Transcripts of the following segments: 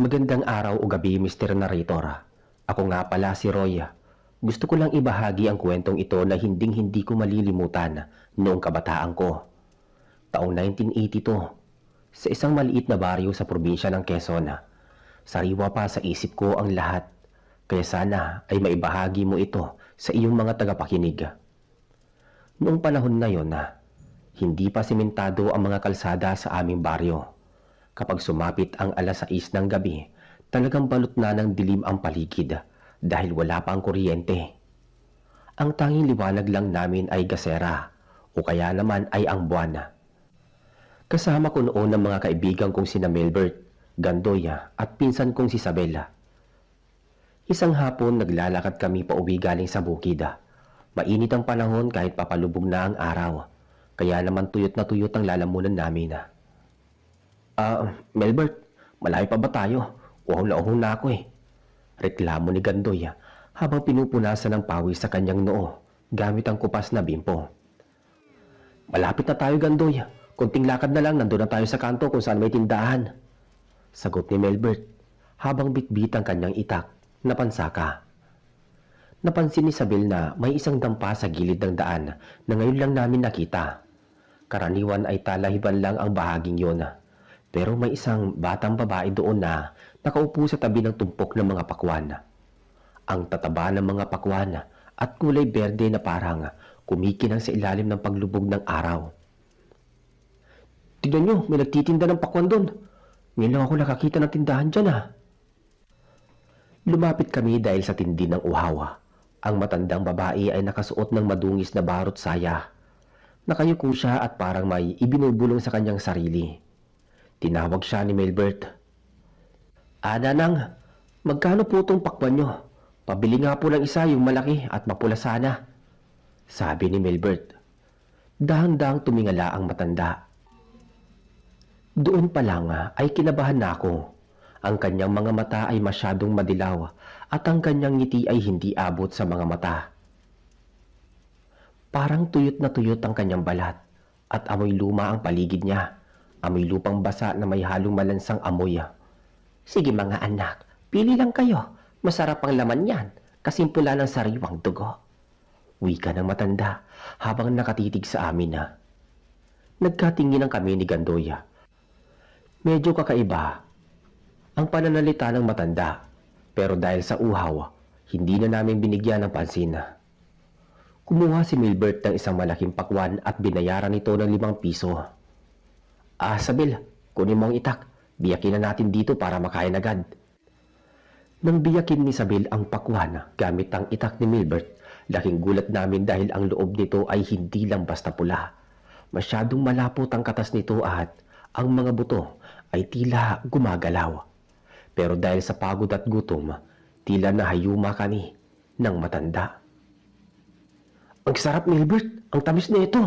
Magandang araw o gabi, Mr. Narrator. Ako nga pala si Roy. Gusto ko lang ibahagi ang kwentong ito na hinding-hindi ko malilimutan noong kabataan ko. Taong 1982, sa isang maliit na baryo sa probinsya ng Quezon. Sariwa pa sa isip ko ang lahat, kaya sana ay maibahagi mo ito sa iyong mga tagapakinig. Noong panahon na yon, hindi pa simentado ang mga kalsada sa aming baryo. Kapag sumapit ang alas 6 ng gabi, talagang balot na ng dilim ang paligid dahil wala pa ang kuryente. Ang tanging liwanag lang namin ay gasera o kaya naman ay ang buwan. Kasama ko noon ang mga kaibigan kong sina Melbert, Gandoya at pinsan kong si Isabela. Isang hapon naglalakad kami pauwi galing sa bukid. Mainit ang panahon kahit papalubog na ang araw, kaya naman tuyot na tuyot ang lalamunan namin. Melbert, malayo pa ba tayo? Uhaw na ako eh. Reklamo ni Gandoy habang pinupunasan ng pawis sa kanyang noo gamit ang kupas na bimpo. Malapit na tayo, Gandoy. Kunting lakad na lang, nandun na tayo sa kanto kung saan may tindahan. Sagot ni Melbert habang bitbit ang kanyang itak na pansaka. Napansin ni Isabel na may isang dampa sa gilid ng daan na ngayon lang namin nakita. Karaniwan ay talahiban lang ang bahaging yon. Pero may isang batang babae doon na nakaupo sa tabi ng tumpok ng mga pakwan. Ang tataba ng mga pakwan at kulay berde na parang kumikinang sa ilalim ng paglubog ng araw. Tignan nyo, may nagtitinda ng pakwan doon. Ngayon lang ako nakakita ng tindahan dyan . Lumapit kami dahil sa tindi ng uhaw. Ang matandang babae ay nakasuot ng madungis na barot saya. Nakayuko siya at parang may ibinubulong sa kanyang sarili. Tinawag siya ni Melbert. Nanang, magkano po itong pakwan nyo? Pabili nga po ng isa, yung malaki at mapula sana. Sabi ni Melbert. Dahang-dahang tumingala ang matanda. Doon pa lang ay kinabahan na ako. Ang kanyang mga mata ay masyadong madilaw at ang kanyang ngiti ay hindi abot sa mga mata. Parang tuyot na tuyot ang kanyang balat at amoy luma ang paligid niya. Amoy lupang basa na may halong malansang amoy. Sige mga anak, pili lang kayo. Masarap ang laman yan, kasimpula ng sariwang dugo. Wika ng matanda habang nakatitig sa amin . Nagkatingin ang kami ni Gandoya. Medyo kakaiba ang pananalita ng matanda, pero dahil sa uhaw, hindi na namin binigyan ng pansin. Kumuha si Milbert ng isang malaking pakwan at binayaran ito ng 5 piso. Sabil, kunin mo ang itak. Biyakin na natin dito para makain agad. Nang biyakin ni Sabil ang pakwan gamit ang itak ni Milbert, laking gulat namin dahil ang loob nito ay hindi lang basta pula. Masyadong malapot ang katas nito at ang mga buto ay tila gumagalaw. Pero dahil sa pagod at gutom, tila nahayuma kami ng matanda. Ang sarap, Milbert. Ang tamis na ito,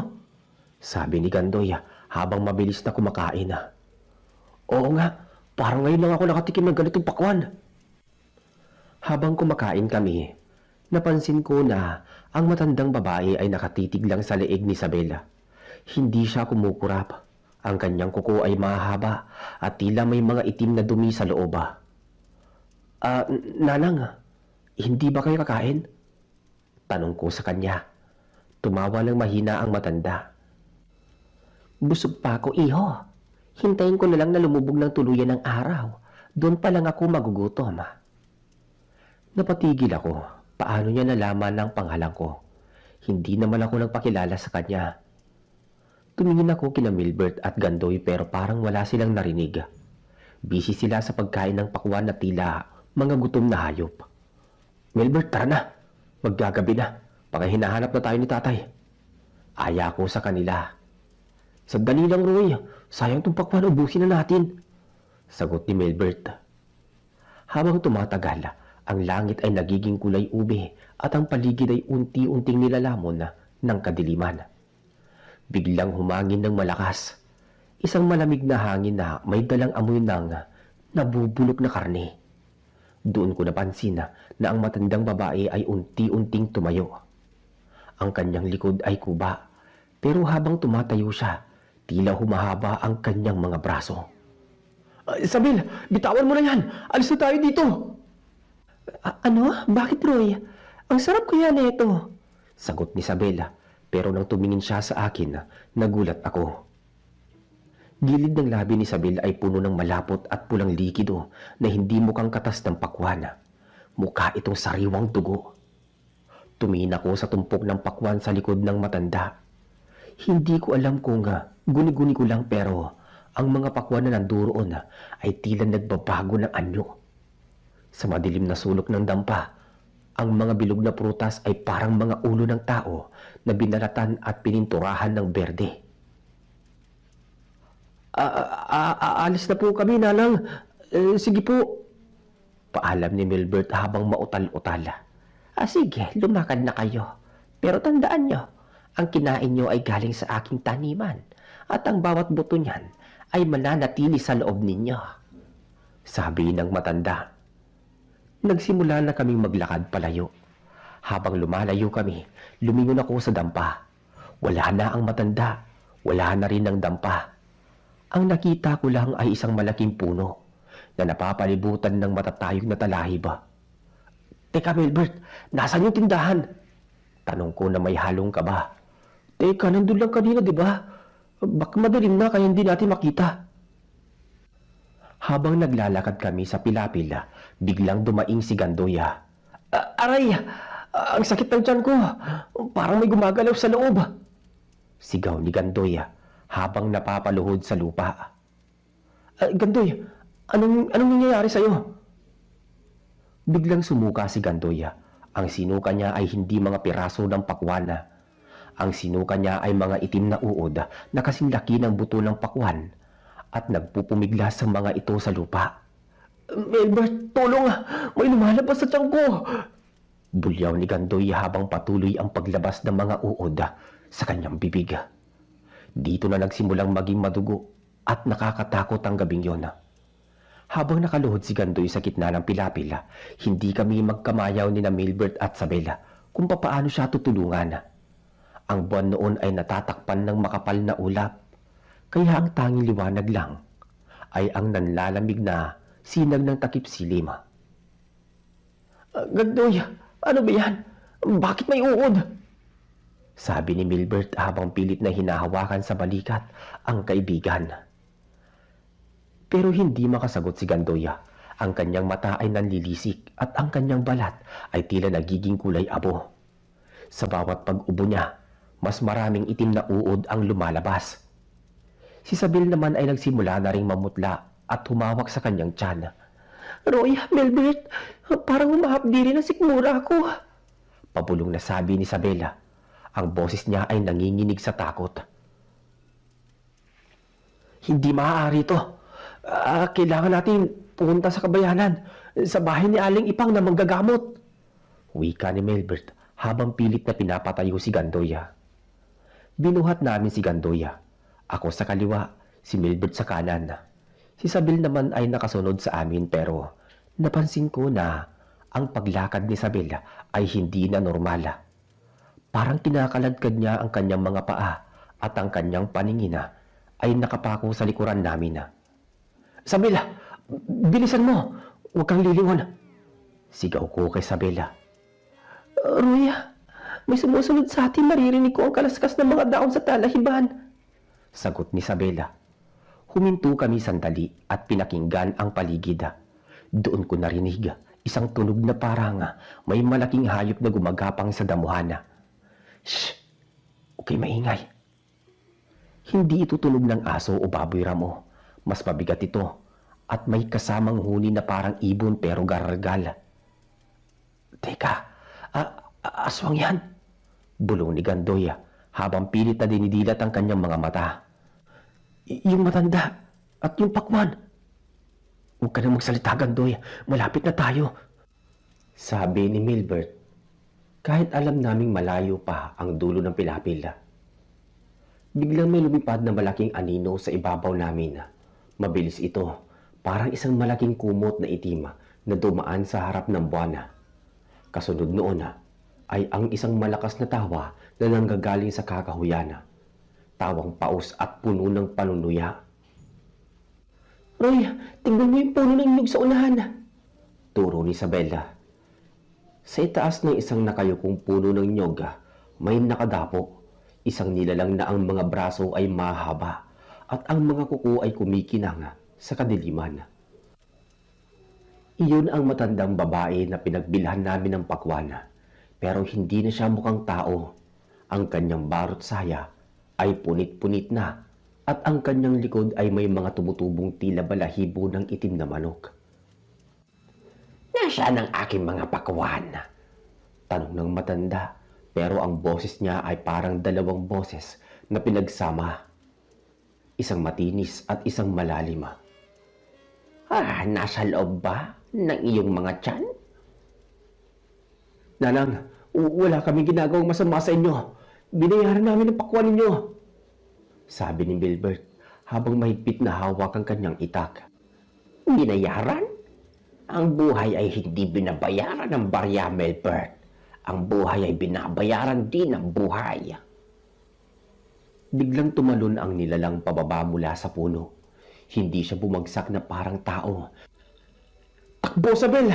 sabi ni Gandoy habang mabilis na kumakain . Oo nga, parang ngayon lang ako nakatikim ng ganitong pakwan. Habang kumakain kami, napansin ko na ang matandang babae ay nakatitig lang sa leeg ni Isabela. Hindi siya kumukurap. Ang kanyang kuko ay mahaba at tila may mga itim na dumi sa loob. Nanang, hindi ba kayo kakain? Tanong ko sa kanya. Tumawa ng mahina ang matanda. Busog pa ako, iho. Hintayin ko na lang na lumubog ng tuluyan ng araw. Doon pa lang ako magugutom. Napatigil ako. Paano niya nalaman ang pangalan ko? Hindi naman ako nagpakilala sa kanya. Tumingin ako kina Milbert at Gandoy pero parang wala silang narinig. Busy sila sa pagkain ng pakwan na tila mga gutom na hayop. Milbert, tara na. Maggagabi na. Baka hinahanap na tayo ni tatay. Aya ko sa kanila. Sandali lang, Roy. Sayang itong pakwan, ubusin na natin. Sagot ni Milbert. Habang tumatagal, ang langit ay nagiging kulay ube at ang paligid ay unti-unting nilalamon ng kadiliman. Biglang humangin ng malakas. Isang malamig na hangin na may dalang amoy ng nabubulok na karne. Doon ko napansin na ang matandang babae ay unti-unting tumayo. Ang kanyang likod ay kuba, pero habang tumatayo siya, tila humahaba ang kanyang mga braso. Isabel, bitawan mo na yan. Alis na tayo dito. Ano? Bakit, Roy? Ang sarap kaya nito. Sagot ni Isabela, pero nang tumingin siya sa akin, nagulat ako. Gilid ng labi ni Isabel ay puno ng malapot at pulang likido na hindi mukhang katas ng pakwan. Mukha itong sariwang dugo. Tumingin ako sa tumpok ng pakwan sa likod ng matanda. Hindi ko alam kung guni-guni ko lang, pero ang mga pakwan na nandoon ay tila nagbabago ng anyo. Sa madilim na sulok ng dampa, ang mga bilog na prutas ay parang mga ulo ng tao na binalatan at pininturahan ng berde. Alis na po kami, Nanang. Sige po. Paalam ni Milbert habang mautal-utal. Sige, lumakad na kayo. Pero tandaan nyo, ang kinain nyo ay galing sa aking taniman at ang bawat buto niyan ay mananatili sa loob ninyo. Sabi ng matanda. Nagsimula na kaming maglakad palayo. Habang lumalayo kami, lumingon ako sa dampa. Wala na ang matanda, wala na rin ang dampa. Ang nakita ko lang ay isang malaking puno na napapalibutan ng matatayog na talahib. Teka, Milbert, nasaan yung tindahan? Tanong ko na may halong kaba. Teka, nandun lang kanina, di ba? Baka madaling na kaya hindi natin makita. Habang naglalakad kami sa pilapila, biglang dumaing si Gandoya. Aray! Ang sakit ng tiyan ko! Parang may gumagalaw sa loob! Sigaw ni Gandoya habang napapaluhod sa lupa. Gandoy, anong nangyayari sa'yo? Biglang sumuka si Gandoya. Ang sinuka niya ay hindi mga piraso ng pakwan. Ang sinuka niya ay mga itim na uod na kasing laki ng buto ng pakwan at nagpupumigla sa mga ito sa lupa. Milbert, tulong! May lumalabas sa tiyan ko! Bulyaw ni Gandoy habang patuloy ang paglabas ng mga uod sa kanyang bibig. Dito na nagsimulang maging madugo at nakakatakot ang gabing yon. Habang nakaluhod si Gandoy sa gitna ng pilapila, hindi kami magkamayaw ni na Milbert at Sabela kung papaano siya tutulungan. Ang buwan noon ay natatakpan ng makapal na ulap, kaya ang tanging liwanag lang ay ang nanlalamig na sinag ng takip silim. Gandoy, ano ba yan? Bakit may uod? Sabi ni Milbert habang pilit na hinahawakan sa balikat ang kaibigan. Pero hindi makasagot si Gandoya. Ang kanyang mata ay nanlilisik at ang kanyang balat ay tila nagiging kulay abo. Sa bawat pag-ubo niya, mas maraming itim na uod ang lumalabas. Si Sabel naman ay nagsimula na ring mamutla at humawak sa kanyang tiyan. Roy, Milbert, parang humahapdiri na sikmura ako. Pabulong na sabi ni Sabela. Ang boses niya ay nanginginig sa takot. Hindi maaari ito. Kailangan natin pumunta sa kabayanan, sa bahay ni Aling Ipang na manggagamot. Wika ni Milbert habang pilit na pinapatayo si Gandoya. Binuhat namin si Gandoya. Ako sa kaliwa, si Milbert sa kanan. Si Sabel naman ay nakasunod sa amin, pero napansin ko na ang paglakad ni Sabel ay hindi na normal. Parang kinakaladkad niya ang kanyang mga paa at ang kanyang paningin ay nakapako sa likuran namin. Sabela, bilisan mo! Huwag kang lilingon! Sigaw ko kay Sabela. Ruya, may sumusunod sa atin, maririnig ko ang kalaskas ng mga daon sa talahiban. Sagot ni Sabela. Huminto kami sandali at pinakinggan ang paligid. Doon ko narinig isang tunog na parang may malaking hayop na gumagapang sa damuhan. Shh! Okay, maingay. Hindi ito tunog ng aso o baboy ramo. Mas mabigat ito at may kasamang huni na parang ibon pero gargal. Teka, aswang yan? Bulong ni Gandoya habang pilit na dinidilat ang kanyang mga mata. Yung matanda at yung pakwan. Huwag ka na magsalita, Gandoya. Malapit na tayo. Sabi ni Milbert. Kahit alam naming malayo pa ang dulo ng pilapil. Biglang may lumipad na malaking anino sa ibabaw namin. Mabilis ito, parang isang malaking kumot na itim na dumaan sa harap ng buwan. Kasunod noon ay ang isang malakas na tawa na nanggagaling sa kakahuyan. Tawang paus at puno ng panunuya. Roy, tingnan mo yung puno ng nyug sa unahan. Turo ni Isabela. Sa itaas ng isang nakayukong puno ng nyog, may nakadapo. Isang nilalang na ang mga braso ay mahaba at ang mga kuko ay kumikinang sa kadiliman. Iyon ang matandang babae na pinagbilhan namin ng pakwan, pero hindi na siya mukhang tao. Ang kanyang barot saya ay punit-punit na at ang kanyang likod ay may mga tumutubong tila balahibo ng itim na manok. Nasaan ang aking mga pakwan? Tanong ng matanda, pero ang boses niya ay parang dalawang boses na pinagsama. Isang matinis at isang malalim. Nasa loob ba ng iyong mga tiyan? Nanang, wala kami ginagawang masama sa inyo. Binayaran namin ang pakwan ninyo. Sabi ni Milbert habang mahigpit na hawak ang kanyang itak. Binayaran? Ang buhay ay hindi binabayaran ng barya, Milbert. Ang buhay ay binabayaran din ng buhay. Biglang tumalon ang nilalang pababa mula sa puno. Hindi siya bumagsak na parang tao. Takbo, Sabel!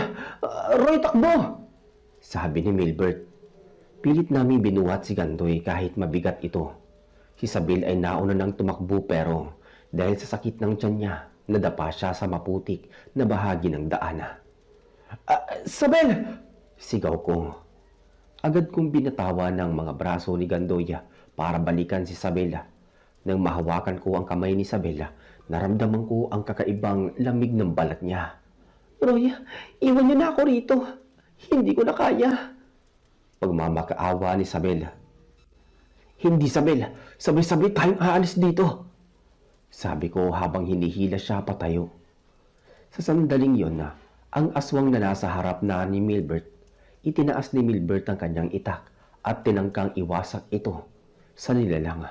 Roy, takbo! Sabi ni Milbert. Pilit namin binuhat si Gandoy kahit mabigat ito. Si Sabel ay nauna nang tumakbo pero dahil sa sakit ng tiyan niya, nadapa siya sa maputik na bahagi ng daan. Sabel! Sigaw ko. Agad kong binatawa ng mga braso ni Gandoya para balikan si Sabela. Nang mahawakan ko ang kamay ni Sabela, naramdaman ko ang kakaibang lamig ng balat niya. Roy, iwan niyo na ako rito. Hindi ko na kaya. Pagmamakaawa ni Sabela. Hindi, Sabela. Sabay-sabay tayong aalis dito. Sabi ko habang hinihila siya patayo. Sa sandaling yon ang aswang na nasa harap na ni Milbert, itinaas ni Milbert ang kanyang itak at tinangkang iwasak ito sa nilalang.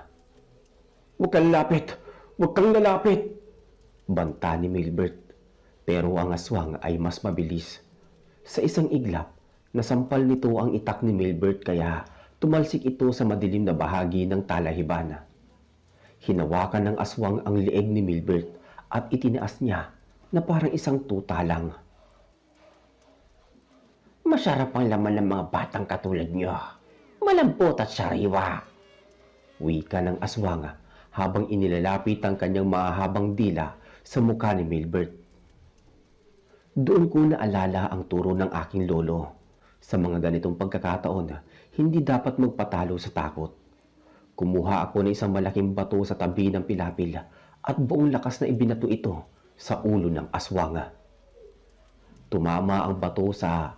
Huwag kang lalapit! Huwag kang lalapit! Banta ni Milbert. Pero ang aswang ay mas mabilis. Sa isang iglap, nasampal nito ang itak ni Milbert kaya tumalsik ito sa madilim na bahagi ng talahiban. Hinawakan ng aswang ang leeg ni Milbert at itinaas niya na parang isang tuta lang. Masarap ang laman ng mga batang katulad niyo. Malambot at sariwa. Wika ng aswang habang inilalapit ang kanyang mahahabang dila sa mukha ni Milbert. Doon ko naalala ang turo ng aking lolo. Sa mga ganitong pagkakataon, hindi dapat magpatalo sa takot. Kumuha ako ng isang malaking bato sa tabi ng pilapil at buong lakas na ibinato ito sa ulo ng aswang. Tumama ang bato sa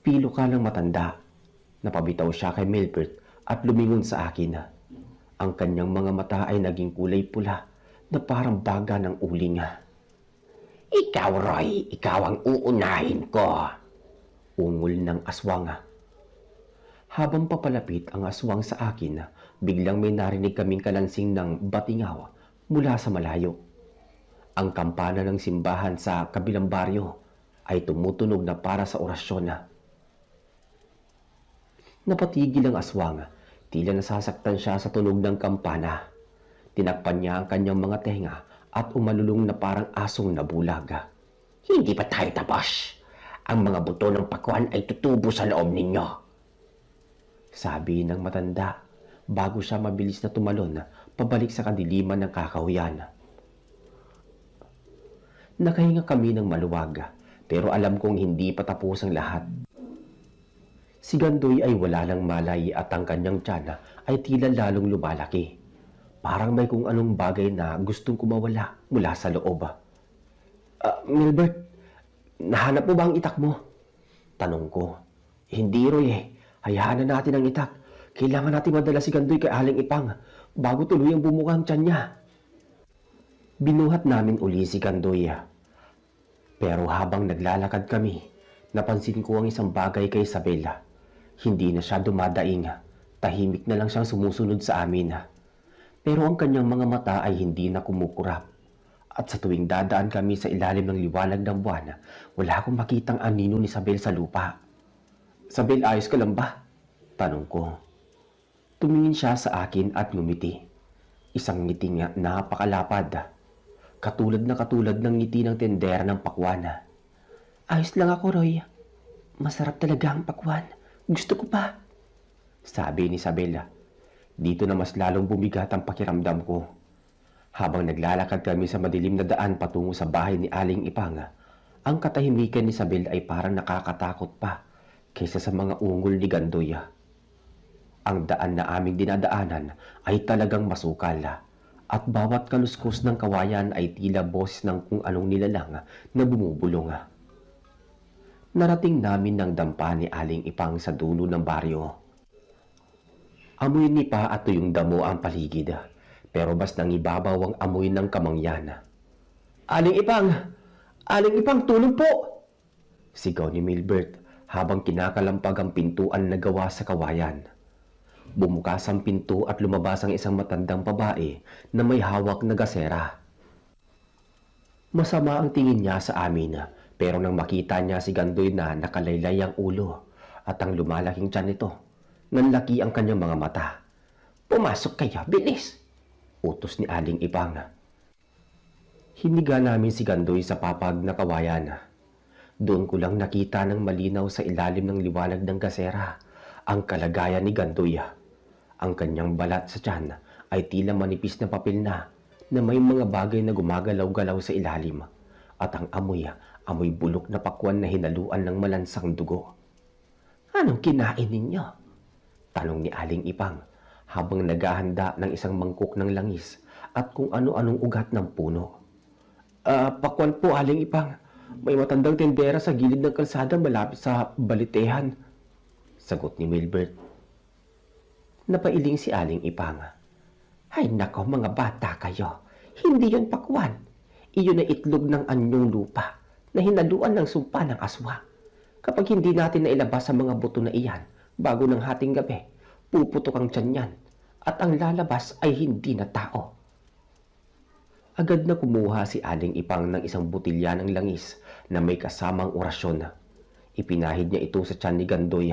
piluka ng matanda. Napabitaw siya kay Milbert at lumingon sa akin. Ang kanyang mga mata ay naging kulay pula na parang baga ng uling. Ikaw, Roy, ikaw ang uunahin ko. Ungol ng aswang. Habang papalapit ang aswang sa akin, biglang may narinig kaming kalansing ng batingaw mula sa malayo. Ang kampana ng simbahan sa kabilang baryo ay tumutunog na para sa orasyon. Napatigil ang aswang, tila nasasaktan siya sa tunog ng kampana. Tinakpan niya ang kanyang mga tenga at umalulong na parang asong nabulag. Hindi pa tayo tapos. Ang mga buto ng pakwan ay tutubo sa loob ninyo. Sabi ng matanda bago siya mabilis na tumalon pabalik sa kadiliman ng kakahuyan. Nakahinga kami ng maluwag pero alam kong hindi pa tapos ang lahat. Si Gandoy ay wala lang malay at ang kanyang tiyan ay tila lalong lumalaki. Parang may kung anong bagay na gustong kumawala mula sa loob. Milbert, nahanap mo ba ang itak mo? Tanong ko. Hindi, Roy eh. Hayaan na natin ang itak. Kailangan natin madala si Gandoy kay Aling Ipang bago tuluyang bumuka ang tiyan niya. Binuhat namin uli si Gandoy. Pero habang naglalakad kami, napansin ko ang isang bagay kay Isabela. Hindi na siya dumadaing. Tahimik na lang siyang sumusunod sa amin. Pero ang kanyang mga mata ay hindi na kumukurap. At sa tuwing dadaan kami sa ilalim ng liwanag ng buwan, wala akong makitang anino ni Isabel sa lupa. Isabel, ayos ka lang ba? Tanong ko. Tumingin siya sa akin at ngumiti. Isang ngiting napakalapad. katulad ng ngiti ng tendera ng pakwan. Ayos lang ako, Roy. Masarap talaga ang pakwan. Gusto ko pa. Sabi ni Isabela. Dito na mas lalong bumigat ang pakiramdam ko. Habang naglalakad kami sa madilim na daan patungo sa bahay ni Aling Ipang, ang katahimikan ni Isabel ay parang nakakatakot pa kaysa sa mga ungol ni Gandoy. Ang daan na aming dinadaanan ay talagang masukal at bawat kaluskos ng kawayan ay tila boses ng kung anong nilalang na bumubulong. Narating namin ng dampa ni Aling Ipang sa dulo ng baryo. Amoy nipa at tuyong damo ang paligid, pero bas nang ibabaw ang amoy ng kamangyan. Aling Ipang! Aling Ipang, tulong po! Sigaw ni Milbert habang kinakalampag ang pintuan na gawa sa kawayan. Bumukas ang pinto at lumabas ang isang matandang babae na may hawak na gasera. Masama ang tingin niya sa amin, pero nang makita niya si Gandoy na nakalaylay ang ulo at ang lumalaking tiyan nito, nanlaki ang kanyang mga mata. Pumasok kayo, bilis! Utos ni Aling Ipang. Hiniga namin si Gandoy sa papag na kawayan. Doon ko lang nakita ng malinaw sa ilalim ng liwanag ng gasera ang kalagayan ni Gandoy. Ang kanyang balat sa tiyan ay tila manipis na papel na may mga bagay na gumagalaw-galaw sa ilalim at ang amoy bulok na pakwan na hinaluan ng malansang dugo. Anong kinain ninyo? Tanong ni Aling Ipang habang naghahanda ng isang mangkok ng langis at kung ano-anong ugat ng puno. Pakwan po, Aling Ipang. May matandang tendera sa gilid ng kalsada malapit sa balitehan. Sagot ni Milbert. Napailing si Aling Ipang. Ay nako, mga bata kayo. Hindi yon pakwan. Iyon ay itlog ng anyong lupa na hinaluan ng sumpa ng aswa. Kapag hindi natin nailabas ang mga buto na iyan bago ng hating gabi, puputok ang tiyan niyan at ang lalabas ay hindi na tao. Agad na kumuha si Aling Ipang ng isang butilya ng langis na may kasamang orasyon. Ipinahid niya ito sa tiyan ni Gandoy.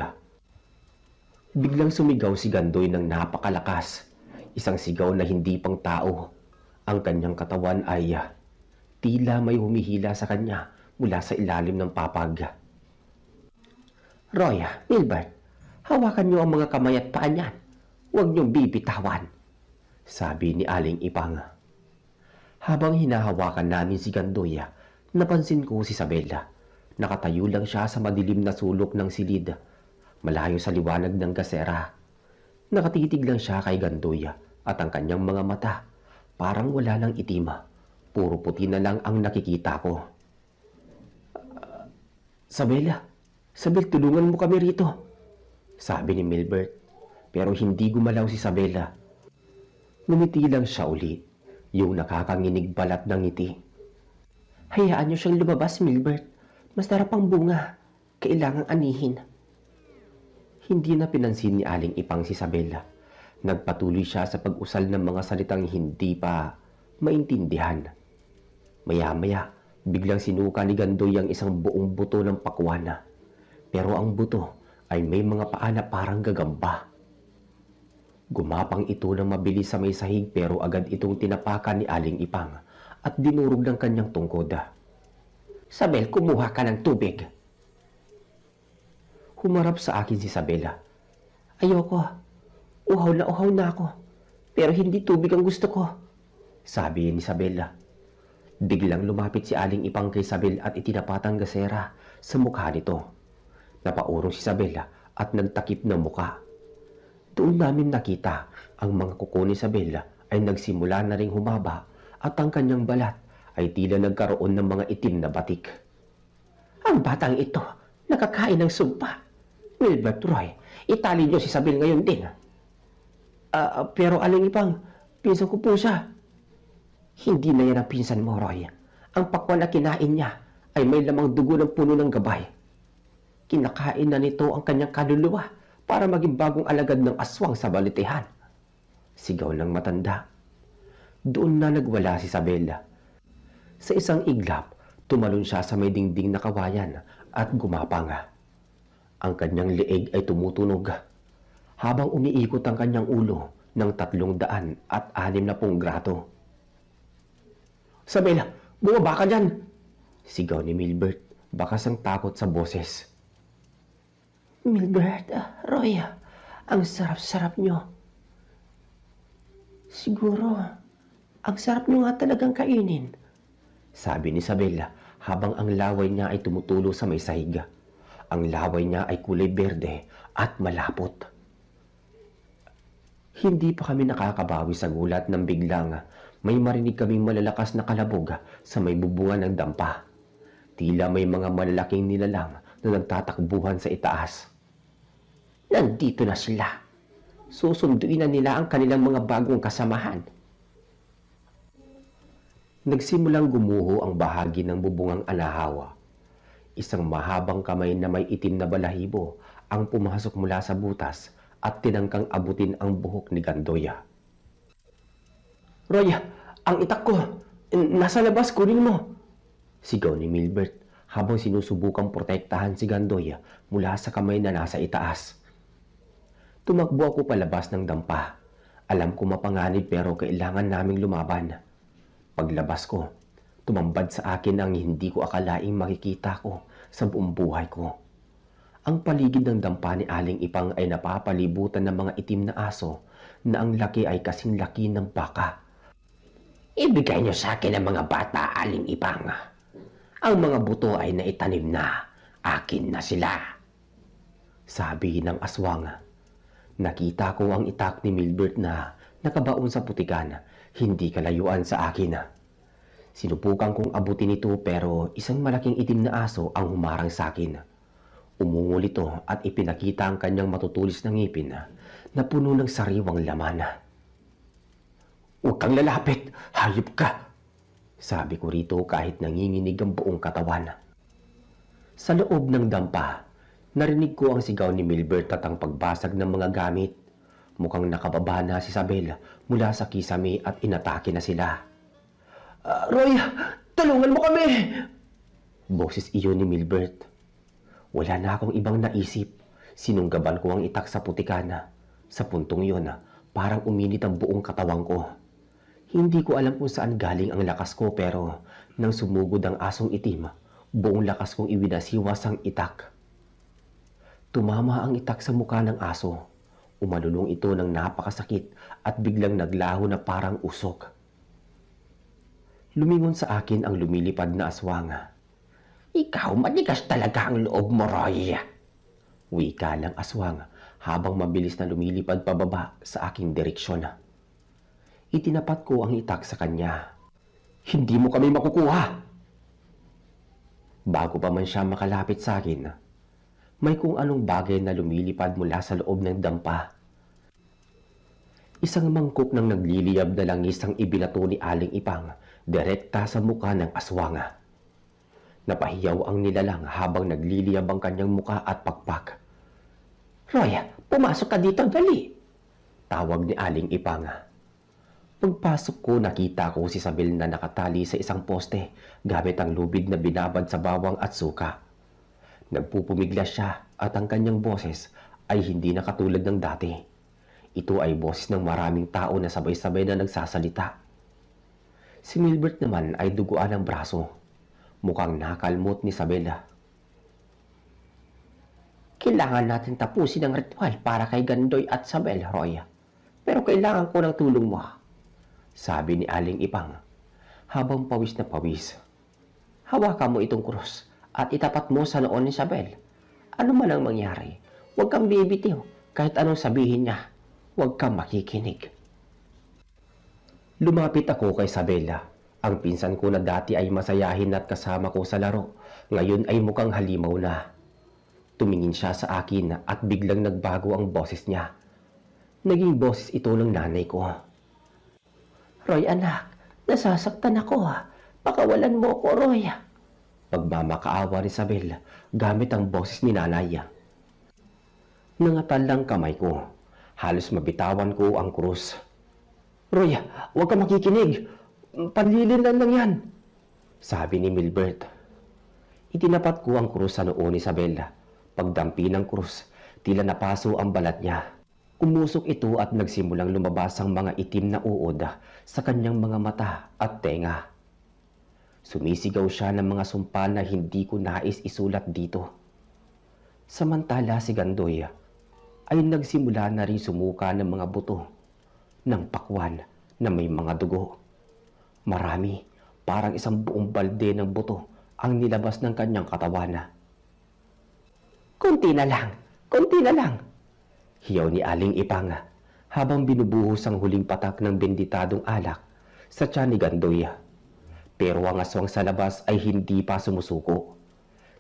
Biglang sumigaw si Gandoy ng napakalakas. Isang sigaw na hindi pang tao. Ang kanyang katawan ay tila may humihila sa kanya mula sa ilalim ng papag. Roy, Milbert, hawakan niyo ang mga kamay at paa niyan. Huwag niyong bibitawan, sabi ni Aling Ipang. Habang hinahawakan namin si Gandoy, napansin ko si Isabela. Nakatayo lang siya sa madilim na sulok ng silid, malayo sa liwanag ng gasera. Nakatitig lang siya kay Gandoy at ang kanyang mga mata parang wala ng itim. Puro puti na lang ang nakikita ko. Sabel, tulungan mo kami rito, sabi ni Milbert. Pero hindi gumalaw si Isabela. Ngumiti lang siya ulit, yung nakakanginig balat ng ngiti. Hayaan niyo siyang lumabas, Milbert. Masarap ang bunga. Kailangang anihin. Hindi na pinansin ni Aling Ipang si Isabela. Nagpatuloy siya sa pag-usal ng mga salitang hindi pa maintindihan. Maya-maya, biglang sinuka ni Gandoy ang isang buong buto ng pakwana. Pero ang buto ay may mga paa na parang gagamba. Gumapang ito ng mabilis sa may sahig pero agad itong tinapakan ni Aling Ipang at dinurog ng kanyang tungkod. Sabel, kumuha ka ng tubig. Humarap sa akin si Isabela. Ayoko. Uhaw na ako. Pero hindi tubig ang gusto ko, sabi ni Isabela. Biglang lumapit si Aling Ipang kay Isabel at itinapatang gasera sa mukha nito. Napaurong si Isabela at nagtakip ng muka. Doon namin nakita ang mga kuko ni Isabela ay nagsimula na ring humaba at ang kanyang balat ay tila nagkaroon ng mga itim na batik. Ang batang ito, nakakain ng sumpa. Milbert, Roy, itali niyo si Isabel ngayon din. Pero Aling Ipang, pinsan ko po siya. Hindi na yan ang pinsan mo, Roy. Ang pakwan na kinain niya ay may lamang dugo ng puno ng gabay. Kinakain na nito ang kanyang kaluluwa para maging bagong alagad ng aswang sa balitehan. Sigaw ng matanda. Doon na nagwala si Isabela. Sa isang iglap, tumalon siya sa may dingding na kawayan at gumapang. Ang kanyang leeg ay tumutunog habang umiikot ang kanyang ulo ng 360 grato. Isabela, bumaba ka dyan! Sigaw ni Milbert, bakas ang takot sa boses. Milbert, Roy, ang sarap-sarap nyo. Siguro, ang sarap nyo nga talagang kainin. Sabi ni Isabela habang ang laway niya ay tumutulo sa may sahig. Ang laway niya ay kulay berde at malapot. Hindi pa kami nakakabawi sa gulat nang biglang may marinig kaming malalakas na kalabog sa may bubungan ng dampa. Tila may mga malalaking nilalang na nagtatakbuhan sa itaas. Nandito na sila. Susunduin na nila ang kanilang mga bagong kasamahan. Nagsimulang gumuho ang bahagi ng bubungang anahawa. Isang mahabang kamay na may itim na balahibo ang pumasok mula sa butas at tinangkang abutin ang buhok ni Gandoya. Roy, ang itak ko! Nasa labas, kunin mo! Sigaw ni Milbert habang sinusubukang protektahan si Gandoya mula sa kamay na nasa itaas. Tumakbo ako palabas ng dampa. Alam ko mapanganib pero kailangan naming lumaban. Paglabas ko, tumambad sa akin ang hindi ko akalaing makikita ko sa buong buhay ko. Ang paligid ng dampa ni Aling Ipang ay napapalibutan ng mga itim na aso na ang laki ay kasing laki ng baka. Ibigay niyo sa akin ang mga bata, Aling Ipang. Ang mga buto ay naitanim na. Akin na sila. Sabi ng aswang. Nakita ko ang itak ni Milbert na nakabaon sa putikan, hindi kalayuan sa akin. Sinubukan kong abutin ito pero isang malaking itim na aso ang humarang sa akin. Umungol ito at ipinakita ang kanyang matutulis na ngipin na puno ng sariwang laman. Huwag kang lalapit, hayop ka! Sabi ko rito kahit nanginginig ang buong katawan. Sa loob ng dampa, narinig ko ang sigaw ni Milbert at ang pagbasag ng mga gamit. Mukhang nakababa na si Isabel mula sa kisame at inatake na sila. Roy, tulungan mo kami! Boses iyon ni Milbert. Wala na akong ibang naisip. Sinunggaban ko ang itak sa putikana. Sa puntong yun, parang uminit ang buong katawan ko. Hindi ko alam kung saan galing ang lakas ko pero nang sumugod ang asong itim, buong lakas kong iwinasiwas ang itak. Tumama ang itak sa mukha ng aso. Umalulong ito ng napakasakit at biglang naglaho na parang usok. Lumingon sa akin ang lumilipad na aswang. Ikaw, matigas talaga ang loob mo, Roy. Wika ng aswang habang mabilis na lumilipad pababa sa aking direksyon. Itinapat ko ang itak sa kanya. Hindi mo kami makukuha! Bago pa man siya makalapit sa akin, may kung anong bagay na lumilipad mula sa loob ng dampa. Isang mangkok ng nagliliyab na langis ang ibinato ni Aling Ipang direkta sa mukha ng aswang. Napahiyaw ang nilalang habang nagliliyab ang kanyang muka at pakpak. Roy, pumasok ka dito, dali! Tawag ni Aling Ipang. Pagpasok ko, nakita ko si Isabel na nakatali sa isang poste gamit ang lubid na binabad sa bawang at suka. Nagpupumiglas siya at ang kanyang boses ay hindi na katulad ng dati. Ito ay boses ng maraming tao na sabay-sabay na nagsasalita. Si Milbert naman ay duguan ang braso. Mukhang nakalmot ni Isabela. Kailangan natin tapusin ang ritual para kay Gandoy at Isabel, Roy. Pero kailangan ko ng tulong mo. Sabi ni Aling Ipang, habang pawis na pawis. Hawakan mo itong krus at itapat mo sa noon ni Isabel. Ano man ang mangyari, huwag kang bibitiw kahit anong sabihin niya. Huwag kang makikinig. Lumapit ako kay Isabela. Ang pinsan ko na dati ay masayahin at kasama ko sa laro, ngayon ay mukhang halimaw na. Tumingin siya sa akin at biglang nagbago ang boses niya. Naging boses ito ng nanay ko. Roy anak, nasasaktan ako ha. Pakawalan mo ko, Roy. Pagmamakaawa ni Isabel gamit ang boses ni nanay. Nangatal lang kamay ko. Halos mabitawan ko ang krus. Roy, huwag ka makikinig. Panlilinan lang yan. Sabi ni Milbert. Itinapat ko ang krus sa noo ni Isabel. Pagdampi ng krus, tila napaso ang balat niya. Umusok ito at nagsimulang lumabas ang mga itim na uod sa kanyang mga mata at tenga. Sumisigaw siya ng mga sumpa na hindi ko nais isulat dito. Samantala si Gandoy ay nagsimula na rin sumuka ng mga buto ng pakwan na may mga dugo. Marami, parang isang buong balde ng buto ang nilabas ng kanyang katawan. Kunti na lang, hiyaw ni Aling Ipang habang binubuhos ang huling patak ng benditadong alak sa tiyan ni Gandoy. Pero ang aswang sa labas ay hindi pa sumusuko.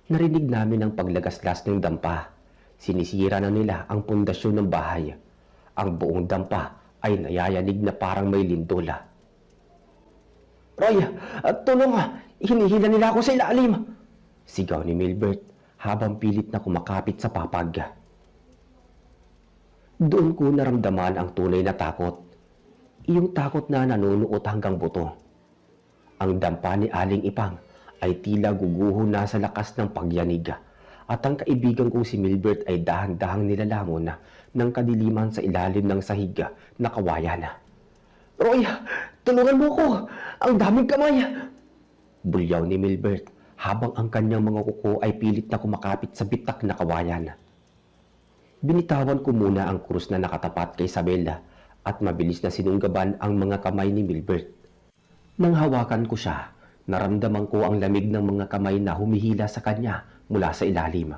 Narinig namin ang paglagaslas ng dampa. Sinisira na nila ang pundasyon ng bahay. Ang buong dampa ay nayayanig na parang may lindola. Roy, tulong! Hinihila nila ako sa ilalim! Sigaw ni Milbert habang pilit na kumakapit sa papag. Doon ko naramdaman ang tunay na takot. Iyong takot na nanunuot hanggang buto. Ang dampa ni Aling Ipang ay tila guguho na sa lakas ng pagyanig at ang kaibigan kong si Milbert ay dahan-dahang nilalamon ng kadiliman sa ilalim ng sahig na kawayan. Roy, tulungan mo ko! Ang daming kamay! Bulyaw ni Milbert habang ang kanyang mga kuko ay pilit na kumakapit sa bitak na kawayan. Binitawan ko muna ang krus na nakatapat kay Isabela at mabilis na sinunggaban ang mga kamay ni Milbert. Nang hawakan ko siya, naramdaman ko ang lamig ng mga kamay na humihila sa kanya mula sa ilalim.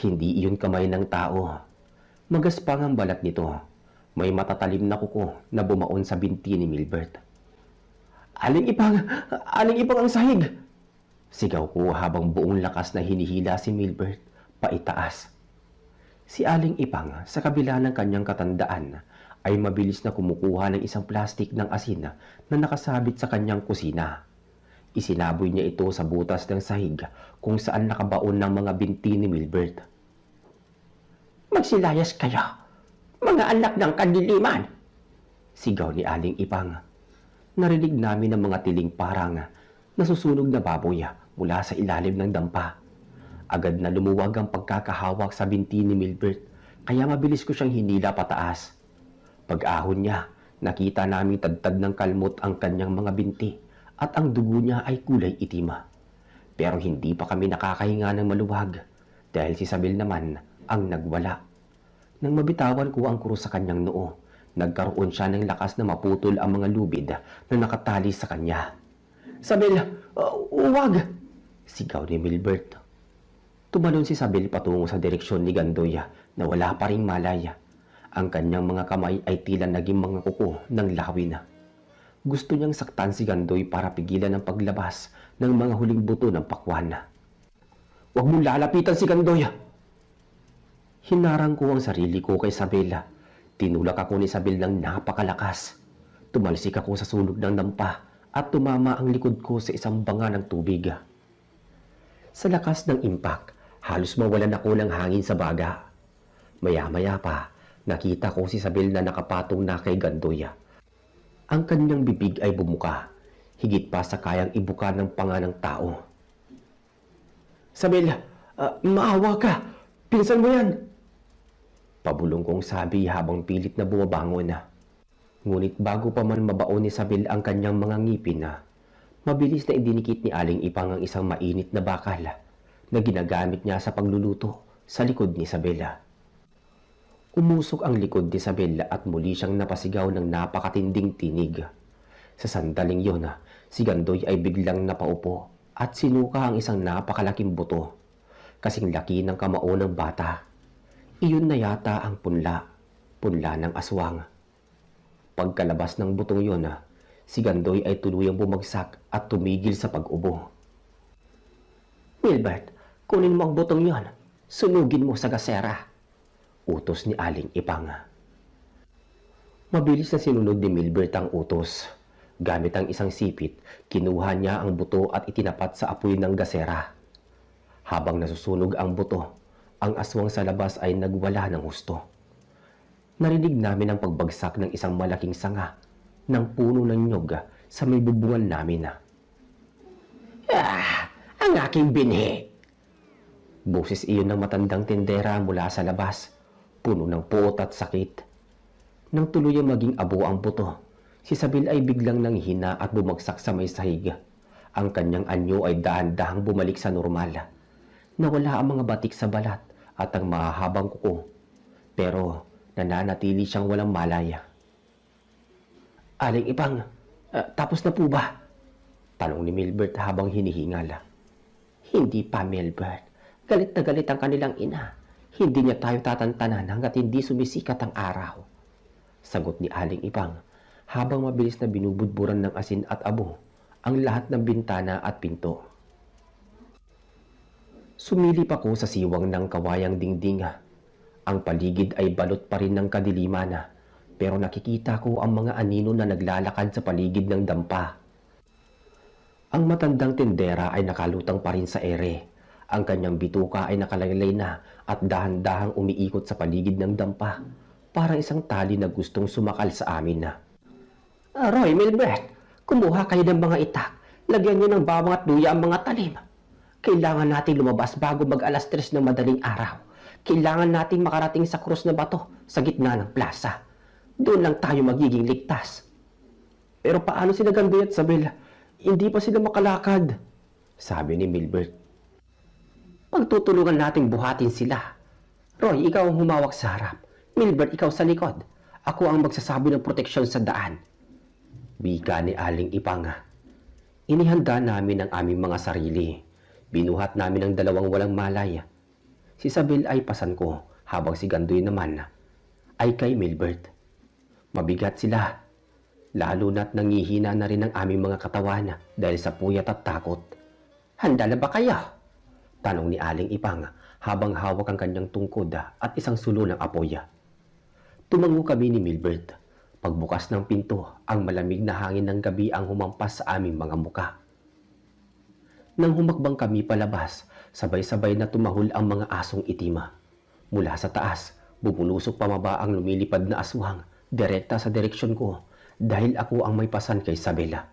Hindi iyon kamay ng tao. Magaspang ang balat nito. May matatalim na kuko na bumaon sa binti ni Milbert. Aling Ipang ang sahig! Sigaw ko habang buong lakas na hinihila si Milbert paitaas. Si Aling Ipang sa kabila ng kanyang katandaan ay mabilis na kumukuha ng isang plastik ng asin na nakasabit sa kanyang kusina. Isinaboy niya ito sa butas ng sahig kung saan nakabaon ng mga binti ni Milbert. Magsilayas kayo, mga anak ng kadiliman! Sigaw ni Aling Ipang. Narinig namin ang mga tiling parang nasusunog na baboy mula sa ilalim ng dampa. Agad na lumuwag ang pagkakahawak sa binti ni Milbert kaya mabilis ko siyang hinila pataas. Pag-ahon niya, nakita namin tadtad ng kalmot ang kanyang mga binti at ang dugo niya ay kulay itim. Pero hindi pa kami nakakahinga ng maluwag dahil si Isabel naman ang nagwala. Nang mabitawan ko ang krus sa kanyang noo, nagkaroon siya ng lakas na maputol ang mga lubid na nakatali sa kanya. Isabel, huwag! Sigaw ni Milbert. Tumalon si Isabel patungo sa direksyon ni Gandoy na wala pa ring malay. Ang kanyang mga kamay ay tila naging mga kuko ng lawin. Gusto niyang saktan si Gandoy para pigilan ang paglabas ng mga huling buto ng pakwan. Huwag mong lalapitan si Gandoy! Hinarang ko ang sarili ko kay Isabela. Tinulak ako ni Isabel ng napakalakas. Tumalsik ako sa sulog ng dampa at tumama ang likod ko sa isang banga ng tubig. Sa lakas ng impact, halos mawalan ako ng hangin sa baga. Maya-maya pa, nakita ko si Isabel na nakapatong na kay Gandoy. Ang kanyang bibig ay bumuka, higit pa sa kayang ibuka ng panga ng tao. Isabel, maawa ka! Pinsan mo yan! Pabulong kong sabi habang pilit na bumabangon. Ngunit bago pa man mabaon ni Isabel ang kanyang mga ngipin, mabilis na idinikit ni Aling Ipang ang isang mainit na bakal na ginagamit niya sa pagluluto sa likod ni Isabela. Umusok ang likod ni Isabela at muli siyang napasigaw ng napakatinding tinig. Sa sandaling yon, si Gandoy ay biglang napaupo at sinuka ang isang napakalaking buto, kasing laki ng kamao ng bata. Iyon na yata ang punla ng aswang. Pagkalabas ng butong yon, si Gandoy ay tuluyang bumagsak at tumigil sa pag-ubo. Milbert, kunin mo ang butong yon. Sunugin mo sa gasera. Utos ni Aling Ipang. Mabilis na sinunod ni Milbert ang utos. Gamit ang isang sipit, kinuha niya ang buto at itinapat sa apoy ng gasera. Habang nasusunog ang buto, ang aswang sa labas ay nagwala ng husto. Narinig namin ang pagbagsak ng isang malaking sanga ng puno ng nyog sa may bubungan namin. Ang aking binhi! Boses iyon ng matandang tindera mula sa labas, puno ng puot at sakit. Nang tuluyang maging abo ang buto, si Isabel ay biglang nanghina at bumagsak sa may sahig. Ang kanyang anyo ay dahan-dahang bumalik sa normal. Nawala ang mga batik sa balat at ang mahahabang kuko. Pero nananatili siyang walang malaya. Aling Ipang, tapos na po ba? Tanong ni Milbert habang hinihingal. Hindi pa, Milbert. Galit na galit ang kanilang ina. Hindi niya tayo tatantanan hanggat hindi sumisikat ang araw. Sagot ni Aling Ipang habang mabilis na binubudburan ng asin at abo ang lahat ng bintana at pinto. Sumilip ako sa siwang ng kawayang dingding. Ang paligid ay balot pa rin ng kadiliman, pero nakikita ko ang mga anino na naglalakad sa paligid ng dampa. Ang matandang tindera ay nakalutang pa rin sa ere. Ang kanyang bituka ay nakalaylay na at dahan-dahang umiikot sa paligid ng dampa, parang isang tali na gustong sumakal sa amin. Roy, Milbert, kumuha kayo ng mga itak. Lagyan niyo ng bawang at luya ang mga talim. Kailangan natin lumabas bago mag-alas 3 ng madaling araw. Kailangan natin makarating sa krus na bato sa gitna ng plaza. Doon lang tayo magiging ligtas. Pero paano sila Gandoy at Sabel? Hindi pa sila makalakad, sabi ni Milbert. Pagtutulungan nating buhatin sila. Roy, ikaw ang humawak sa harap. Milbert, ikaw sa likod. Ako ang magsasabi ng proteksyon sa daan. Wika ni Aling Ipang. Inihanda namin ang aming mga sarili. Binuhat namin ang dalawang walang malay. Si Sabel ay pasan ko, habang si Gandoy naman ay kay Milbert. Mabigat sila. Lalo na't nangihina na rin ang aming mga katawan dahil sa puyat at takot. Handa na ba kayo? Tanong ni Aling Ipang habang hawak ang kanyang tungkod at isang sulo ng apoy. Tumango kami ni Milbert. Pagbukas ng pinto, ang malamig na hangin ng gabi ang humampas sa aming mga muka. Nang humakbang kami palabas, sabay-sabay na tumahol ang mga asong itima. Mula sa taas, bumulusok pamaba ang lumilipad na aswang, direkta sa direksyon ko, dahil ako ang may pasan kay Sabela.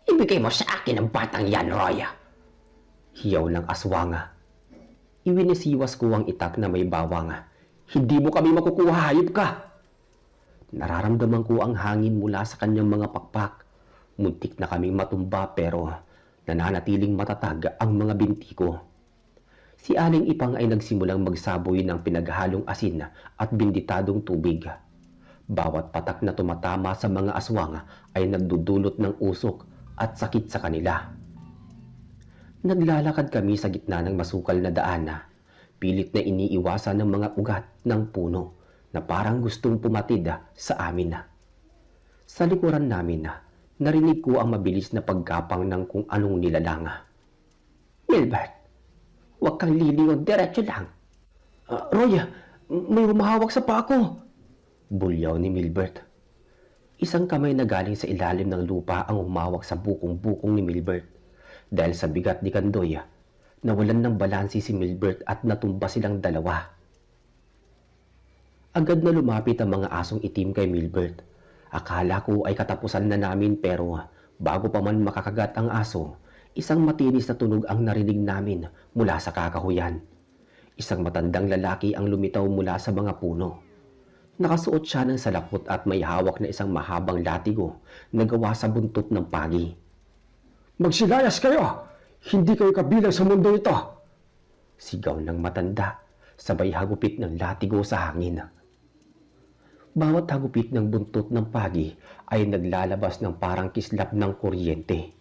Ibigay mo sa akin ang batang yan, Roy! Hiyaw ng aswanga. Iwinisiwas ko ang itak na may bawang. Hindi mo kami makukuha, hayop ka! Nararamdaman ko ang hangin mula sa kanyang mga pakpak. Muntik na kaming matumba pero nananatiling matatag ang mga binti ko. Si Aling Ipang ay nagsimulang magsaboy ng pinaghalong asin at binditadong tubig. Bawat patak na tumatama sa mga aswang ay nagdudulot ng usok at sakit sa kanila. Naglalakad kami sa gitna ng masukal na daan. Pilit na iniiwasan ng mga ugat ng puno na parang gustong pumatid sa amin. Sa likuran namin, narinig ko ang mabilis na paggapang ng kung anong nilalang. Milbert, huwag kang lilingon, diretso lang. Roy, may humahawak sa paa ko. Bulyaw ni Milbert. Isang kamay na galing sa ilalim ng lupa ang humawak sa bukong-bukong ni Milbert. Dahil sa bigat ni Gandoy, nawalan ng balansi si Milbert at natumba silang dalawa. Agad na lumapit ang mga asong itim kay Milbert. Akala ko ay katapusan na namin pero bago pa man makakagat ang aso, isang matinis na tunog ang narinig namin mula sa kakahuyan. Isang matandang lalaki ang lumitaw mula sa mga puno. Nakasuot siya ng salapot at may hawak na isang mahabang latigo na gawa sa buntot ng pagi. Magsilayas kayo! Hindi kayo kabilang sa mundo ito! Sigaw ng matanda, sabay hagupit ng latigo sa hangin. Bawat hagupit ng buntot ng pagi ay naglalabas ng parang kislap ng kuryente.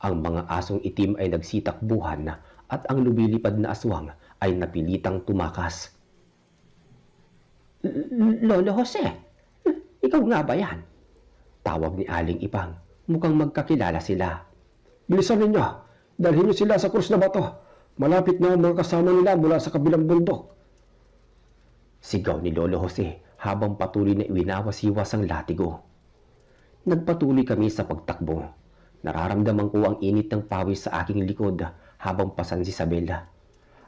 Ang mga asong itim ay nagsitakbuhan at ang lumilipad na aswang ay napilitang tumakas. Lolo Jose, ikaw nga ba yan? Tawag ni Aling Ipang. Mukhang magkakilala sila. Bilisan ninyo, dalhin niyo sila sa krus na bato. Malapit na ang mga kasama nila mula sa kabilang bundok. Sigaw ni Lolo Jose habang patuloy na iwinawas-iwas ang latigo. Nagpatuloy kami sa pagtakbo. Nararamdaman ko ang init ng pawis sa aking likod habang pasan si Sabela.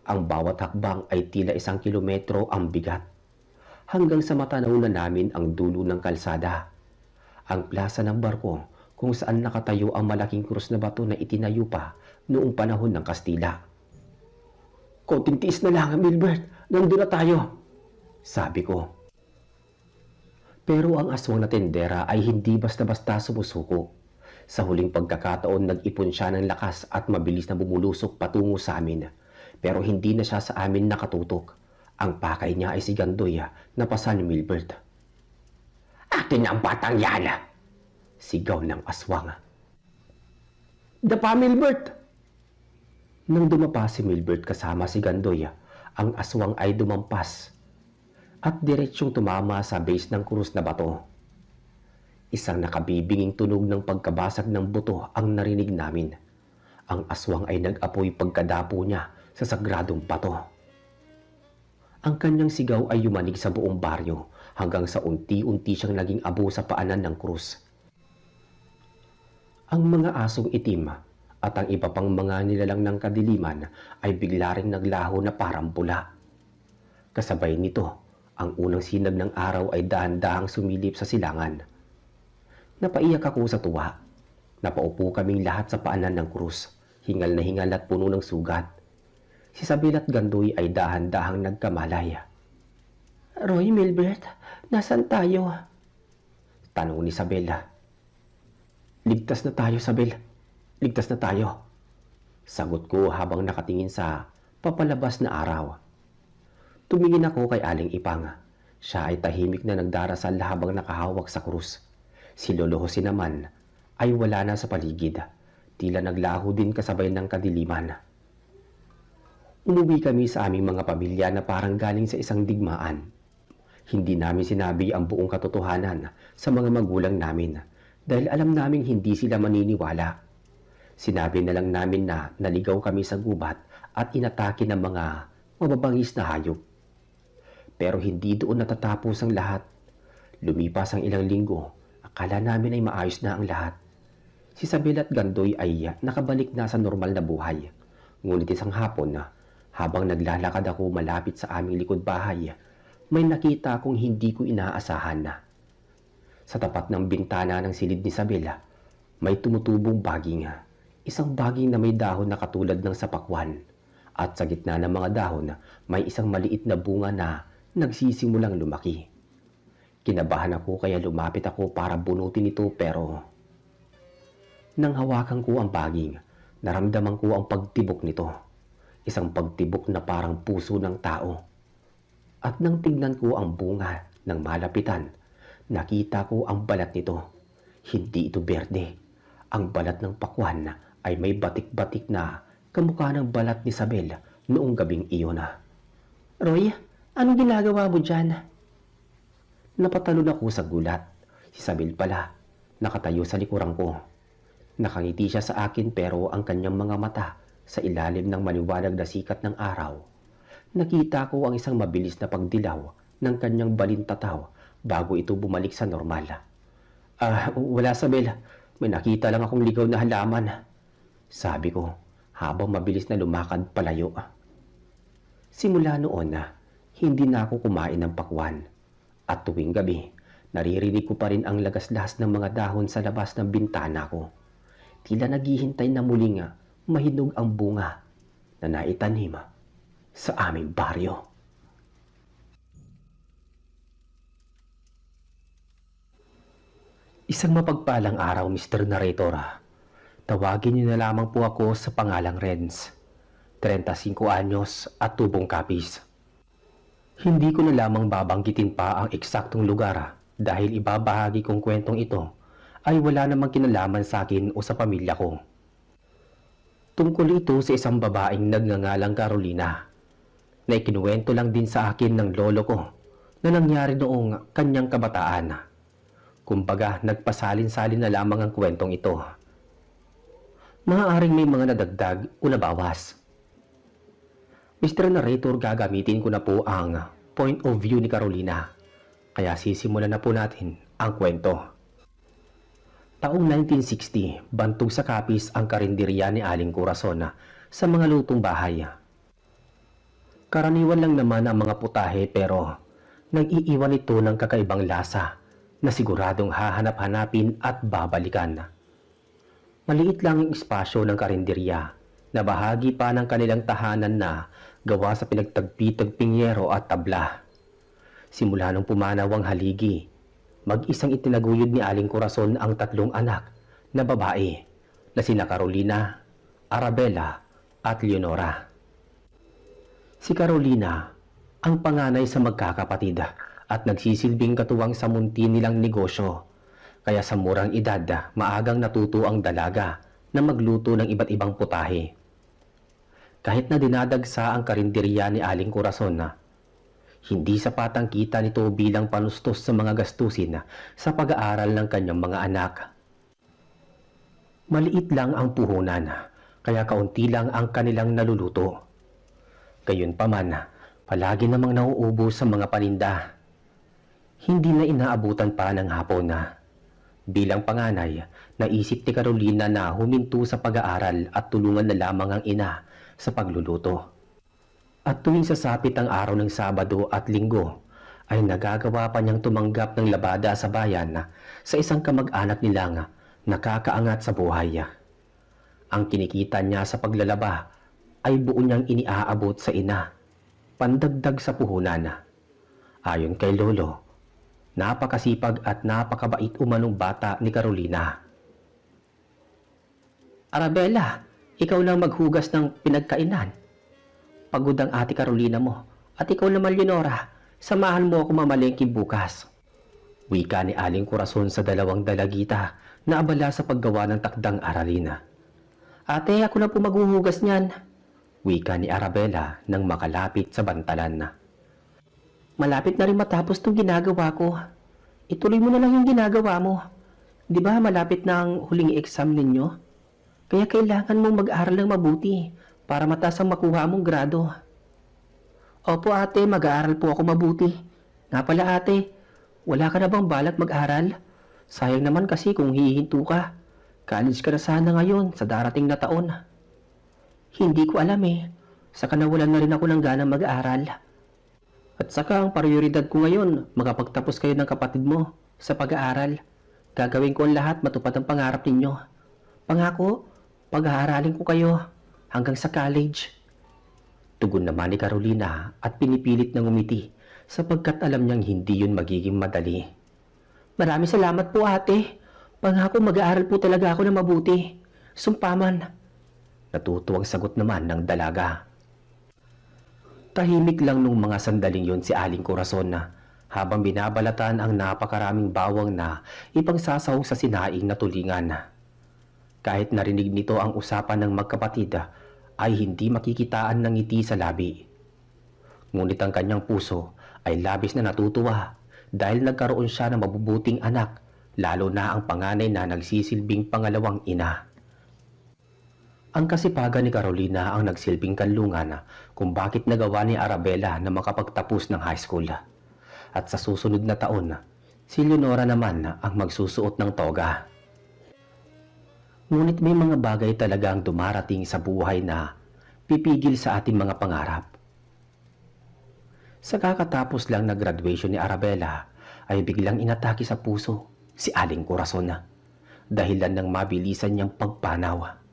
Ang bawat hakbang ay tila 1 kilometro ang bigat. Hanggang sa matanaw na namin ang dulo ng kalsada. Ang plaza ng barko kung saan nakatayo ang malaking krus na bato na itinayo pa noong panahon ng Kastila. Konting tiis na lang, Milbert. Nandun na tayo, sabi ko. Pero ang aswang na tendera ay hindi basta-basta sumusuko. Sa huling pagkakataon, nag-ipon siya ng lakas at mabilis na bumulusok patungo sa amin. Pero hindi na siya sa amin nakatutok. Ang pakay niya ay si Gandoy na pasa ni Milbert. "Akin ang batang yan!" sigaw ng aswang. "Dapa, Milbert!" Nang dumapa si Milbert kasama si Gandoy, ang aswang ay dumampas at diretsyong tumama sa base ng krus na bato. Isang nakabibinging tunog ng pagkabasag ng buto ang narinig namin. Ang aswang ay nag-apoy pagkadapo niya sa sagradong bato. Ang kanyang sigaw ay yumanig sa buong baryo hanggang sa unti-unti siyang naging abo sa paanan ng krus. Ang mga asong itim at ang iba pang mga nilalang ng kadiliman ay bigla ring naglaho na parang bula. Kasabay nito, ang unang sinag ng araw ay dahan-dahang sumilip sa silangan. Napaiyak ako sa tuwa. Napaupo kaming lahat sa paanan ng krus, hingal na hingal at puno ng sugat. Si Isabel at Gandoy ay dahan-dahang nagkamalay. "Roy, Milbert, nasan tayo?" tanong ni Isabel. "Ligtas na tayo, Isabel. Ligtas na tayo," sagot ko habang nakatingin sa papalabas na araw. Tumingin ako kay Aling Ipang. Siya ay tahimik na nagdarasal habang nakahawak sa krus. Si Lolo Jose naman ay wala na sa paligid. Tila naglaho din kasabay ng kadiliman. Umuwi kami sa aming mga pamilya na parang galing sa isang digmaan. Hindi namin sinabi ang buong katotohanan sa mga magulang namin dahil alam naming hindi sila maniniwala. Sinabi na lang namin na naligaw kami sa gubat at inatake ng mga mababangis na hayop. Pero hindi doon natatapos ang lahat. Lumipas ang ilang linggo, akala namin ay maayos na ang lahat. Si Isabel at Gandoy ay nakabalik na sa normal na buhay. Ngunit isang hapon, habang naglalakad ako malapit sa aming likod bahay, may nakita akong hindi ko inaasahan. Sa tapat ng bintana ng silid ni Isabel, may tumutubong baging. Isang baging na may dahon na katulad ng sapakwan. At sa gitna ng mga dahon, may isang maliit na bunga na nagsisimulang lumaki. Kinabahan ako kaya lumapit ako para bunutin ito pero nang hawakan ko ang baging, naramdaman ko ang pagtibok nito. Isang pagtibok na parang puso ng tao. At nang tignan ko ang bunga ng malapitan, nakita ko ang balat nito. Hindi ito berde. Ang balat ng pakwan ay may batik-batik na kamukha ng balat ni Isabel noong gabing iyon. "Roy, anong ginagawa mo dyan?" Napatalon ako sa gulat. Si Isabel pala, nakatayo sa likuran ko. Nakangiti siya sa akin pero ang kanyang mga mata sa ilalim ng maliwanag na sikat ng araw. Nakita ko ang isang mabilis na pagdilaw ng kanyang balintataw bago ito bumalik sa normal. Wala, Isabel. May nakita lang akong ligaw na halaman," sabi ko habang mabilis na lumakad palayo. Simula noon hindi na ako kumain ng pakwan. At tuwing gabi, naririnig ko pa rin ang lagaslas ng mga dahon sa labas ng bintana ko. Tila naghihintay na muling mahinog ang bunga na naitanim sa aming baryo. Isang mapagpalang araw, Mr. Narrator. Tawagin niyo na lamang po ako sa pangalang Renz. 35 anyos at tubong kapis. Hindi ko na lamang babanggitin pa ang eksaktong lugar dahil ibabahagi kong kwentong ito ay wala namang kinalaman sa akin o sa pamilya ko. Tungkol ito sa isang babaeng nagngangalang Carolina na ikinuwento lang din sa akin ng lolo ko na nangyari noong kanyang kabataan. Kumbaga, nagpasalin-salin na lamang ang kwentong ito. Maaaring may mga nadagdag o nabawas. Mr. Narrator, gagamitin ko na po ang point of view ni Carolina. Kaya sisimulan na po natin ang kwento. Taong 1960, bantog sa kapis ang karinderya ni Aling Corazon sa mga lutong bahay. Karaniwan lang naman ang mga putahe pero nag-iiwan ito ng kakaibang lasa na siguradong hahanap-hanapin at babalikan. Maliit lang ang espasyo ng karinderya na bahagi pa ng kanilang tahanan na gawa sa pinagtagpi-tagping yero at tabla. Simula nung pumanaw ang haligi, mag-isang itinaguyod ni Aling Corazon ang 3 anak na babae na sina Carolina, Arabella at Leonora. Si Carolina ang panganay sa magkakapatid at nagsisilbing katuwang sa munti nilang negosyo. Kaya sa murang edad, maagang natuto ang dalaga na magluto ng iba't ibang putahe. Kahit na dinadagsa ang karinderya ni Aling Corazon, hindi sapat ang kita nito bilang panustos sa mga gastusin sa pag-aaral ng kanyang mga anak. Maliit lang ang puhunan, kaya kaunti lang ang kanilang naluluto. Gayunpaman, palagi namang nauubos sa mga paninda. Hindi na inaabutan pa ng hapon na. Bilang panganay, naisip ni Carolina na huminto sa pag-aaral at tulungan na lamang ang ina sa pagluluto. At tuwing sasapit ang araw ng Sabado at Linggo, ay nagagawa pa niyang tumanggap ng labada sa bayan sa isang kamag-anak nilang nakakaangat sa buhay. Ang kinikita niya sa paglalaba ay buo niyang iniaabot sa ina, pandagdag sa puhunan. Ayon kay Lolo, napakasipag at napakabait umanong bata ni Carolina. Arabella, ikaw lang maghugas ng pinagkainan. Pagod ang ate Carolina mo at ikaw naman Leonora, samahan mo ako mamalengke bukas. Wika ni Aling Corazon sa dalawang dalagita na abala sa paggawa ng takdang aralina. Ate, ako na po maghuhugas niyan. Wika ni Arabella nang makalapit sa bantalan. Malapit na rin matapos tong ginagawa ko. Ituloy mo na lang yung ginagawa mo. Di ba malapit na ang huling exam ninyo? Kaya kailangan mong mag-aral ng mabuti para mataas ang makuha mong grado. Opo ate, mag-aaral po ako mabuti. Nga pala ate, wala ka na bang balak mag-aral? Sayang naman kasi kung hihinto ka. College ka na sana ngayon sa darating na taon. Hindi ko alam eh. Saka nawalan na rin ako ng ganang mag-aaral. At saka ang prioridad ko ngayon, makapagtapos kayo ng kapatid mo sa pag-aaral. Gagawin ko ang lahat matupad ang pangarap ninyo. Pangako, pag-aaralin ko kayo hanggang sa college. Tugon naman ni Carolina at pinipilit na ngumiti sapagkat alam niyang hindi yun magiging madali. Maraming salamat po ate. Pangako mag-aaral po talaga ako na mabuti. Sumpaman. Natutuwang sagot naman ng dalaga. Tahimik lang nung mga sandaling yon si Aling Corazon na habang binabalatan ang napakaraming bawang na ipangsasaw sa sinaing na tulingan. Kahit narinig nito ang usapan ng magkapatid, ay hindi makikitaan ng ngiti sa labi. Ngunit ang kanyang puso ay labis na natutuwa dahil nagkaroon siya ng mabubuting anak, lalo na ang panganay na nagsisilbing pangalawang ina. Ang kasipagan ni Carolina ang nagsilbing kanlungan kung bakit nagawa ni Arabella na makapagtapos ng high school. At sa susunod na taon, si Leonora naman ang magsusuot ng toga. Ngunit may mga bagay talagang dumarating sa buhay na pipigil sa ating mga pangarap. Sa kakatapos lang na graduation ni Arabella, ay biglang inatake sa puso si Aling Corazon dahilan ng mabilisan niyang pagpanaw.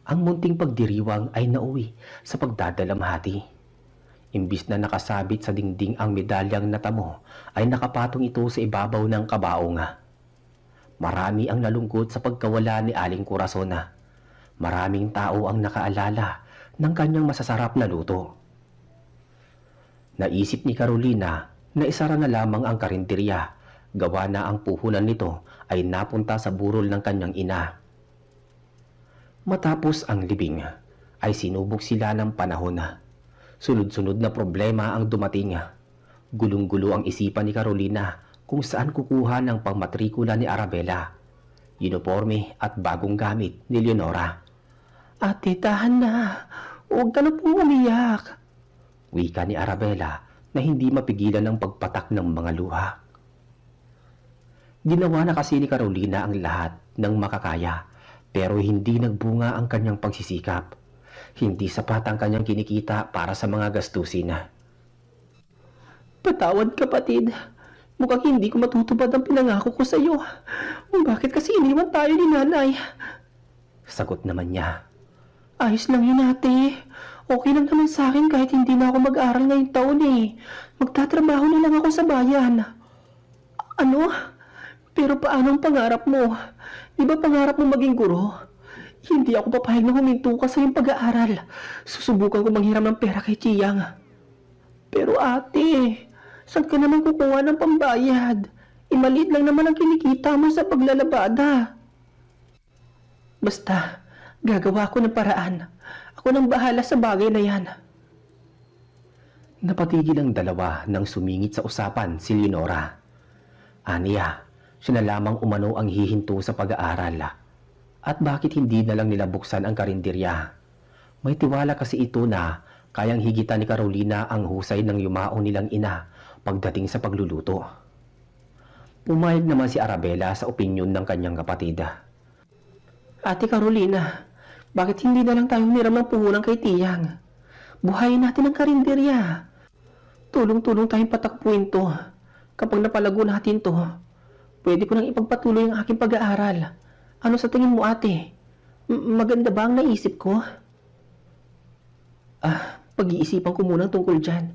Ang munting pagdiriwang ay nauwi sa pagdadalamhati. Imbis na nakasabit sa dingding ang medalyang natamo, ay nakapatong ito sa ibabaw ng kabaong. Marami ang nalungkot sa pagkawala ni Aling Corazon. Maraming tao ang nakaalala ng kanyang masasarap na luto. Naisip ni Carolina na isara na lamang ang karinderya, gawa na ang puhunan nito ay napunta sa burol ng kanyang ina. Matapos ang libing, ay sinubok sila ng panahon. Sunod-sunod na problema ang dumating. Gulong-gulo ang isipan ni Carolina kung saan kukuha ng pangmatrikula ni Arabella, uniforme at bagong gamit ni Leonora. Ate, tahan na. Huwag ka na pong umiyak. Wika ni Arabella na hindi mapigilan ng pagpatak ng mga luha. Ginawa na kasi ni Carolina ang lahat ng makakaya, pero hindi nagbunga ang kanyang pagsisikap. Hindi sapat ang kanyang kinikita para sa mga gastusin. Patawad kapatid. Mukhang hindi ko matutupad ang pinangako ko sa iyo. Bakit kasi iniwan tayo ni nanay? Sagot naman niya. Ayos lang yun ate. Okay lang naman sa akin kahit hindi na ako mag-aral ngayong taon eh. Magtatrabaho na lang ako sa bayan. Ano? Pero paano ang pangarap mo? Di ba pangarap mo maging guro? Hindi ako papayag na huminto ka sa iyong pag-aaral. Susubukan ko manghiram ng pera kay Chiyang. Pero ate, saan ka naman kukuha ng pambayad? Imaliit lang naman ang kinikita mo sa paglalabada. Basta, gagawa ko ng paraan. Ako nang bahala sa bagay na yan. Napatigil ang dalawa nang sumingit sa usapan si Leonora. Aniya, siya na lamang umano ang hihinto sa pag-aaral. At bakit hindi na lang nila buksan ang karinderya? May tiwala kasi ito na kayang higitan ni Carolina ang husay ng yumao nilang ina pagdating sa pagluluto. Pumayag naman si Arabella sa opinyon ng kanyang kapatid. Ate Carolina, bakit hindi na lang tayo hiram ng puhunan kay Tiyang? Buhayin natin ang karinderya. Tulong-tulong tayong patakbuhin to. Kapag napalago natin to, pwede ko nang ipagpatuloy ang aking pag-aaral. Ano sa tingin mo, ate? Maganda ba ang naisip ko? Pag-iisipan ko muna tungkol dyan.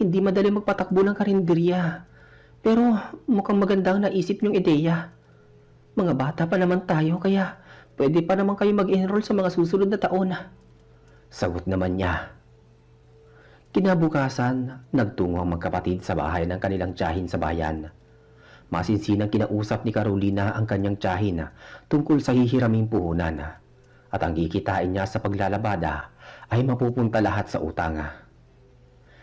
Hindi madali magpatakbo ng karinderya. Pero mukhang maganda ang naisip niyong ideya. Mga bata pa naman tayo, kaya pwede pa naman kayo mag-enroll sa mga susunod na taon. Sagot naman niya. Kinabukasan, nagtungo ang magkapatid sa bahay ng kanilang tiyahin sa bayan. Masinsinang kinausap ni Carolina ang kanyang tiyahin tungkol sa hihiraming puhunan. At ang kikitain niya sa paglalabada ay mapupunta lahat sa utang.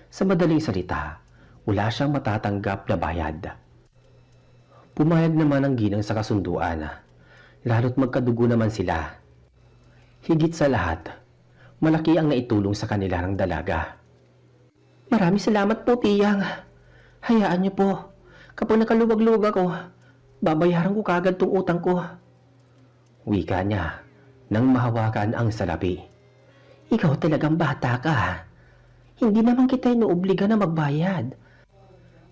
Sa madaling salita, wala siyang matatanggap na bayad. Pumayag naman ang ginang sa kasunduan, lalo't magkadugo naman sila. Higit sa lahat, malaki ang naitulong sa kanila ng dalaga. Maraming salamat po, Tiyang. Hayaan niyo po. Kapag nakaluwag-luwag ako, babayaran ko kagad tong utang ko. Wika niya nang mahawakan ang salapi. Ikaw talagang bata ka. Hindi naman kita inuobliga na magbayad.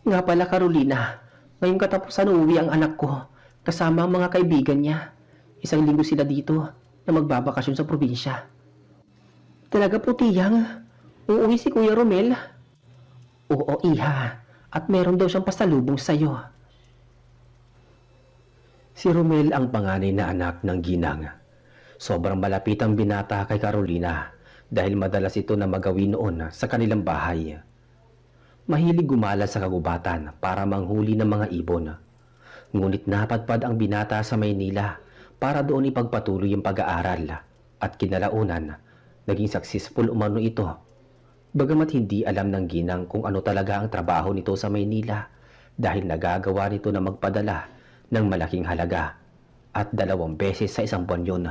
Nga pala, Carolina, ngayong katapusan uuwi ang anak ko kasama ang mga kaibigan niya. 1 linggo sila dito na magbabakasyon sa probinsya. Talaga po, Tiyang? Uuwi si Kuya Romel? Oo, iha. At meron daw siyang pasalubong sa'yo. Si Romel ang panganay na anak ng ginang. Sobrang malapit ang binata kay Carolina dahil madalas ito na magawin noon sa kanilang bahay. Mahilig gumala sa kagubatan para manghuli ng mga ibon. Ngunit napadpad ang binata sa Maynila para doon ipagpatuloy ang pag-aaral at kinalaunan, naging successful umano ito. Bagamat hindi alam ng ginang kung ano talaga ang trabaho nito sa Maynila dahil nagagawa nito na magpadala ng malaking halaga at 2 beses sa isang buwan yun.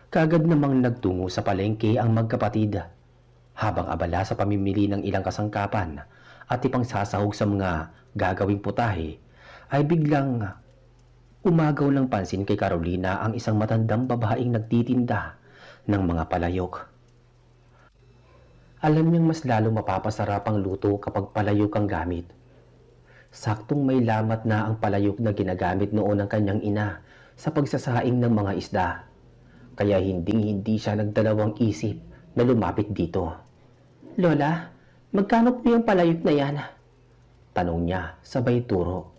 Kagad namang nagtungo sa palengke ang magkapatid habang abala sa pamimili ng ilang kasangkapan at ipangsasahog sa mga gagawing putahe ay biglang umagaw ng pansin kay Carolina ang isang matandang babaeng nagtitinda ng mga palayok. Alam niyang mas lalo mapapasarap ang luto kapag palayok ang gamit. Saktong may lamat na ang palayok na ginagamit noon ng kanyang ina sa pagsasaing ng mga isda. Kaya hindi siya nagdalawang isip na lumapit dito. Lola, magkano po yung palayok na yan? Tanong niya sabay turo.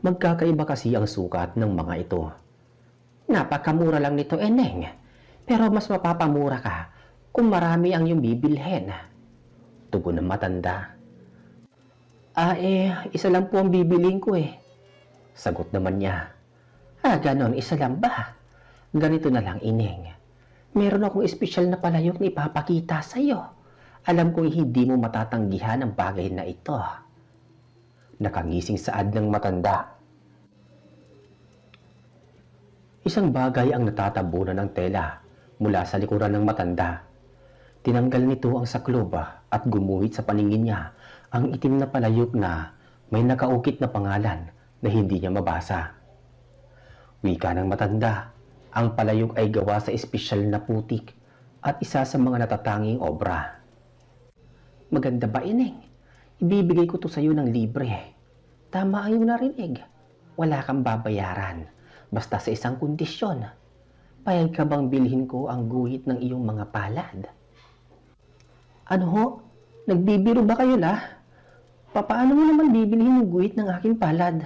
Magkakaiba kasi ang sukat ng mga ito. Napakamura lang nito, Eneng. Pero mas mapapamura ka kung marami ang iyong bibilhin. Tugon ng matanda. Isa lang po ang bibilhin ko eh. Sagot naman niya. Ganon, isa lang ba? Ganito na lang, Ineng. Meron akong espesyal na palayok na ipapakita sa iyo. Alam kong hindi mo matatanggihan ang bagay na ito. Nakangising saad ng matanda. Isang bagay ang natatabunan ng tela mula sa likuran ng matanda. Tinanggal nito ang saklob at gumuhit sa paningin niya ang itim na palayok na may nakaukit na pangalan na hindi niya mabasa. Wika ng matanda, ang palayok ay gawa sa espesyal na putik at isa sa mga natatanging obra. Maganda ba, Ineng? Ibibigay ko to sa iyo ng libre. Tama ang iyong narinig. Wala kang babayaran. Basta sa isang kondisyon. Payag ka bang bilhin ko ang guhit ng iyong mga palad? Ano ho? Nagbibiro ba kayo la? Paano mo naman bibilhin yung guhit ng aking palad?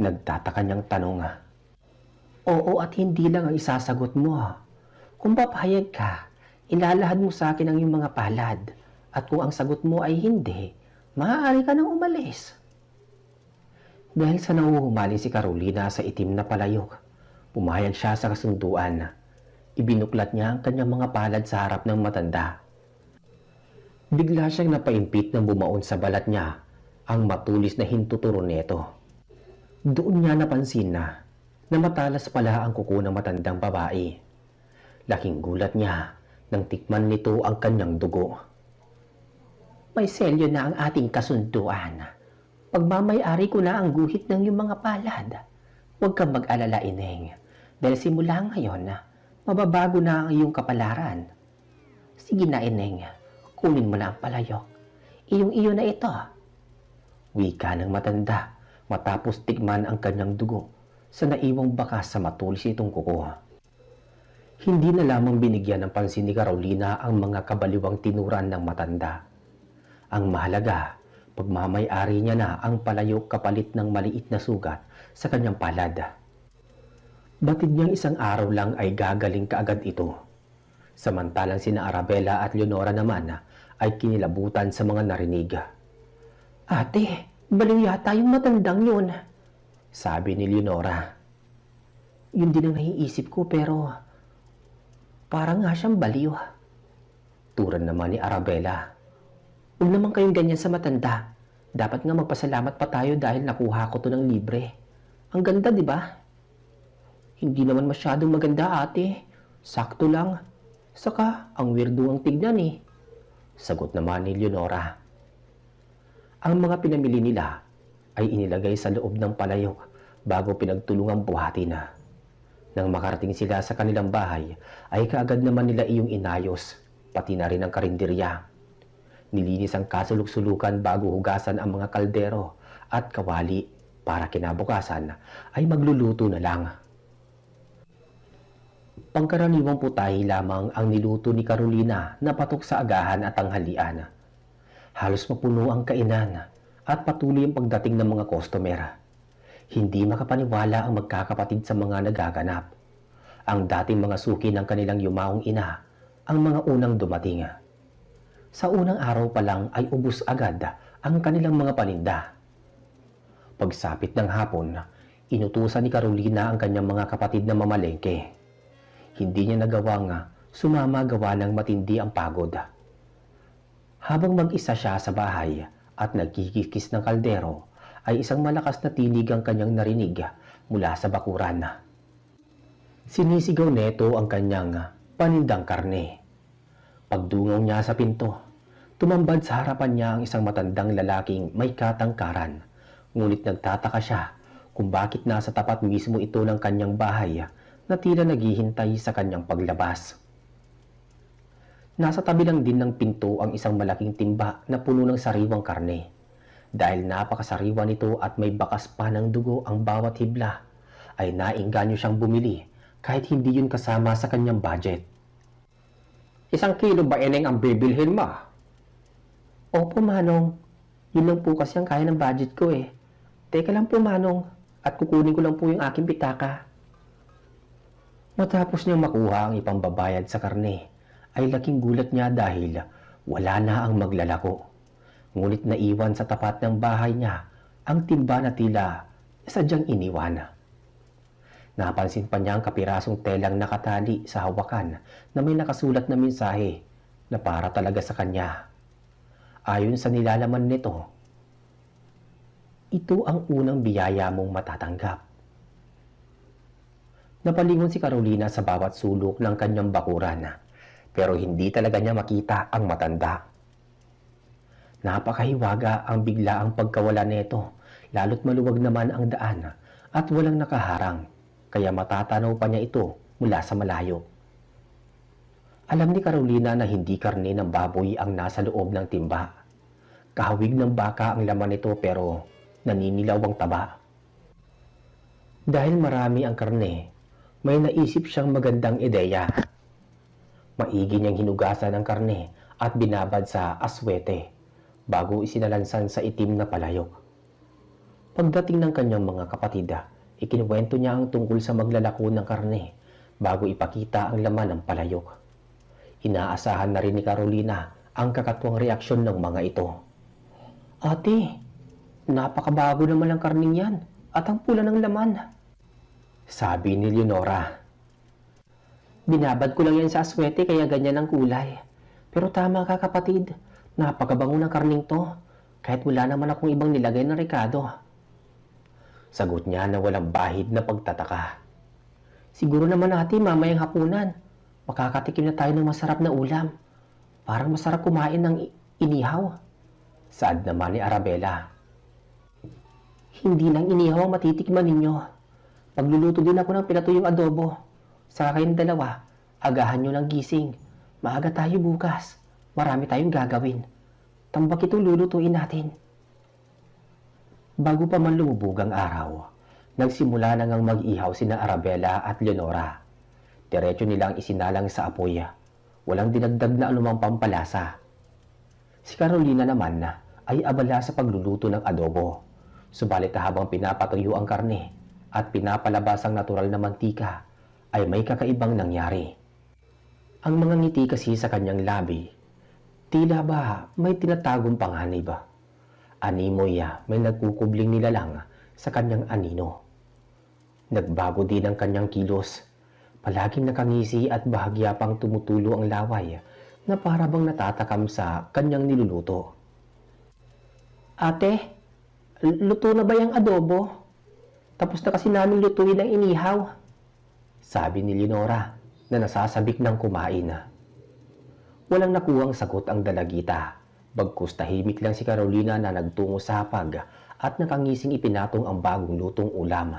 Nagtataka niyang tanong. Oo at hindi lang ang isasagot mo. Kung papayag ka, ilalahad mo sa akin ang iyong mga palad. At kung ang sagot mo ay hindi, maaari ka nang umalis. Dahil sa nauhumaling si Carolina sa itim na palayok, pumayag siya sa kasunduan. Ibinuklat niya ang kanyang mga palad sa harap ng matanda. Bigla siyang napaimpit nang bumaon sa balat niya ang matulis na hintuturo nito. Doon niya napansin na matalas pala ang kuko ng matandang babae. Laking gulat niya nang tikman nito ang kanyang dugo. May selyo na ang ating kasunduan. Pagmamay-ari ko na ang guhit ng iyong mga palad. Huwag kang mag-alala, Ineng. Dahil simula ngayon, mababago na ang iyong kapalaran. Sige na, Ineng. Kunin mo na ang palayok. Iyong-iyo na ito. Wika ng matanda matapos tikman ang kanyang dugo sa naiwang bakas sa matulis itong kuko. Hindi na lamang binigyan ng pansin ni Carolina ang mga kabaliwang tinuran ng matanda. Ang mahalaga, pagmamay-ari niya na ang palayok kapalit ng maliit na sugat sa kanyang palad. Batid niyang isang araw lang ay gagaling kaagad ito. Samantalang sina Arabella at Leonora naman ay kinilabutan sa mga narinig. Ate, baliw yata yung matandang yun, sabi ni Leonora. Yun din ang naiisip ko pero parang nga siyang baliw. Turan naman ni Arabella. Huwag naman kayong ganyan sa matanda. Dapat nga magpasalamat pa tayo dahil nakuha ko to ng libre. Ang ganda, di ba? Hindi naman masyadong maganda, ate. Sakto lang. Saka, ang weirdo ang tignan eh. Sagot naman ni Leonora. Ang mga pinamili nila ay inilagay sa loob ng palayok bago pinagtulungang buhatin. Nang makarating sila sa kanilang bahay, ay kaagad naman nila iyong inayos, pati na rin ang karinderya. Nilinis ang kasuluk-sulukan bago hugasan ang mga kaldero at kawali para kinabukasan ay magluluto na lang. Pangkaraniwang putahe lamang ang niluto ni Carolina na patok sa agahan at tanghalian. Halos mapuno ang kainan at patuloy ang pagdating ng mga customer. Hindi makapaniwala ang magkakapatid sa mga nagaganap. Ang dating mga suki ng kanilang yumaong ina ang mga unang dumating. Sa unang araw pa lang ay ubos agad ang kanilang mga paninda. Pagsapit ng hapon, inutusan ni Carolina ang kanyang mga kapatid na mamalengke. Hindi niya nagawang sumama gawa ng matindi ang pagod. Habang mag-isa siya sa bahay at nagkikikis ng kaldero, ay isang malakas na tinig ang kanyang narinig mula sa bakuran. Sinisigaw neto ang kanyang panindang karne. Pagdungaw niya sa pinto, tumambad sa harapan niya ang isang matandang lalaking may katangkaran. Ngunit nagtataka siya kung bakit nasa tapat mismo ito ng kanyang bahay na tila naghihintay sa kanyang paglabas. Nasa tabi lang din ng pinto ang isang malaking timba na puno ng sariwang karne. Dahil napakasariwa nito at may bakas pa ng dugo ang bawat hibla, ay nainganyo siyang bumili kahit hindi yun kasama sa kanyang budget. 1 kilo ba Eneng ang bibilhin mo? Opo, Manong. Yun lang po kasi ang kaya ng budget ko eh. Teka lang po, Manong, at kukunin ko lang po yung aking pitaka. Matapos niyang makuha ang ipambabayad sa karne, ay laking gulat niya dahil wala na ang maglalako. Ngunit naiwan sa tapat ng bahay niya ang timba na tila sadyang iniwan. Napansin pa niya ang kapirasong telang nakatali sa hawakan na may nakasulat na mensahe na para talaga sa kanya. Ayon sa nilalaman nito, ito ang unang biyaya mong matatanggap. Napalingon si Carolina sa bawat sulok ng kanyang bakuran, pero hindi talaga niya makita ang matanda. Napakahiwaga ang bigla ang pagkawala nito, lalo't maluwag naman ang daan at walang nakaharang, kaya matatanaw pa niya ito mula sa malayo. Alam ni Carolina na hindi karne ng baboy ang nasa loob ng timba. Kahawig ng baka ang laman nito pero naninilaw ang taba. Dahil marami ang karne, may naisip siyang magandang ideya. Maigi niyang hinugasan ang karne at binabad sa aswete bago isinalansan sa itim na palayok. Pagdating ng kanyang mga kapatid, ikinuwento niya ang tungkol sa maglalako ng karne bago ipakita ang laman ng palayok. Inaasahan na rin ni Carolina ang kakatuwang reaksyon ng mga ito. Ate, napakabago naman ang karning yan at ang pula ng laman, sabi ni Leonora. Binabad ko lang yan sa aswete kaya ganyan ang kulay. Pero tama ka kapatid, napakabango ng karning to kahit wala naman akong ibang nilagay na rekado. Sagot niya na walang bahid na pagtataka. Siguro naman natin mamayang hapunan, makakatikim na tayo ng masarap na ulam. Parang masarap kumain ng inihaw. Saad naman ni Arabella. Hindi lang inihaw ang matitikman ninyo. Pagluluto din ako ng pinatuyong adobo. Saka kayong dalawa, agahan nyo ng gising. Maaga tayo bukas. Marami tayong gagawin. Tambak itong lulutuin natin. Bago pa man lumubog ang araw, nagsimula na ngang mag-ihaw sina Arabella at Leonora. Diretso nilang isinalang sa apoy. Walang dinagdag na anumang pampalasa. Si Carolina naman ay abala sa pagluluto ng adobo. Subalit habang pinapatuyo ang karne at pinapalabas ang natural na mantika, ay may kakaibang nangyari. Ang mga ngiti kasi sa kanyang labi, tila ba may tinatagong panganib. Animoy may nagkukubling nilalang sa kanyang anino. Nagbago din ang kanyang kilos. Palaging nakangisi at bahagya pang tumutulo ang laway na para bang natatakam sa kanyang niluluto. Ate, luto na ba yung adobo? Tapos na kasi namin lutuin ang inihaw, sabi ni Leonora na nasasabik ng kumain. Walang nakuhang sagot ang dalagita, bagkus tahimik lang si Carolina na nagtungo sa hapag at nakangising ipinatong ang bagong lutong ulam.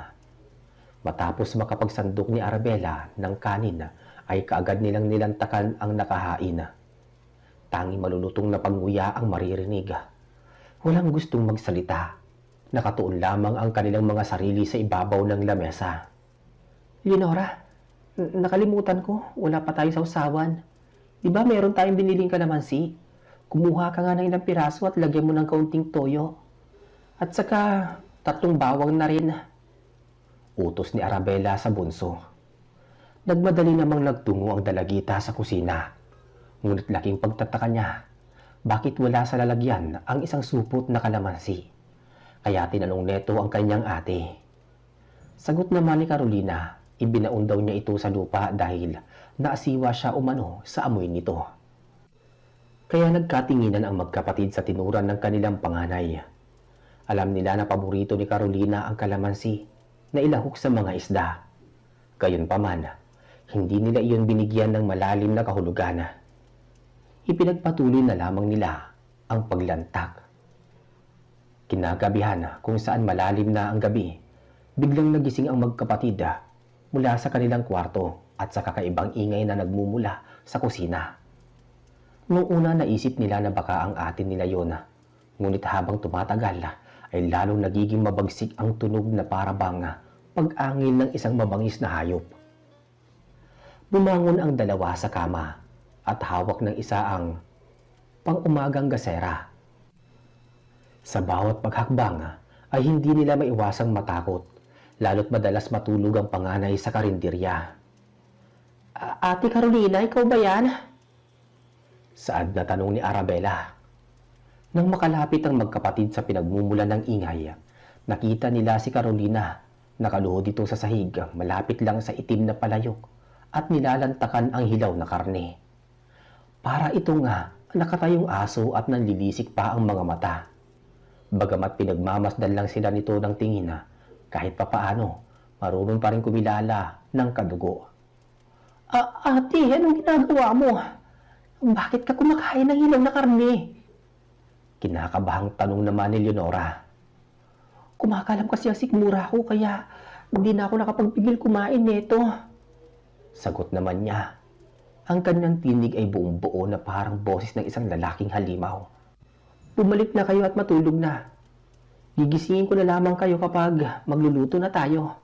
Matapos makapagsandok ni Arabella ng kanin, ay kaagad nilang nilantakan ang nakahain. Tanging malulutong na panguya ang maririnig. Walang gustong magsalita. Nakatuon lamang ang kanilang mga sarili sa ibabaw ng lamesa. Leonora, nakalimutan ko, wala pa tayo sa usawan. Di ba meron tayong biniling kalamansi? Kumuha ka nga ng ilang piraso at lagyan mo ng kaunting toyo. At saka, 3 bawang na rin. Utos ni Arabella sa bunso. Nagmadali namang nagtungo ang dalagita sa kusina. Ngunit laking pagtataka niya, bakit wala sa lalagyan ang isang supot na kalamansi? Kaya tinanong neto ang kanyang ate. Sagot naman ni Carolina, ibinaon daw niya ito sa lupa dahil naasiwa siya umano sa amoy nito. Kaya nagkatinginan ang magkapatid sa tinuran ng kanilang panganay. Alam nila na paborito ni Carolina ang kalamansi na ilahok sa mga isda. Gayunpaman, hindi nila iyon binigyan ng malalim na kahulugan. Ipinagpatuloy na lamang nila ang paglantak. Kinagabihan kung saan malalim na ang gabi, biglang nagising ang magkapatid mula sa kanilang kwarto at sa kakaibang ingay na nagmumula sa kusina. Noong una naisip nila na baka ang atin nila yon, ngunit habang tumatagal ay lalong nagiging mabagsik ang tunog na para bang pag-angil ng isang mabangis na hayop. Bumangon ang dalawa sa kama at hawak ng isa ang pang-umagang gasera. Sa bawat paghakbang ay hindi nila maiwasang matakot, lalo't madalas matulog ang panganay sa karinderya. Ate Carolina, ikaw ba yan? Saad na tanong ni Arabella. Nang makalapit ang magkapatid sa pinagmumulan ng ingay, nakita nila si Carolina. Nakaluhod ito sa sahig, malapit lang sa itim na palayok at nilalantakan ang hilaw na karne. Para ito nga, nakatayong aso at nanlilisik pa ang mga mata. Bagamat pinagmamasdan lang sila nito ng tingin, kahit papaano, marunong pa rin kumilala ng kadugo. Ate, anong ginagawa mo? Bakit ka kumakain ng hilaw na karne? Kinakabahang tanong naman ni Leonora. Kumakalam kasi ang sikmura ko kaya hindi na ako nakapagpigil kumain nito. Sagot naman niya. Ang kanyang tinig ay buong buo na parang boses ng isang lalaking halimaw. Bumalik na kayo at matulog na. Gigisingin ko na lamang kayo kapag magluluto na tayo.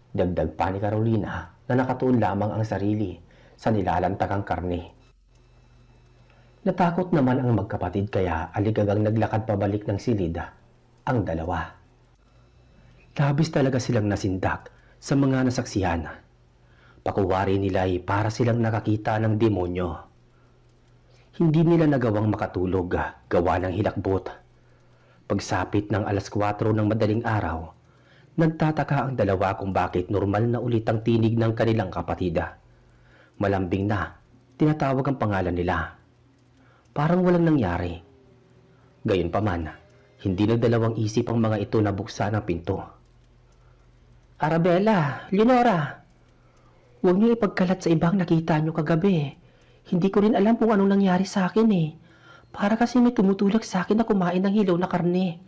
Dagdag pa ni Carolina na nakatuon lamang ang sarili sa nilalantakang karne. Natakot naman ang magkapatid kaya aligagang naglakad pabalik ng silid ang dalawa. Labis talaga silang nasindak sa mga nasaksihan. Pakuwari nila ay para silang nakakita ng demonyo. Hindi nila nagawang makatulog gawa ng hilakbot. Pagsapit ng alas 4 ng madaling araw, nagtataka ang dalawa kung bakit normal na ulit ang tinig ng kanilang kapatid. Malambing na, tinatawag ang pangalan nila. Parang walang nangyari. Gayunpaman, hindi nagdalawang isip ang mga ito na buksan ang pinto. Arabella, Leonora, huwag niyo ipagkalat sa ibang nakita niyo kagabi. Hindi ko rin alam kung anong nangyari sa akin eh. Para kasi may tumutulak sa akin na kumain ng hilaw na karne.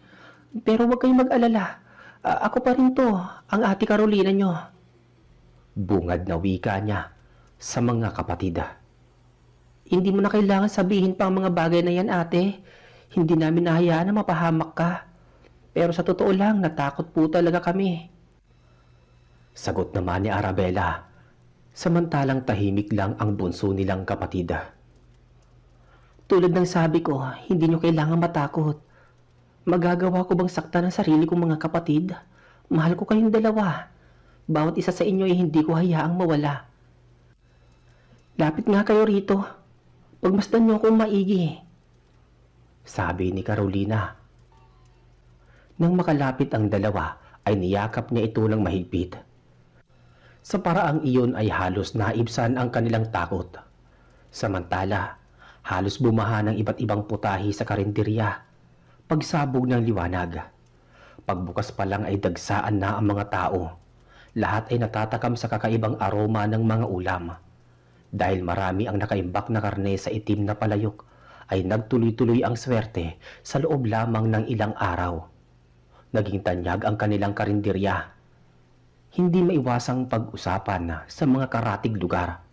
Pero huwag kayong mag-alala. Ako pa rin to, ang ate Carolina niyo. Bungad na wika niya sa mga kapatid. Hindi mo na kailangan sabihin pa ang mga bagay na yan, ate. Hindi namin nahayaan na mapahamak ka. Pero sa totoo lang, natakot po talaga kami. Sagot naman ni Arabella, samantalang tahimik lang ang bunso nilang kapatid. Tulad ng sabi ko, hindi nyo kailangan matakot. Magagawa ko bang saktan ang sarili kong mga kapatid? Mahal ko kayong dalawa. Bawat isa sa inyo ay hindi ko hayaang mawala. Lapit nga kayo rito. Pagmasdan nyo akong maigi. Sabi ni Carolina. Nang makalapit ang dalawa, ay niyakap niya ito ng mahigpit. Sa paraang iyon ay halos naibsan ang kanilang takot. Samantala, halos bumaha ng iba't ibang putahe sa karinderya. Pagsabog ng liwanag. Pagbukas pa lang ay dagsaan na ang mga tao. Lahat ay natatakam sa kakaibang aroma ng mga ulam. Dahil marami ang nakaimbak na karne sa itim na palayok, ay nagtuloy-tuloy ang swerte sa loob lamang ng ilang araw. Naging tanyag ang kanilang karinderya. Hindi maiwasang pag-usapan sa mga karatig lugar.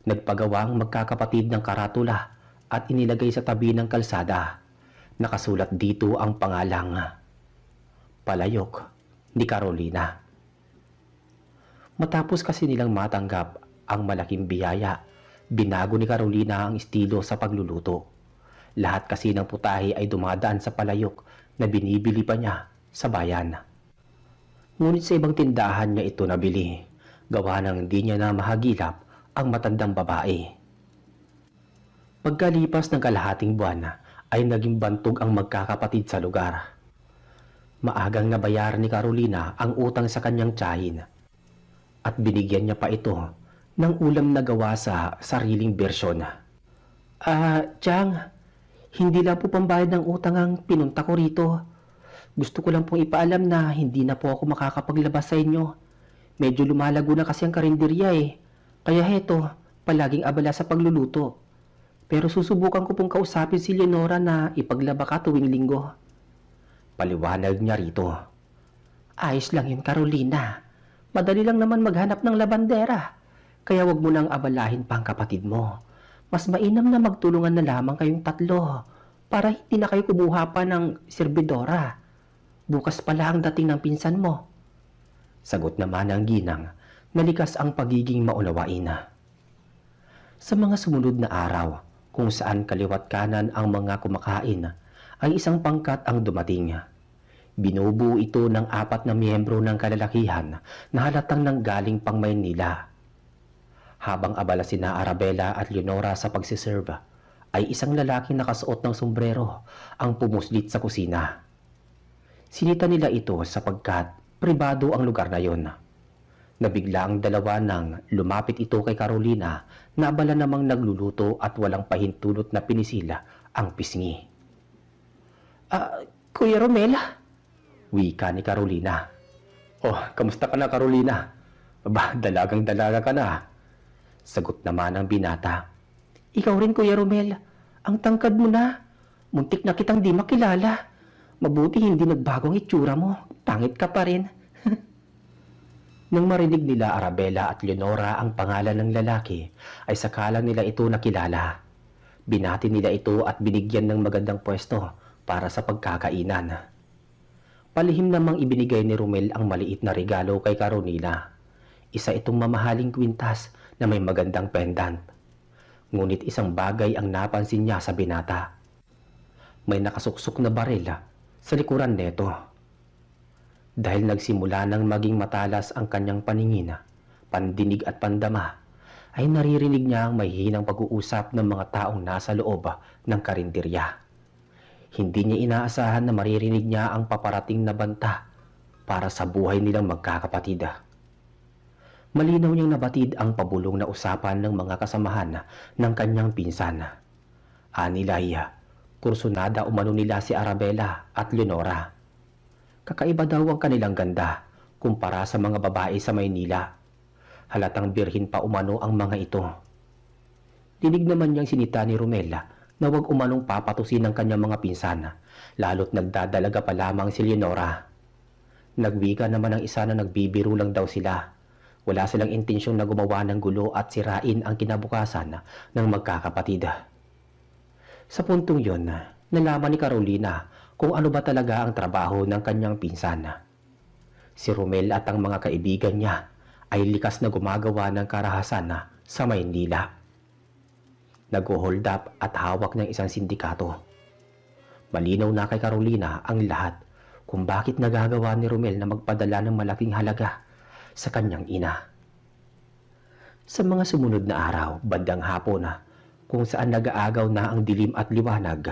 Nagpagawa ang magkakapatid ng karatula at inilagay sa tabi ng kalsada. Nakasulat dito ang pangalang Palayok ni Carolina. Matapos kasi nilang matanggap ang malaking biyaya, binago ni Carolina ang estilo sa pagluluto. Lahat kasi ng putahe ay dumadaan sa palayok na binibili pa niya sa bayan. Ngunit sa ibang tindahan niya ito nabili, gawa ng hindi niya na mahagilap ang matandang babae. Pagkalipas ng kalahating buwan ay naging bantog ang magkakapatid sa lugar. Maagang nabayaran ni Carolina ang utang sa kanyang tiyahin at binigyan niya pa ito ng ulam na gawa sa sariling bersyon. Chang, hindi lang po pambayad ng utang ang pinunta ko rito. Gusto ko lang pong ipaalam na hindi na po ako makakapaglabas sa inyo. Medyo lumalago na kasi ang karinderya eh. Kaya heto, palaging abala sa pagluluto. Pero susubukan ko pong kausapin si Leonora na ipaglaba ka tuwing linggo. Paliwanag niya rito. Ayos lang yun, Carolina. Madali lang naman maghanap ng labandera. Kaya wag mo nang abalahin pa ang kapatid mo. Mas mainam na magtulungan na lamang kayong tatlo para hindi na kayo kumuha pa ng serbidora. Bukas pala ang dating ng pinsan mo. Sagot naman ng ginang na likas ang pagiging maunawain. Sa mga sumunod na araw, kung saan kaliwat kanan ang mga kumakain, ay isang pangkat ang dumating. Binubuo ito ng 4 na miyembro ng kalalakihan na halatang nanggaling pang Maynila. Habang abala sina Arabella at Leonora sa pagsiserve, ay isang lalaking nakasuot ng sombrero ang pumuslit sa kusina. Sinita nila ito sapagkat pribado ang lugar na yon. Nabigla ang dalawa nang lumapit ito kay Carolina na abala namang nagluluto at walang pahintulot na pinisila ang pisngi. Kuya Romel? Wika ni Carolina. Oh, kamusta ka na, Carolina? Aba, dalagang-dalaga ka na. Sagot naman ng binata. Ikaw rin, Kuya Romel. Ang tangkad mo na. Muntik na kitang di makilala. Mabuti hindi nagbago ang itsura mo. Pangit ka pa rin. Nang marinig nila Arabella at Leonora ang pangalan ng lalaki, ay sakalang nila ito nakilala. Binati nila ito at binigyan ng magandang pwesto para sa pagkakainan. Palihim namang ibinigay ni Romel ang maliit na regalo kay Carolina. Isa itong mamahaling kwintas na may magandang pendant. Ngunit isang bagay ang napansin niya sa binata. May nakasuksok na baril sa likuran neto. Dahil nagsimula nang maging matalas ang kanyang paningin, pandinig at pandama, ay naririnig niya ang mahihinang pag-uusap ng mga taong nasa loob ng karinderya. Hindi niya inaasahan na maririnig niya ang paparating na banta para sa buhay nilang magkakapatid. Malinaw niyang nabatid ang pabulong na usapan ng mga kasamahan ng kanyang pinsan. Anilay, kursunada umano nila si Arabella at Leonora. Kakaiba daw ang kanilang ganda kumpara sa mga babae sa Maynila. Halatang birhin pa umano ang mga ito. Dinig naman niyang sinita ni Romela na huwag umanong papatusin ng kanyang mga pinsan, lalo't nagdadalaga pa lamang si Leonora. Nagwika naman ang isa na nagbibiro lang daw sila. Wala silang intensyong na gumawa ng gulo at sirain ang kinabukasan ng magkakapatid. Sa puntong yon, nalaman ni Carolina kung ano ba talaga ang trabaho ng kanyang pinsan. Si Romel at ang mga kaibigan niya ay likas na gumagawa ng karahasan sa Maynila. Nag-hold up at hawak ng isang sindikato. Malinaw na kay Carolina ang lahat kung bakit nagagawa ni Romel na magpadala ng malaking halaga sa kanyang ina. Sa mga sumunod na araw, bandang hapon kung saan nag-aagaw na ang dilim at liwanag,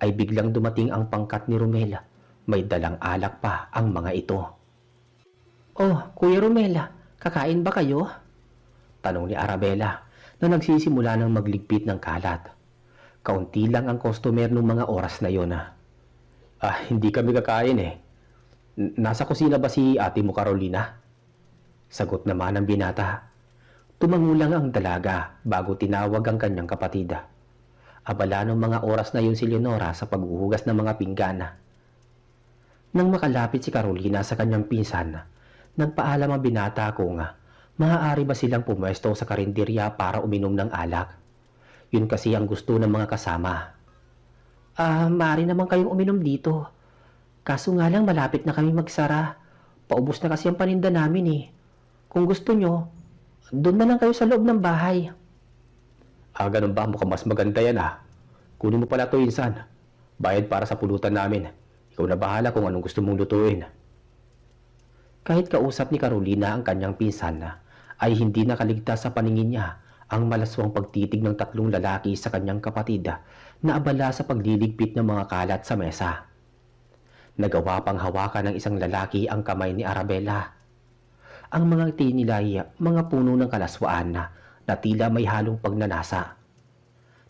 ay biglang dumating ang pangkat ni Romel. May dalang alak pa ang mga ito. "Oh, Kuya Romel, kakain ba kayo?" tanong ni Arabella na nagsisimula ng magligpit ng kalat. Kaunti lang ang customer nung mga oras na yon. Hindi kami kakain eh. Nasa kusina ba si ate mo, Carolina?" Sagot naman ng binata. Tumango lang ang dalaga bago tinawag ang kanyang kapatid. Abala ng mga oras na yun si Leonora sa paghuhugas ng mga pinggan. Nang makalapit si Carolina sa kanyang pinsan, nagpaalam ang binata kung maaari ba silang pumwesto sa karinderya para uminom ng alak. Yun kasi ang gusto ng mga kasama. Maaari naman kayong uminom dito. Kaso nga lang malapit na kami magsara. Paubos na kasi ang paninda namin eh. Kung gusto nyo, doon na lang kayo sa loob ng bahay." Ganun ba? Mukhang mas maganda yan Kunin mo pala to, insan. Bayad para sa pulutan namin. Ikaw na bahala kung anong gusto mong lutuin. Kahit kausap ni Carolina ang kanyang pinsan ay hindi nakaligtas sa paningin niya ang malaswang pagtitig ng tatlong lalaki sa kanyang kapatid na abala sa pagliligpit ng mga kalat sa mesa. Nagawa pang hawakan ng isang lalaki ang kamay ni Arabella. Ang mga tinilay, mga puno ng kalaswaan na tila may halong pagnanasa.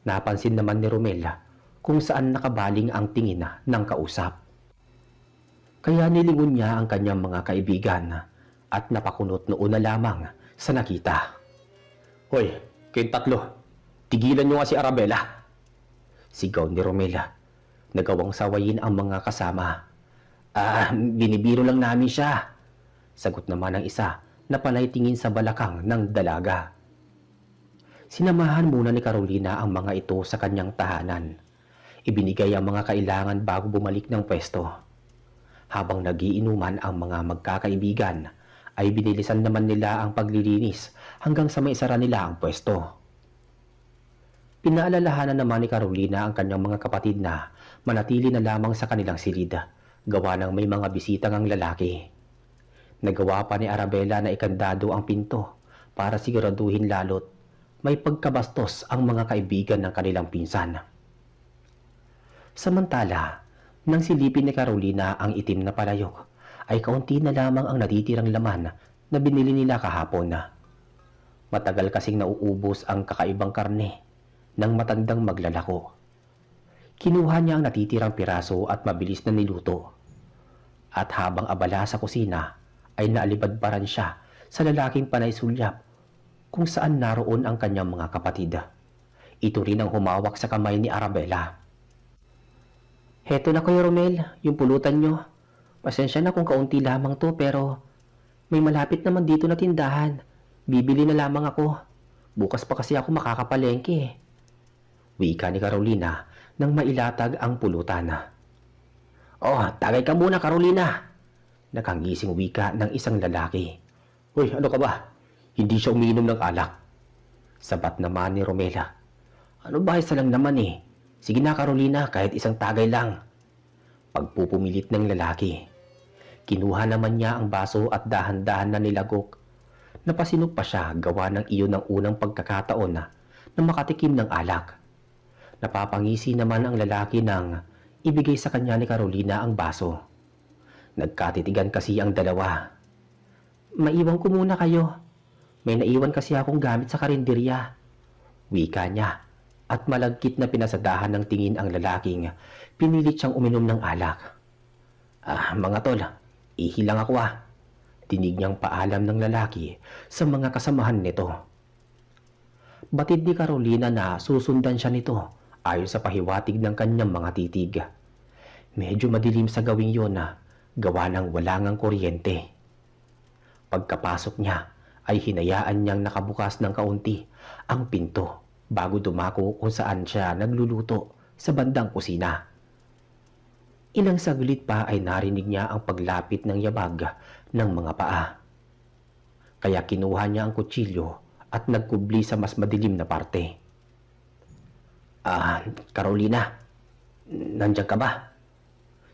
Napansin naman ni Romela kung saan nakabaling ang tingin ng kausap. Kaya nilingon niya ang kanyang mga kaibigan at napakunot noon na lamang sa nakita. "Hoy, kayong tatlo, tigilan niyo nga si Arabella!" Sigaw ni Romela. Nagawang sawayin ang mga kasama. Binibiro lang namin siya," sagot naman ng isa na panay tingin sa balakang ng dalaga. Sinamahan muna ni Carolina ang mga ito sa kanyang tahanan. Ibinigay ang mga kailangan bago bumalik ng pwesto. Habang nagiinuman ang mga magkakaibigan, ay binilisan naman nila ang paglilinis hanggang sa maisara nila ang pwesto. Pinaalalahanan naman ni Carolina ang kanyang mga kapatid na manatili na lamang sa kanilang silid, gawa ng may mga bisitang ang lalaki. Nagawa pa ni Arabella na ikandado ang pinto para siguraduhin lalo't may pagkabastos ang mga kaibigan ng kanilang pinsan. Samantala, nang silipin ni Carolina ang itim na palayok, ay kaunti na lamang ang natitirang laman na binili nila kahapon. Matagal kasing nauubos ang kakaibang karne ng matandang maglalako. Kinuha niya ang natitirang piraso at mabilis na niluto. At habang abala sa kusina, ay naalibadbaran siya sa lalaking panay sulyap kung saan naroon ang kanyang mga kapatid. Ito rin ang humawak sa kamay ni Arabella. "Heto na, Kuya Romel, yung pulutan nyo. Pasensya na kung kaunti lamang to pero may malapit naman dito na tindahan. Bibili na lamang ako. Bukas pa kasi ako makakapalengke." Wika ni Carolina nang mailatag ang pulutan. Tagay ka muna, Carolina!" Nakangising wika ng isang lalaki. "Uy, ano ka ba? Hindi siya umiinom ng alak." Sabat naman ni Romela. "Ano ba, isa lang naman eh. Sige na, Carolina, kahit isang tagay lang." Pagpupumilit ng lalaki. Kinuha naman niya ang baso at dahan-dahan na nilagok. Napasinog pa siya gawa ng iyon ng unang pagkakataon na makatikim ng alak. Napapangisi naman ang lalaki nang ibigay sa kanya ni Carolina ang baso. Nagkatitigan kasi ang dalawa. "Maiwan ko muna kayo. May naiwan kasi akong gamit sa karinderya," wika niya, at malagkit na pinasadahan ng tingin ang lalaking pinilit siyang uminom ng alak. Mga tol, ihilang ako Dinig niyang paalam ng lalaki sa mga kasamahan nito. Batid ni Carolina na susundan siya nito ayon sa pahiwatig ng kanyang mga titig. Medyo madilim sa gawing yon gawa ng wala ngang kuryente. Pagkapasok niya ay hinayaan niyang nakabukas ng kaunti ang pinto bago dumako kung saan siya nagluluto sa bandang kusina. Ilang saglit pa ay narinig niya ang paglapit ng yabag ng mga paa. Kaya kinuha niya ang kutsilyo at nagkubli sa mas madilim na parte. Carolina, nandiyan ka ba?"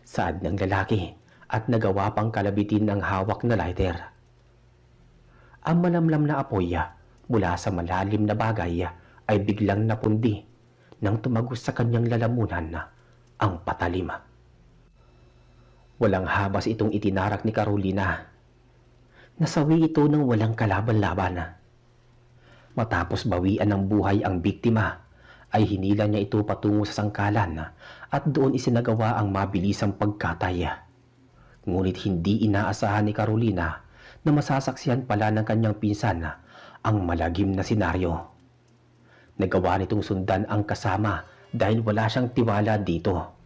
saad ng lalaki at nagawa pang kalabitin ng hawak na lighter. Ang malamlam na apoy mula sa malalim na bagay ay biglang napundi nang tumagos sa kanyang lalamunan ang patalim. Walang habas itong itinarak ni Carolina. Nasawi ito ng walang kalaban-laban. Matapos bawian ng buhay ang biktima, ay hinila niya ito patungo sa sangkalan at doon isinagawa ang mabilisang pagkatay. Ngunit hindi inaasahan ni Carolina na masasaksihan pala ng kanyang pinsan ang malagim na senaryo. Nagawa nitong sundan ang kasama dahil wala siyang tiwala dito.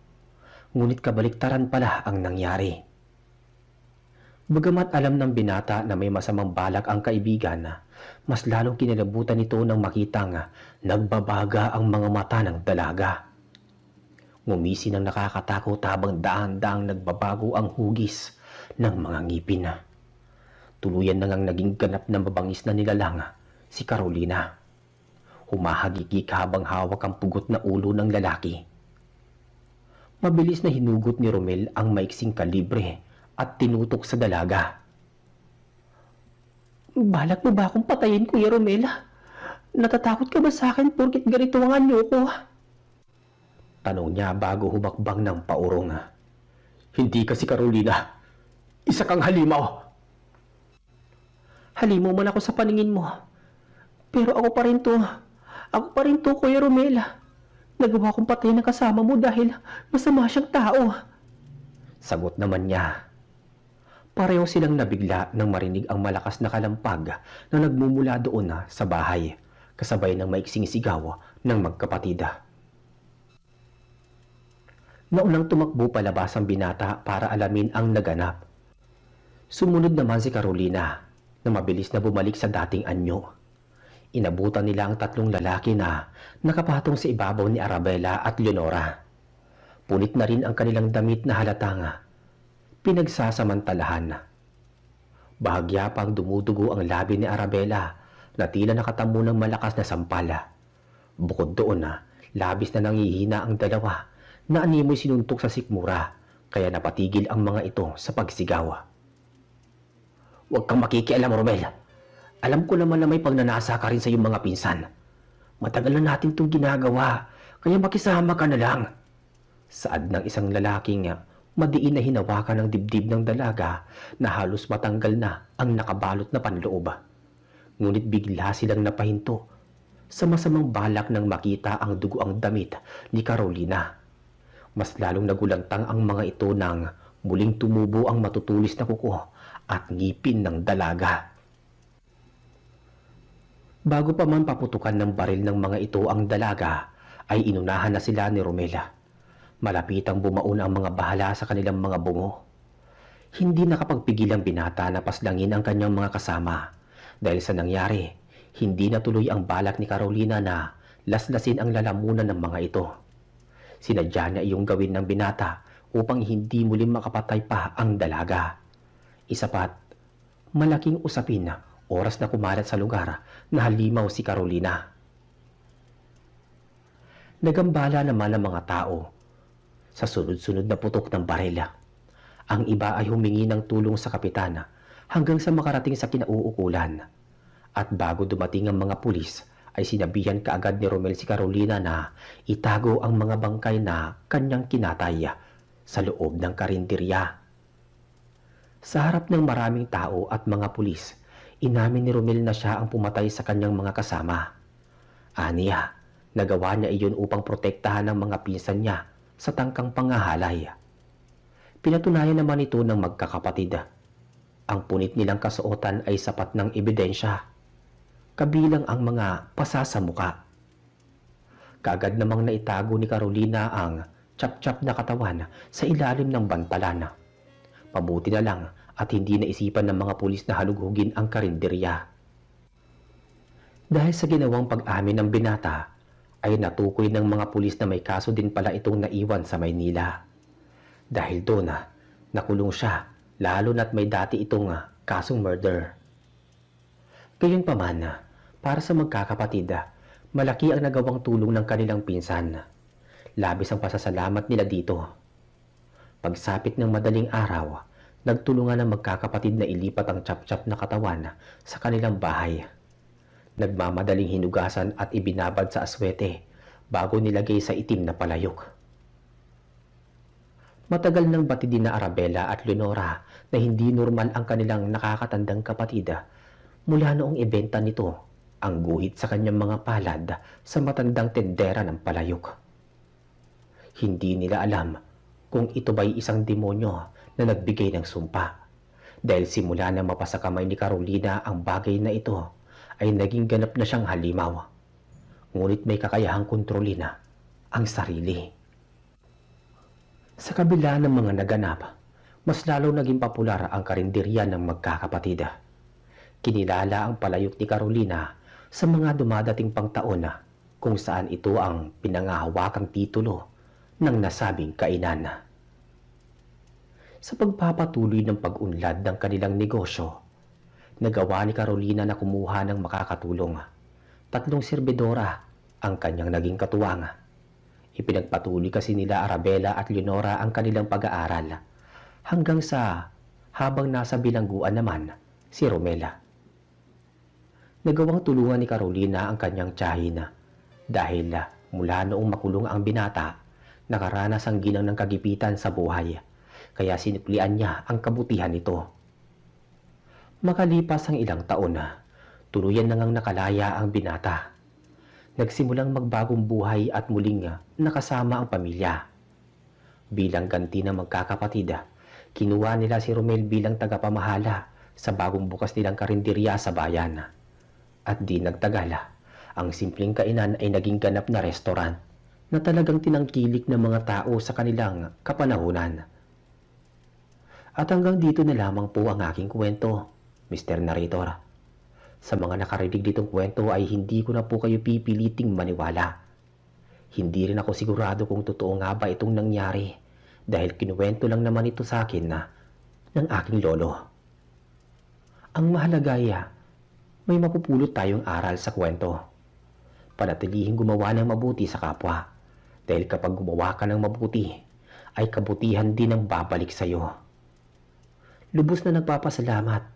Ngunit kabaliktaran pala ang nangyari. Bagamat alam ng binata na may masamang balak ang kaibigan, mas lalong kinalabutan nito nang makitang nagbabaga ang mga mata ng dalaga. Ngumisi ng nakakatakot habang daan-daang nagbabago ang hugis ng mga ngipin. Tuluyan na ngang naging ganap na mabangis na nilalang si Carolina. Humahagikik habang hawak ang pugot na ulo ng lalaki. Mabilis na hinugot ni Romel ang maiksing kalibre at tinutok sa dalaga. "Balak mo ba akong patayin, Kuya Romel? Natatakot ka ba sa akin porkit ganito ang anyo ko?" tanong niya bago humakbang ng paurong. "Hindi kasi, Carolina. Isa kang halimaw." "Halimaw man ako sa paningin mo. Pero ako pa rin to. Ako pa rin to, Kuya Romel. Nagawa kong patayin ang kasama mo dahil masama siyang tao." Sagot naman niya. Pareho silang nabigla nang marinig ang malakas na kalampag na nagmumula doon sa bahay, kasabay ng maiksing sigaw ng magkapatid. Naunang tumakbo palabas ang binata para alamin ang naganap. Sumunod naman si Carolina na mabilis na bumalik sa dating anyo. Inabutan nila ang tatlong lalaki na nakapatong sa ibabaw ni Arabella at Leonora. Punit na rin ang kanilang damit na halatang pinagsasamantalahan. Bahagya pang dumudugo ang labi ni Arabella na tila nakatamo ng malakas na sampala. Bukod doon labis na nangihina ang dalawa na animoy sinuntok sa sikmura, kaya napatigil ang mga ito sa pagsigaw. "Huwag kang makikialam, Romel. Alam ko naman na may pagnanasa ka rin sa iyong mga pinsan. Matagal na natin itong ginagawa, kaya makisama ka na lang." Saad ng isang lalaking madiin na hinawakan ng dibdib ng dalaga na halos matanggal na ang nakabalot na panloob. Ngunit bigla silang napahinto sa masamang balak nang makita ang dugoang damit ni Carolina. Mas lalong nagulantang ang mga ito nang muling tumubo ang matutulis na kuko at ngipin ng dalaga. Bago pa man paputukan ng baril ng mga ito ang dalaga, ay inunahan na sila ni Romela. Malapitang bumaon ang mga bahala sa kanilang mga bungo. Hindi nakapagpigil ang binata na paslangin ang kanyang mga kasama. Dahil sa nangyari, hindi natuloy ang balak ni Carolina na laslasin ang lalamunan ng mga ito. Sinadya niya iyong gawin ng binata upang hindi muling makapatay pa ang dalaga. Isa pat, malaking usapin oras na kumalat sa lugar na halimaw si Carolina. Nagambala naman ang mga tao sa sunod-sunod na putok ng baril. Ang iba ay humingi ng tulong sa kapitan hanggang sa makarating sa kinauukulan. At bago dumating ang mga pulis, ay sinabihan kaagad ni Romel si Carolina na itago ang mga bangkay na kanyang kinatay sa loob ng karinderya. Sa harap ng maraming tao at mga pulis, inamin ni Romel na siya ang pumatay sa kanyang mga kasama. Aniya, nagawa niya iyon upang protektahan ang mga pinsan niya sa tangkang pangahalay. Pinatunayan naman ito ng magkakapatid. Ang punit nilang kasuotan ay sapat ng ebidensya, kabilang ang mga pasa sa muka. Kaagad namang naitago ni Carolina ang chap-chap na katawan sa ilalim ng bantalan. Mabuti na lang at hindi naisipan ng mga pulis na halughugin ang karinderya. Dahil sa ginawang pag-amin ng binata, ay natukoy ng mga pulis na may kaso din pala itong naiwan sa Maynila. Dahil doon, nakulong siya, lalo na't may dati itong kasong murder. Gayunpaman, para sa magkakapatid, malaki ang nagawang tulong ng kanilang pinsan. Labis ang pasasalamat nila dito. Pagsapit ng madaling araw, nagtulungan ang magkakapatid na ilipat ang chap-chap na katawan sa kanilang bahay. Nagmamadaling hinugasan at ibinabad sa aswete bago nilagay sa itim na palayok. Matagal nang batidin na Arabella at Leonora na hindi normal ang kanilang nakakatandang kapatid mula noong ibenta nito ang guhit sa kanyang mga palad sa matandang tendera ng palayok. Hindi nila alam kung ito ba'y isang demonyo na nagbigay ng sumpa, dahil simula na mapasa kamay ni Carolina ang bagay na ito ay naging ganap na siyang halimaw, ngunit may kakayahang kontrolin ang sarili. Sa kabila ng mga naganap, mas lalo naging popular ang karinderya ng magkakapatid. Kinilala ang palayok ni Carolina sa mga dumadating pang taon kung saan ito ang pinangahawakang titulo ng nasabing kainan. Sa pagpapatuloy ng pag-unlad ng kanilang negosyo, nagawa ni Carolina na kumuha ng makakatulong. 3 serbidora ang kanyang naging katuwang. Ipinagpatuloy kasi nila Arabella at Leonora ang kanilang pag-aaral hanggang sa habang nasa bilangguan naman si Romela. Nagawang tulungan ni Carolina ang kanyang tiyahin dahil mula noong makulong ang binata, nakaranas ang ginang ng kagipitan sa buhay, kaya sinuklian niya ang kabutihan nito. Makalipas ang ilang taon, tuluyan na ngang nakalaya ang binata. Nagsimulang magbagong buhay at muling nakasama ang pamilya. Bilang ganti ng magkakapatid, kinuha nila si Romel bilang tagapamahala sa bagong bukas nilang karinderya sa bayan. At di nagtagal, ang simpleng kainan ay naging ganap na restaurant na talagang tinangkilik ng mga tao sa kanilang kapanahunan. At hanggang dito na lamang po ang aking kwento, Mr. Narrator. Sa mga nakarinig ditong kwento ay hindi ko na po kayo pipiliting maniwala. Hindi rin ako sigurado kung totoo nga ba itong nangyari dahil kinuwento lang naman ito sa akin ng aking lolo. Ang mahalaga ay may mapupulot tayong aral sa kwento. Panatilihing gumawa ng mabuti sa kapwa dahil kapag gumawa ka ng mabuti ay kabutihan din ang babalik sa iyo. Lubos na nagpapasalamat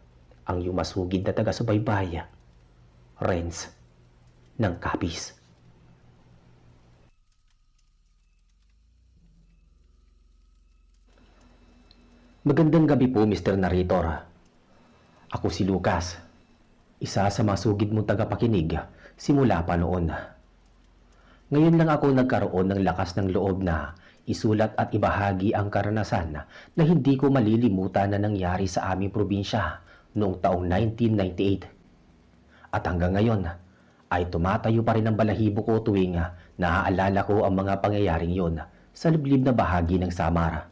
ang iyong masugid na taga-subaybay, Renz ng Capiz. Magandang gabi po, Mr. Narrator. Ako si Lucas, isa sa masugid mong tagapakinig simula pa noon. Ngayon lang ako nagkaroon ng lakas ng loob na isulat at ibahagi ang karanasan na hindi ko malilimutan na nangyari sa aming probinsya noong taong 1998. At hanggang ngayon ay tumatayo pa rin ang balahibo ko tuwing naaalala ko ang mga pangyayaring yon sa liblib na bahagi ng Samar.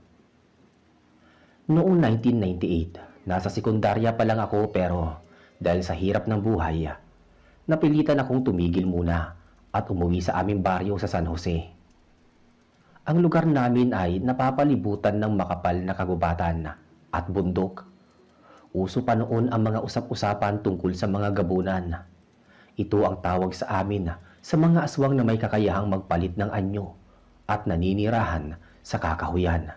Noong 1998, nasa sekundarya pa lang ako pero dahil sa hirap ng buhay, napilitan akong tumigil muna at umuwi sa aming baryo sa San Jose. Ang lugar namin ay napapalibutan ng makapal na kagubatan at bundok. Uso pa noon ang mga usap-usapan tungkol sa mga gabunan. Ito ang tawag sa amin sa mga aswang na may kakayahang magpalit ng anyo at naninirahan sa kakahuyan.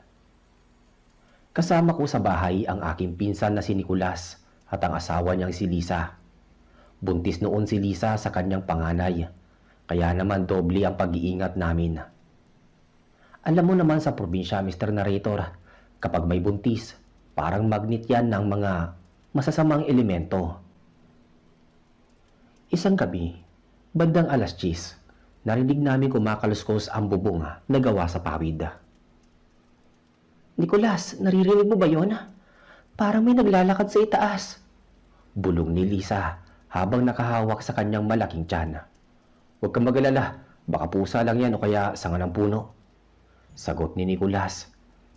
Kasama ko sa bahay ang aking pinsan na si Nicolas at ang asawa niyang si Lisa. Buntis noon si Lisa sa kanyang panganay, kaya naman doble ang pag-iingat namin. Alam mo naman sa probinsya, Mr. Narrator, kapag may buntis, parang magnet yan ng mga masasamang elemento. Isang gabi, bandang 10:00, narinig namin kumakaluskos ang bubong na gawa sa pawid. Nicolas, naririnig mo ba yon? Parang may naglalakad sa itaas. Bulong ni Lisa habang nakahawak sa kanyang malaking tiyan. Huwag kang mag-alala, baka pusa lang yan o kaya sanga ng puno. Sagot ni Nicolas,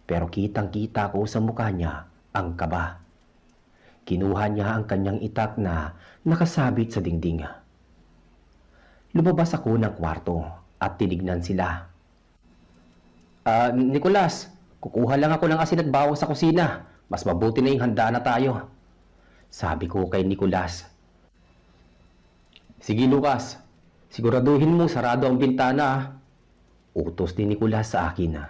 pero kitang-kita ko sa mukha niya ang kaba. Kinuha niya ang kanyang itak na nakasabit sa dingding. Lumabas ako ng kwarto at tinignan sila. Nicolas, kukuha lang ako ng asin at bawang sa kusina. Mas mabuti na yung handa na tayo. Sabi ko kay Nicolas. Sige Lucas, siguraduhin mo sarado ang bintana. Utos ni Nicolas sa akin.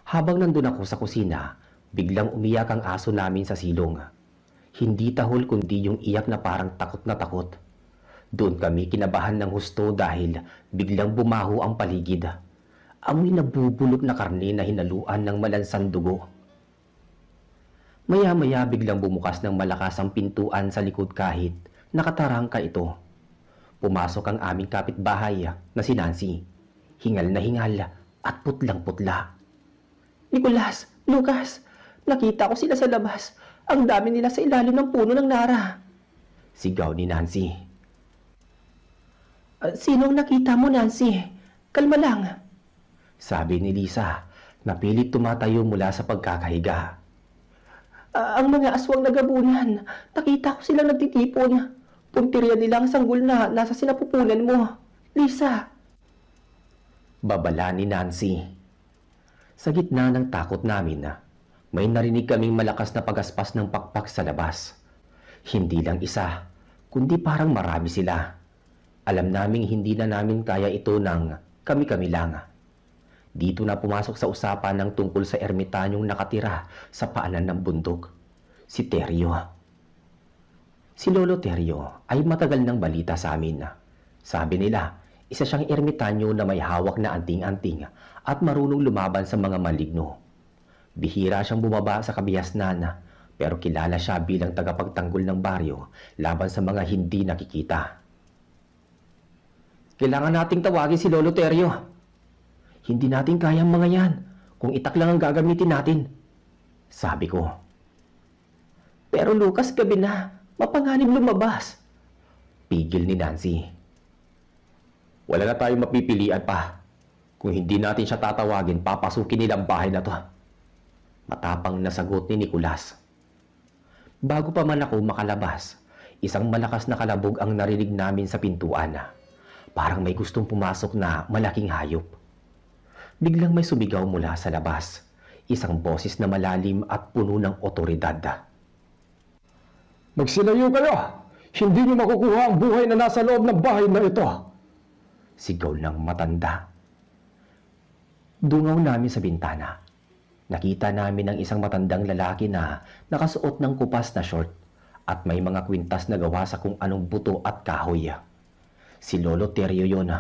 Habang nandun ako sa kusina, biglang umiyak ang aso namin sa silong. Hindi tahol kundi yung iyak na parang takot na takot. Doon kami kinabahan ng husto dahil biglang bumaho ang paligid. Amoy nabubulok na karne na hinaluan ng malansang dugo. Maya-maya biglang bumukas ng malakas ang pintuan sa likod kahit nakatarangka ito. Pumasok ang aming kapitbahay na si Nancy. Hingal na hingal at putlang-putla. Nicolas, Lucas, nakita ko sila sa labas. Ang dami nila sa ilalim ng puno ng nara. Sigaw ni Nancy. Sinong nakita mo, Nancy? Kalma lang. Sabi ni Lisa, na pilit tumatayo mula sa pagkakahiga. Ang mga aswang nagabunan. Nakita ko silang nagtitipon. Puntirya nila ang sanggol na nasa sinapupunan mo. Lisa. Babala ni Nancy. Sa gitna ng takot namin, may narinig kaming malakas na pagaspas ng pakpak sa labas. Hindi lang isa, kundi parang marami sila. Alam naming hindi na namin kaya ito ng kami-kami lang. Dito na pumasok sa usapan ng tungkol sa ermitanyong nakatira sa paanan ng bundok, si Teryo. Si Lolo Teryo ay matagal ng balita sa amin. Sabi nila, isa siyang ermitanyo na may hawak na anting-anting at marunong lumaban sa mga maligno. Bihira siyang bumaba sa kabihasnan, pero kilala siya bilang tagapagtanggol ng baryo laban sa mga hindi nakikita. Kailangan nating tawagin si Lolo Teryo. Hindi natin kayang mga yan kung itak lang ang gagamitin natin. Sabi ko. Pero Lucas, gabi na. Mapanganib lumabas. Pigil ni Nancy. Wala na tayong mapipilian pa. Kung hindi natin siya tatawagin, papasukin nila ang bahay na to. Matapang na sagot ni Nicolas. Bago pa man ako makalabas, isang malakas na kalabog ang narinig namin sa pintuan. Parang may gustong pumasok na malaking hayop. Biglang may sumigaw mula sa labas. Isang boses na malalim at puno ng otoridad. Magsilayo kayo! Hindi niyo makukuha ang buhay na nasa loob ng bahay na ito! Sigaw ng matanda. Dungaw namin sa bintana. Nakita namin ang isang matandang lalaki na nakasuot ng kupas na short at may mga kwintas na gawa sa kung anong buto at kahoy. Si Lolo Teryo yun.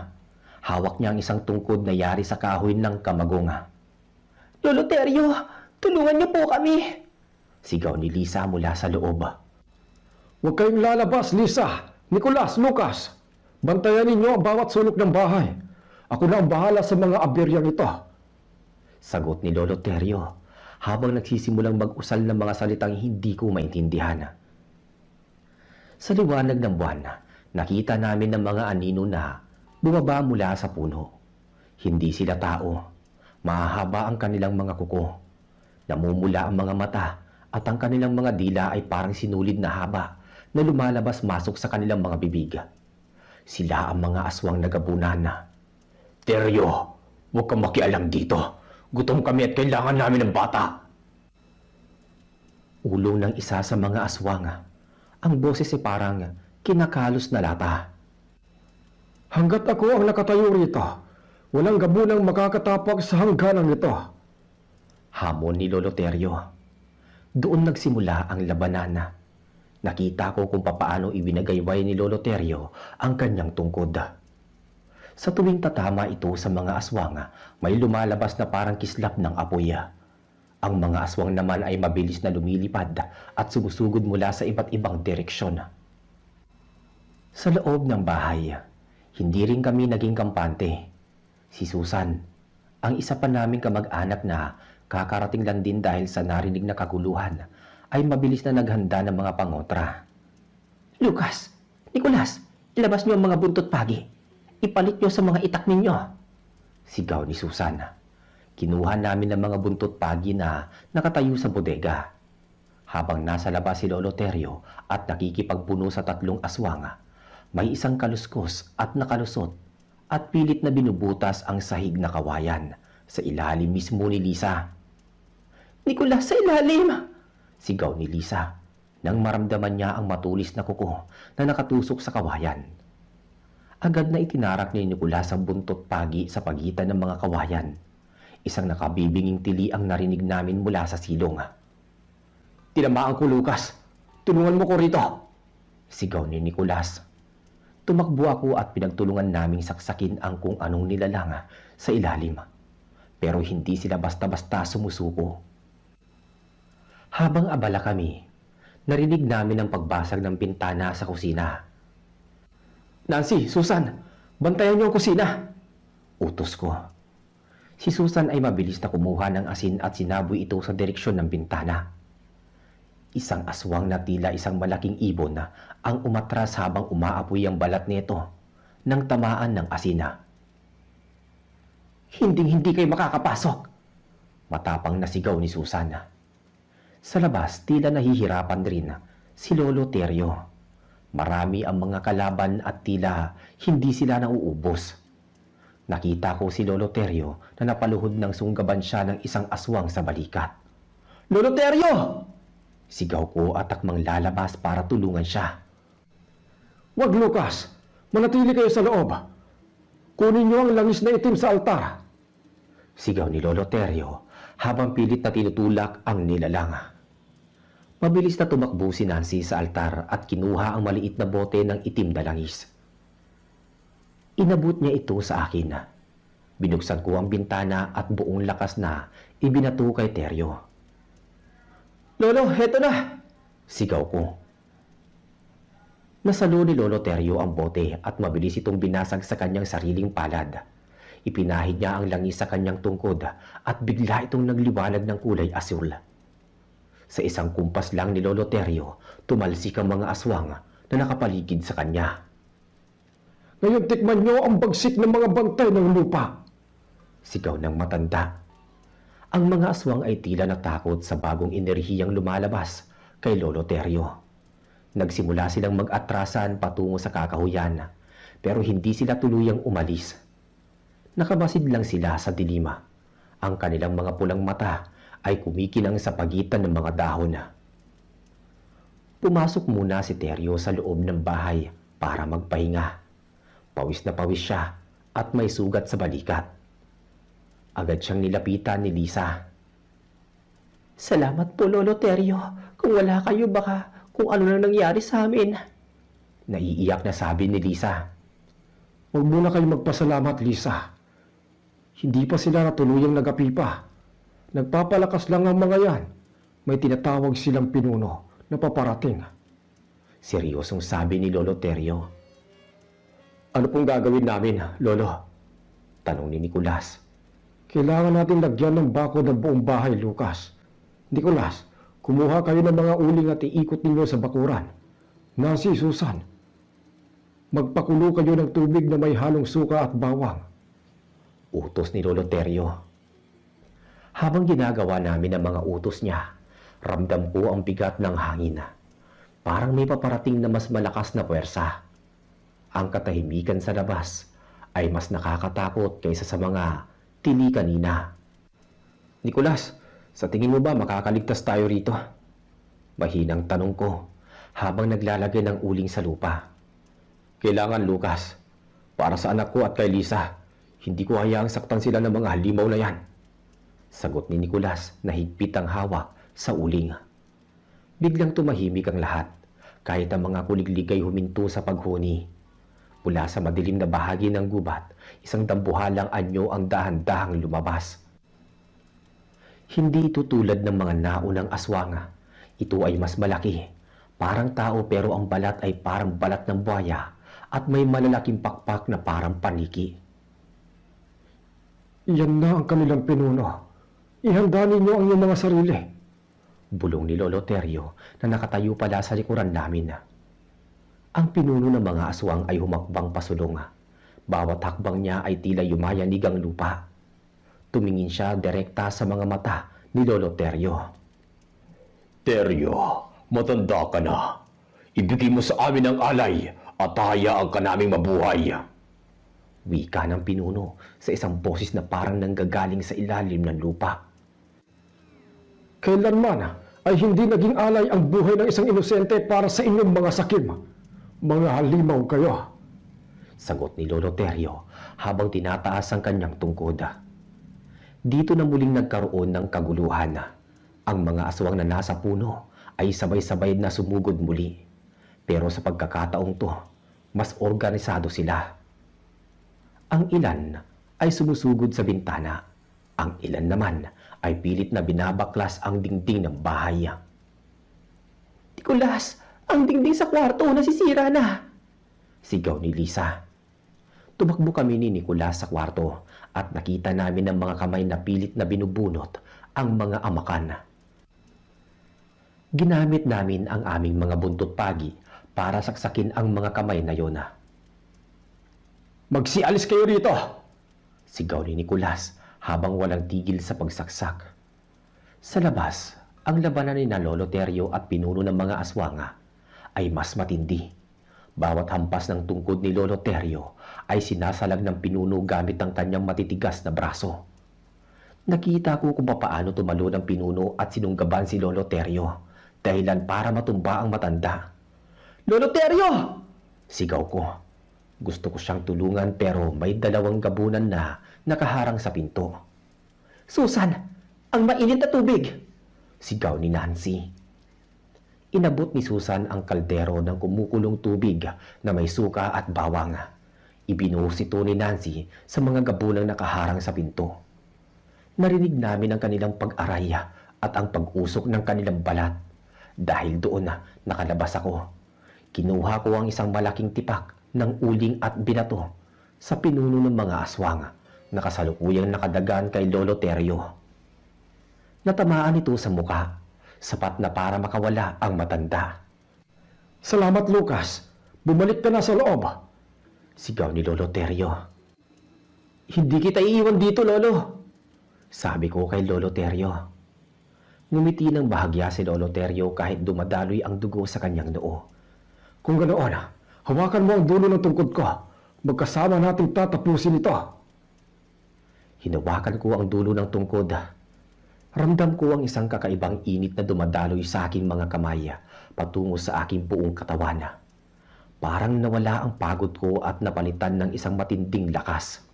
Hawak niya ang isang tungkod na yari sa kahoy ng kamagong. Lolo Teryo, tulungan niyo po kami. Sigaw ni Lisa mula sa loob. Huwag kayong lalabas, Lisa! Nicolas, Lucas! Bantayan ninyo ang bawat sulok ng bahay. Ako na ang bahala sa mga aberyang ito. Sagot ni Lolo Teryo habang nagsisimulang mag-usal ng mga salitang hindi ko maintindihan. Sa liwanag ng buwan, nakita namin ng mga anino na bumaba mula sa puno. Hindi sila tao. Mahahaba ang kanilang mga kuko. Namumula ang mga mata at ang kanilang mga dila ay parang sinulid na haba na lumalabas-masok sa kanilang mga bibig. Sila ang mga aswang nagabunan. Teryo, huwag kang makialam dito. Gutom kami at kailangan namin ng bata. Ulong ng isa sa mga aswang. Ang boses ay parang kinakalos na lata. Hanggat ako ang nakatayo rito, walang gabunang makakatapak sa hangganan nito. Hamon ni Lolo Teryo. Doon nagsimula ang labanan. Nakita ko kung papaano ibinagayway ni Lolo Terio ang kanyang tungkod. Sa tuwing tatama ito sa mga aswang, may lumalabas na parang kislap ng apoy. Ang mga aswang naman ay mabilis na lumilipad at sumusugod mula sa iba't ibang direksyon. Sa loob ng bahay, hindi rin kami naging kampante. Si Susan, ang isa pa naming kamag-anak na kakarating lang din dahil sa narinig na kaguluhan, ay mabilis na naghanda ng mga pangotra. Lucas, Nicolas, ilabas niyo ang mga buntot pagi. Ipalit niyo sa mga itak ninyo. Sigaw ni Susan. Kinuha namin ang mga buntot pagi na nakatayo sa bodega. Habang nasa labas si Lolo Terio at nakikipagpuno sa 3 aswang, may isang kaluskos at nakalusot at pilit na binubutas ang sahig na kawayan sa ilalim mismo ni Lisa. Nicolas, sa ilalim! Sigaw ni Lisa nang maramdaman niya ang matulis na kuko na nakatusok sa kawayan. Agad na itinarak ni Nicolas ang buntot pagi sa pagitan ng mga kawayan. Isang nakabibinging tili ang narinig namin mula sa silong. Tinamaan ko, Lucas. Tulungan mo ko rito. Sigaw ni Nicolas. Tumakbo ako at pinagtulungan naming saksakin ang kung anong nilalang sa ilalim. Pero hindi sila basta-basta sumusuko. Habang abala kami, narinig namin ang pagbasag ng bintana sa kusina. Nancy, Susan, bantayan niyo ang kusina. Utos ko. Si Susan ay mabilis na kumuha ng asin at sinaboy ito sa direksyon ng bintana. Isang aswang na tila isang malaking ibon na ang umatras habang umaapoy ang balat nito nang tamaan ng asina. Hindi kayo makakapasok. Matapang na sigaw ni Susan. Sa labas, tila nahihirapan rin si Lolo Terio. Marami ang mga kalaban at tila hindi sila nauubos. Nakita ko si Lolo Terio na napaluhod ng sunggaban siya ng isang aswang sa balikat. Lolo Terio! Sigaw ko at takmang lalabas para tulungan siya. Wag, Lucas. Manatili kayo sa loob. Kunin niyo ang langis na itim sa altar. Sigaw ni Lolo Terio habang pilit na tinutulak ang nilalang. Mabilis na tumakbo si Nancy sa altar at kinuha ang maliit na bote ng itim na langis. Inabot niya ito sa akin. Binuksan ko ang bintana at buong lakas na ibinato kay Terio. Lolo, heto na! Sigaw ko. Nasalo ni Lolo Terio ang bote at mabilis itong binasag sa kanyang sariling palad. Ipinahid niya ang langis sa kanyang tungkod at bigla itong nagliwanag ng kulay asul. Sa isang kumpas lang ni Lolo Terio, tumalsik ang mga aswang na nakapaligid sa kanya. Ngayon tikman niyo ang bagsik ng mga bantay ng lupa. Sigaw ng matanda. Ang mga aswang ay tila natakot sa bagong enerhiyang lumalabas kay Lolo Terio. Nagsimula silang mag-atrasan patungo sa kakahuyan, pero hindi sila tuluyang umalis. Nakabasid lang sila sa dilima. Ang kanilang mga pulang mata ay kumikinang sa pagitan ng mga dahon. Pumasok muna si Terio sa loob ng bahay para magpahinga. Pawis na pawis siya at may sugat sa balikat. Agad siyang nilapitan ni Lisa. Salamat po, Lolo Terio. Kung wala kayo, baka kung ano nang nangyari sa amin. Naiiyak na sabi ni Lisa. Huwag muna kayo magpasalamat, Lisa. Hindi pa sila natuluyang nagapi pa. Nagpapalakas lang ang mga yan. May tinatawag silang pinuno na paparating. Seryosong sabi ni Lolo Terio. Ano pong gagawin namin, Lolo? Tanong ni Nicolas. Kailangan natin lagyan ng bako ng buong bahay, Lucas. Nicolas, kumuha kayo ng mga uling at iikot ninyo sa bakuran. Nancy, Susan, magpakulo kayo ng tubig na may halong suka at bawang. Utos ni Lolo Terio. Habang ginagawa namin ang mga utos niya, ramdam ko ang bigat ng hangin. Parang may paparating na mas malakas na puwersa. Ang katahimikan sa labas ay mas nakakatakot kaysa sa mga tili kanina. Nicolas, sa tingin mo ba makakaligtas tayo rito? Mahinang tanong ko habang naglalagay ng uling sa lupa. Kailangan, Lucas. Para sa anak ko at kay Lisa, hindi ko hayaang saktan sila ng mga halimaw na yan. Sagot ni Nicolas na higpit ang hawak sa uling. Biglang tumahimik ang lahat, kahit ang mga kuliglig ay huminto sa paghuni. Mula sa madilim na bahagi ng gubat, isang dambuhalang anyo ang dahan-dahang lumabas. Hindi ito tulad ng mga naunang aswanga. Ito ay mas malaki. Parang tao pero ang balat ay parang balat ng buhaya at may malalaking pakpak na parang paniki. Iyan na ang kanilang pinuno. Ihanda ninyo ang iyong mga sarili. Bulong ni Lolo Terio na nakatayo pala sa likuran namin. Ang pinuno ng mga aswang ay humakbang pasulong. Bawat hakbang niya ay tila yumayanig ang lupa. Tumingin siya direkta sa mga mata ni Lolo Terio. Teryo, matanda ka na. Ibigay mo sa amin ang alay at hayaan ka naming mabuhay. Wika ng pinuno sa isang boses na parang nanggagaling sa ilalim ng lupa. Kailanman ay hindi naging alay ang buhay ng isang inosente para sa inyong mga sakim. Mga halimaw kayo. Sagot ni Lolo Terio habang tinataas ang kanyang tungkod. Dito na muling nagkaroon ng kaguluhan. Ang mga aswang na nasa puno ay sabay-sabay na sumugod muli. Pero sa pagkakataong to, mas organisado sila. Ang ilan ay sumusugod sa bintana. Ang ilan naman ay pilit na binabaklas ang dingding ng bahay. Nicolas, ang dingding sa kwarto nasisira na. Sigaw ni Lisa. Tumakbo kami ni Nicolas sa kwarto at nakita namin ang mga kamay na pilit na binubunot ang mga amakan. Ginamit namin ang aming mga buntot pagi para saksakin ang mga kamay na yon. Magsialis kayo rito. Sigaw ni Nicolas habang walang tigil sa pagsaksak. Sa labas, ang labanan ni na Lolo Terio at pinuno ng mga aswanga ay mas matindi. Bawat hampas ng tungkod ni Lolo Terio ay sinasalag ng pinuno gamit ang kanyang matitigas na braso. Nakita ko kung papaano tumalo ng pinuno at sinunggaban si Lolo Terio, dahilan para matumba ang matanda. Lolo Terio! Sigaw ko. Gusto ko siyang tulungan pero may dalawang gabunan na nakaharang sa pinto. Susan, ang mainit na tubig! Sigaw ni Nancy. Inabot ni Susan ang kaldero ng kumukulong tubig na may suka at bawang. Ibinuhos ito ni Nancy sa mga gabunang nakaharang sa pinto. Narinig namin ang kanilang pag-aray at ang pag-usok ng kanilang balat. Dahil doon nakalabas ako. Kinuha ko ang isang malaking tipak ng uling at binato sa pinuno ng mga aswang na kasalukuyang nakadagan kay Lolo Terio. Natamaan ito sa muka, sapat na para makawala ang matanda. Salamat, Lucas. Bumalik ka na sa loob. Sigaw ni Lolo Terio. Hindi kita iiwan dito, Lolo. Sabi ko kay Lolo Terio. Ngumiti ng bahagya si Lolo Terio kahit dumadaloy ang dugo sa kanyang noo. Kung ganoon, hawakan mo ang dulo ng tungkod ko. Magkasama nating tatapusin ito. Hinawakan ko ang dulo ng tungkod. Ramdam ko ang isang kakaibang init na dumadaloy sa aking mga kamay patungo sa aking buong katawan. Parang nawala ang pagod ko at napalitan ng isang matinding lakas.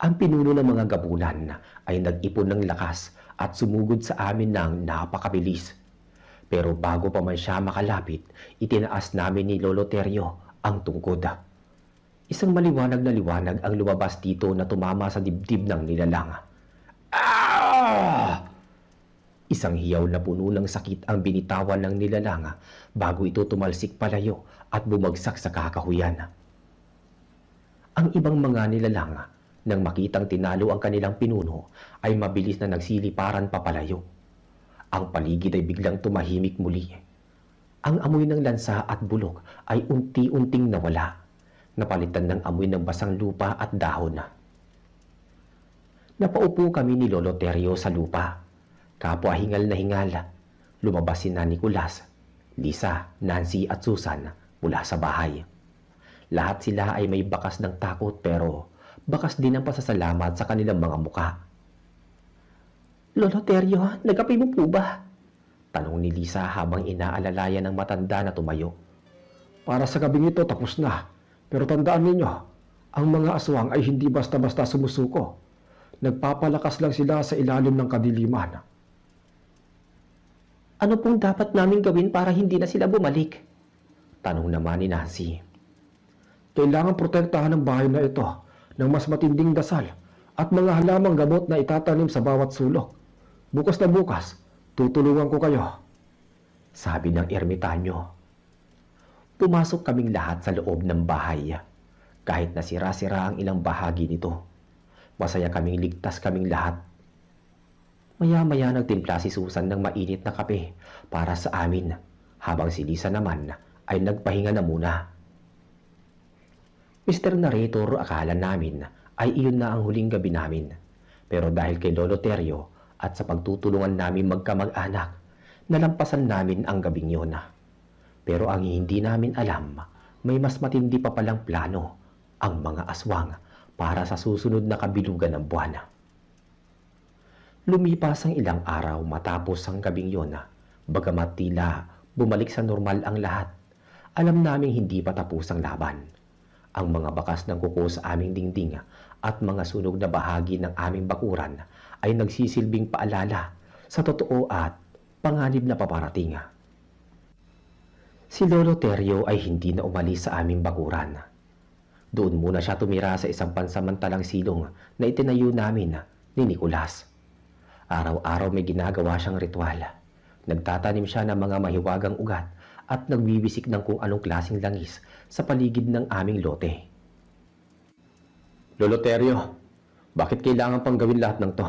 Ang pinuno ng mga gabunan ay nag-ipon ng lakas at sumugod sa amin ng napakabilis. Pero bago pa man siya makalapit, itinaas namin ni Lolo Terio ang tungkod. Isang maliwanag na liwanag ang lumabas dito na tumama sa dibdib ng nilalang. Ah! Isang hiyaw na puno ng sakit ang binitawan ng nilalang bago ito tumalsik palayo at bumagsak sa kakahuyan. Ang ibang mga nilalang, nang makitang tinalo ang kanilang pinuno, ay mabilis na nagsiliparan papalayo. Ang paligid ay biglang tumahimik muli. Ang amoy ng lansa at bulok ay unti-unting nawala, napalitan ng amoy ng basang lupa at dahon. Napaupo kami ni Lolo Terio sa lupa. Kapwa hingal na hingal. Lumabas si Nicolas, Lisa, Nancy at Susan mula sa bahay. Lahat sila ay may bakas ng takot pero bakas din ang pasasalamat sa kanilang mga muka. Lolo Terio, nagapi mo po ba? Tanong ni Lisa habang inaalalayan ng matanda na tumayo. Para sa gabing ito, tapos na. Pero tandaan ninyo, ang mga aswang ay hindi basta-basta sumusuko. Nagpapalakas lang sila sa ilalim ng kadiliman. Ano pong dapat naming gawin para hindi na sila bumalik? Tanong naman ni Nancy. Kailangan protektahan ang bahay na ito ng mas matinding dasal at mga halamang gamot na itatanim sa bawat sulok. Bukas na bukas, tutulungan ko kayo. Sabi ng ermitanyo. Pumasok kaming lahat sa loob ng bahay. Kahit nasira-sira ang ilang bahagi nito. Masaya kaming ligtas kaming lahat. Maya-maya nagtimpla si Susan ng mainit na kape para sa amin, habang si Lisa naman ay nagpahinga na muna. Mr. Narrator, akala namin ay iyon na ang huling gabi namin. Pero dahil kay Lolo Terio at sa pagtutulungan namin magkamag-anak, nalampasan namin ang gabing yun. Pero ang hindi namin alam, may mas matindi pa palang plano ang mga aswang para sa susunod na kabilugan ng buwan. Lumipas ang ilang araw matapos ang gabing yun, bagamat tila bumalik sa normal ang lahat. Alam naming hindi pa tapos ang laban. Ang mga bakas ng kuko sa aming dingding at mga sunog na bahagi ng aming bakuran ay nagsisilbing paalala sa totoo at panganib na paparating. Si Lolo Terio ay hindi na umalis sa aming bakuran. Doon muna siya tumira sa isang pansamantalang silong na itinayo namin ni Nicolas. Araw-araw may ginagawa siyang ritual. Nagtatanim siya ng mga mahiwagang ugat at nagbibisik ng kung anong klaseng langis sa paligid ng aming lote. Lolo Terio, bakit kailangan pang gawin lahat ng to?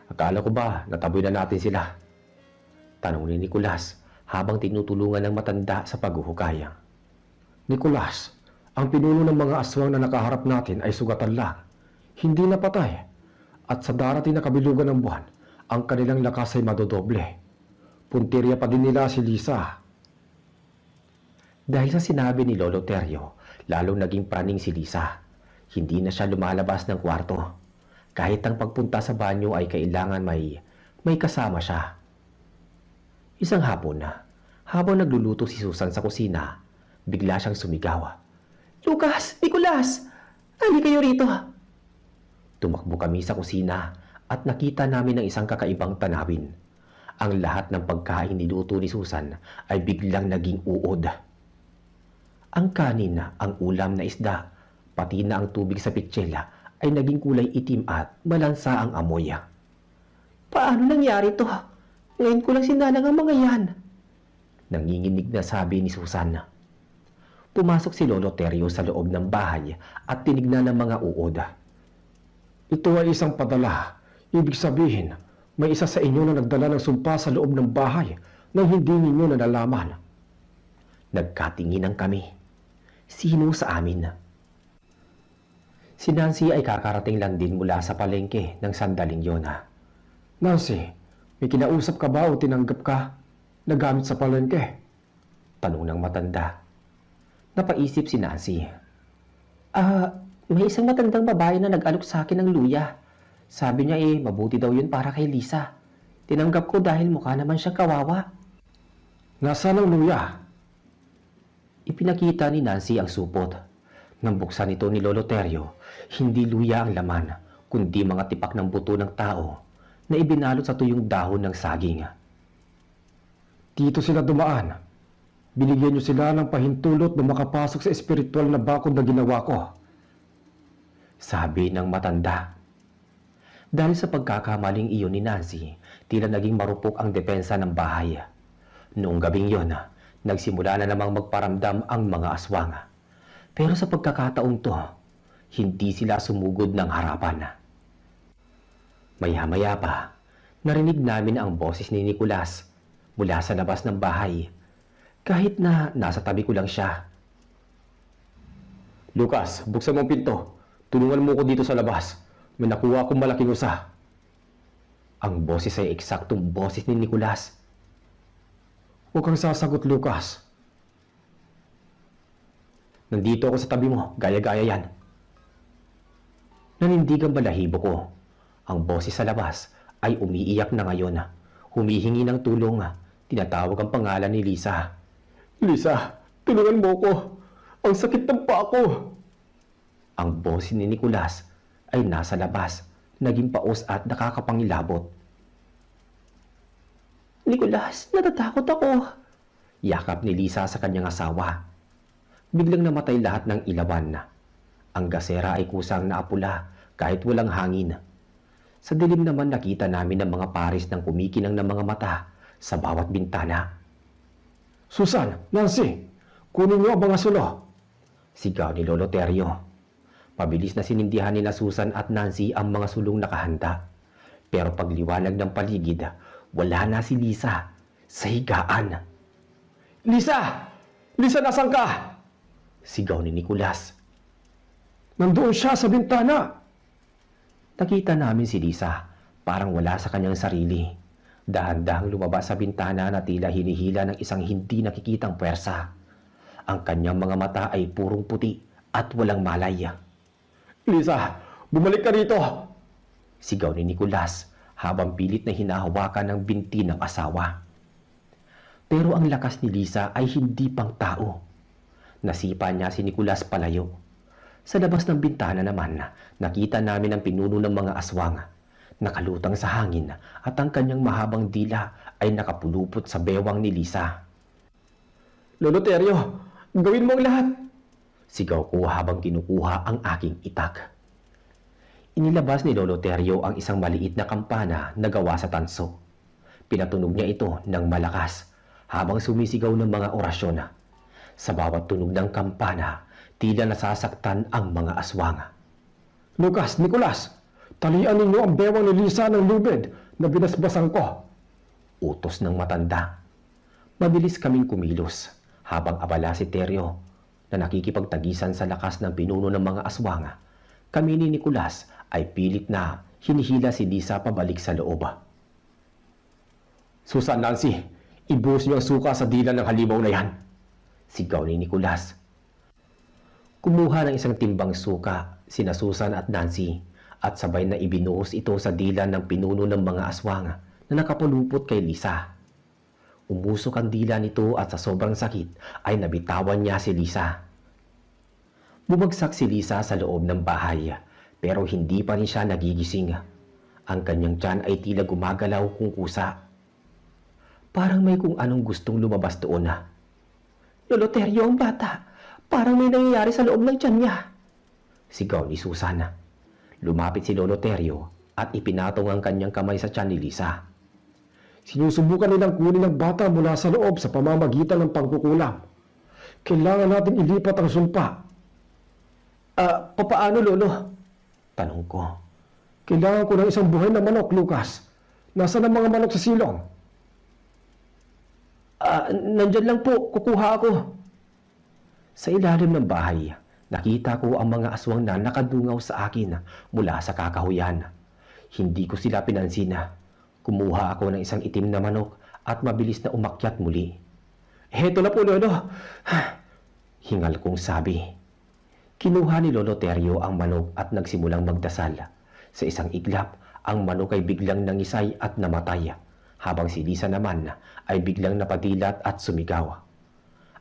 Akala ko ba nataboy na natin sila? Tanong ni Nicolas habang tinutulungan ng matanda sa paghuhukay. Nicolas, ang pinuno ng mga aswang na nakaharap natin ay sugatan lang, hindi napatay. At sa darating na kabilugan ng buwan, ang kanilang lakas ay madodoble. Puntirya pa din nila si Lisa. Dahil sa sinabi ni Lolo Terio, lalong naging praning si Lisa. Hindi na siya lumalabas ng kwarto. Kahit ang pagpunta sa banyo ay kailangan may kasama siya. Isang hapon na, habang nagluluto si Susan sa kusina, bigla siyang sumigaw. "Lucas! Nicolas! Ali kayo rito!" Tumakbo kami sa kusina at nakita namin ang isang kakaibang tanawin. Ang lahat ng pagkain niluto ni Susan ay biglang naging uod. Ang kanin, ang ulam na isda, pati na ang tubig sa pitsela ay naging kulay itim at malansa ang amoy. "Paano nangyari to? Ngayon ko lang sinalang ang mga yan." Nanginginig na sabi ni Susan. Pumasok si Lolo Terio sa loob ng bahay at tinignan ng mga uod. Ito ay isang padala. Ibig sabihin, may isa sa inyo na nagdala ng sumpa sa loob ng bahay nang hindi ninyo nalalaman. Nagkatinginan kami. Sino sa amin? Si Nancy ay kakarating lang din mula sa palengke ng sandaling yon. Nancy, may kinausap ka ba o tinanggap ka na gamit sa palengke? Tanong ng matanda. Napaisip si Nancy. May isang matandang babae na nag-alok sa akin ng luya. Sabi niya mabuti daw yun para kay Lisa. Tinanggap ko dahil mukha naman siya kawawa. Nasaan ang luya? Ipinakita ni Nancy ang supot. Nang buksan ito ni Lolo Terio, hindi luya ang laman, kundi mga tipak ng buto ng tao na ibinalot sa tuyong dahon ng saging. Dito sila dumaan. Binigyan niyo sila ng pahintulot na makapasok sa espiritual na bakod na ginawa ko. Sabi ng matanda. Dahil sa pagkakamaling iyon ni Nancy, tila naging marupok ang depensa ng bahay. Noong gabing yon, nagsimula na namang magparamdam ang mga aswang. Pero sa pagkakataong to, hindi sila sumugod ng harapan. Maya-maya pa, narinig namin ang boses ni Nicolas mula sa labas ng bahay. Kahit na nasa tabi ko lang siya. Lucas, buksan mo ang pinto. Tulungan mo ko dito sa labas. May nakuha akong malaking usa. Ang boses ay eksaktong boses ni Nicolas. Huwag kang sasagot, Lucas. Nandito ako sa tabi mo, gaya-gaya yan. Nanindig ang balahibo ko. Ang boses sa labas ay umiiyak na ngayon. Humihingi ng tulong. Tinatawag ang pangalan ni Lisa. Lisa, tulungan mo ko. Ang sakit ng paa ko. Ang boses ni Nicolas ay nasa labas, naging paos at nakakapangilabot. Nicholas, natatakot ako. Yakap ni Lisa sa kanyang asawa. Biglang namatay lahat ng ilawan. Ang gasera ay kusang naapula kahit walang hangin. Sa dilim naman nakita namin ang mga pares ng kumikinang ng mga mata sa bawat bintana. Susan, Nancy, kunin niyo ang mga sulo. Sigaw ni Lolo Terio. Pabilis na sinindihan ni na Susan at Nancy ang mga sulong nakahanda. Pero pagliwanag ng paligid, wala na si Lisa sa higaan. Lisa! Lisa, nasan ka? Sigaw ni Nicholas. Nandoon siya sa bintana. Nakita namin si Lisa, parang wala sa kanyang sarili. Dahan-dahang lumabas sa bintana na tila hinihila ng isang hindi nakikitang puwersa. Ang kanyang mga mata ay purong puti at walang malay. Lisa, bumalik ka rito. Sigaw ni Nicholas habang pilit na hinahawakan ng binti ng asawa. Pero ang lakas ni Lisa ay hindi pang tao. Nasipa niya si Nicholas palayo. Sa labas ng bintana naman, nakita namin ang pinuno ng mga aswang. Nakalutang sa hangin at ang kanyang mahabang dila ay nakapulupot sa bewang ni Lisa. Lolo Terio, gawin mo ang lahat. Sigaw ko habang kinukuha ang aking itak. Inilabas ni Lolo Terio ang isang maliit na kampana na gawa sa tanso. Pinatunog niya ito ng malakas habang sumisigaw ng mga orasyon. Sa bawat tunog ng kampana, tila nasasaktan ang mga aswang. Lucas, Nicholas, talian ninyo ang bewang ni Lisa ng lubid na binasbasan ko. Utos ng matanda. Mabilis kaming kumilos habang abala si Terio na nakikipagtagisan sa lakas ng pinuno ng mga aswang. Kami ni Nicholas ay pilit na hinihila si Lisa pabalik sa loob. Susan, Nancy, ibuhos niyo ang suka sa dila ng halimaw na yan. Sigaw ni Nicholas. Kumuha ng isang timbang suka sina Susan at Nancy at sabay na ibinuhos ito sa dila ng pinuno ng mga aswang na nakapulupot kay Lisa. Umusok ang dila nito at sa sobrang sakit ay nabitawan niya si Lisa. Bumagsak si Lisa sa loob ng bahay pero hindi pa rin siya nagigising. Ang kanyang tiyan ay tila gumagalaw kung kusa. Parang may kung anong gustong lumabas doon. Lolo Terio, ang bata. Parang may nangyayari sa loob ng tiyan niya. Sigaw ni Susana. Lumapit si Lolo Terio at ipinatong ang kanyang kamay sa tiyan ni Lisa. Sinusubukan nilang kunin ang bata mula sa loob sa pamamagitan ng pangkukulam. Kailangan natin ilipat ang sumpa. Papaano, Lolo? Tanong ko. Kailangan ko ng isang buhay na manok, Lucas. Nasaan ang mga manok sa silong? Nandyan lang po, kukuha ako. Sa ilalim ng bahay, nakita ko ang mga aswang na nakadungaw sa akin mula sa kakahuyan. Hindi ko sila pinansin. Kumuha ako ng isang itim na manok at mabilis na umakyat muli. Heto na po, Lolo. Hingal kong sabi. Kinuha ni Lolo Terio ang manok at nagsimulang magdasal. Sa isang iglap, ang manok ay biglang nangisay at namatay, habang si Lisa naman ay biglang napadilat at sumigaw.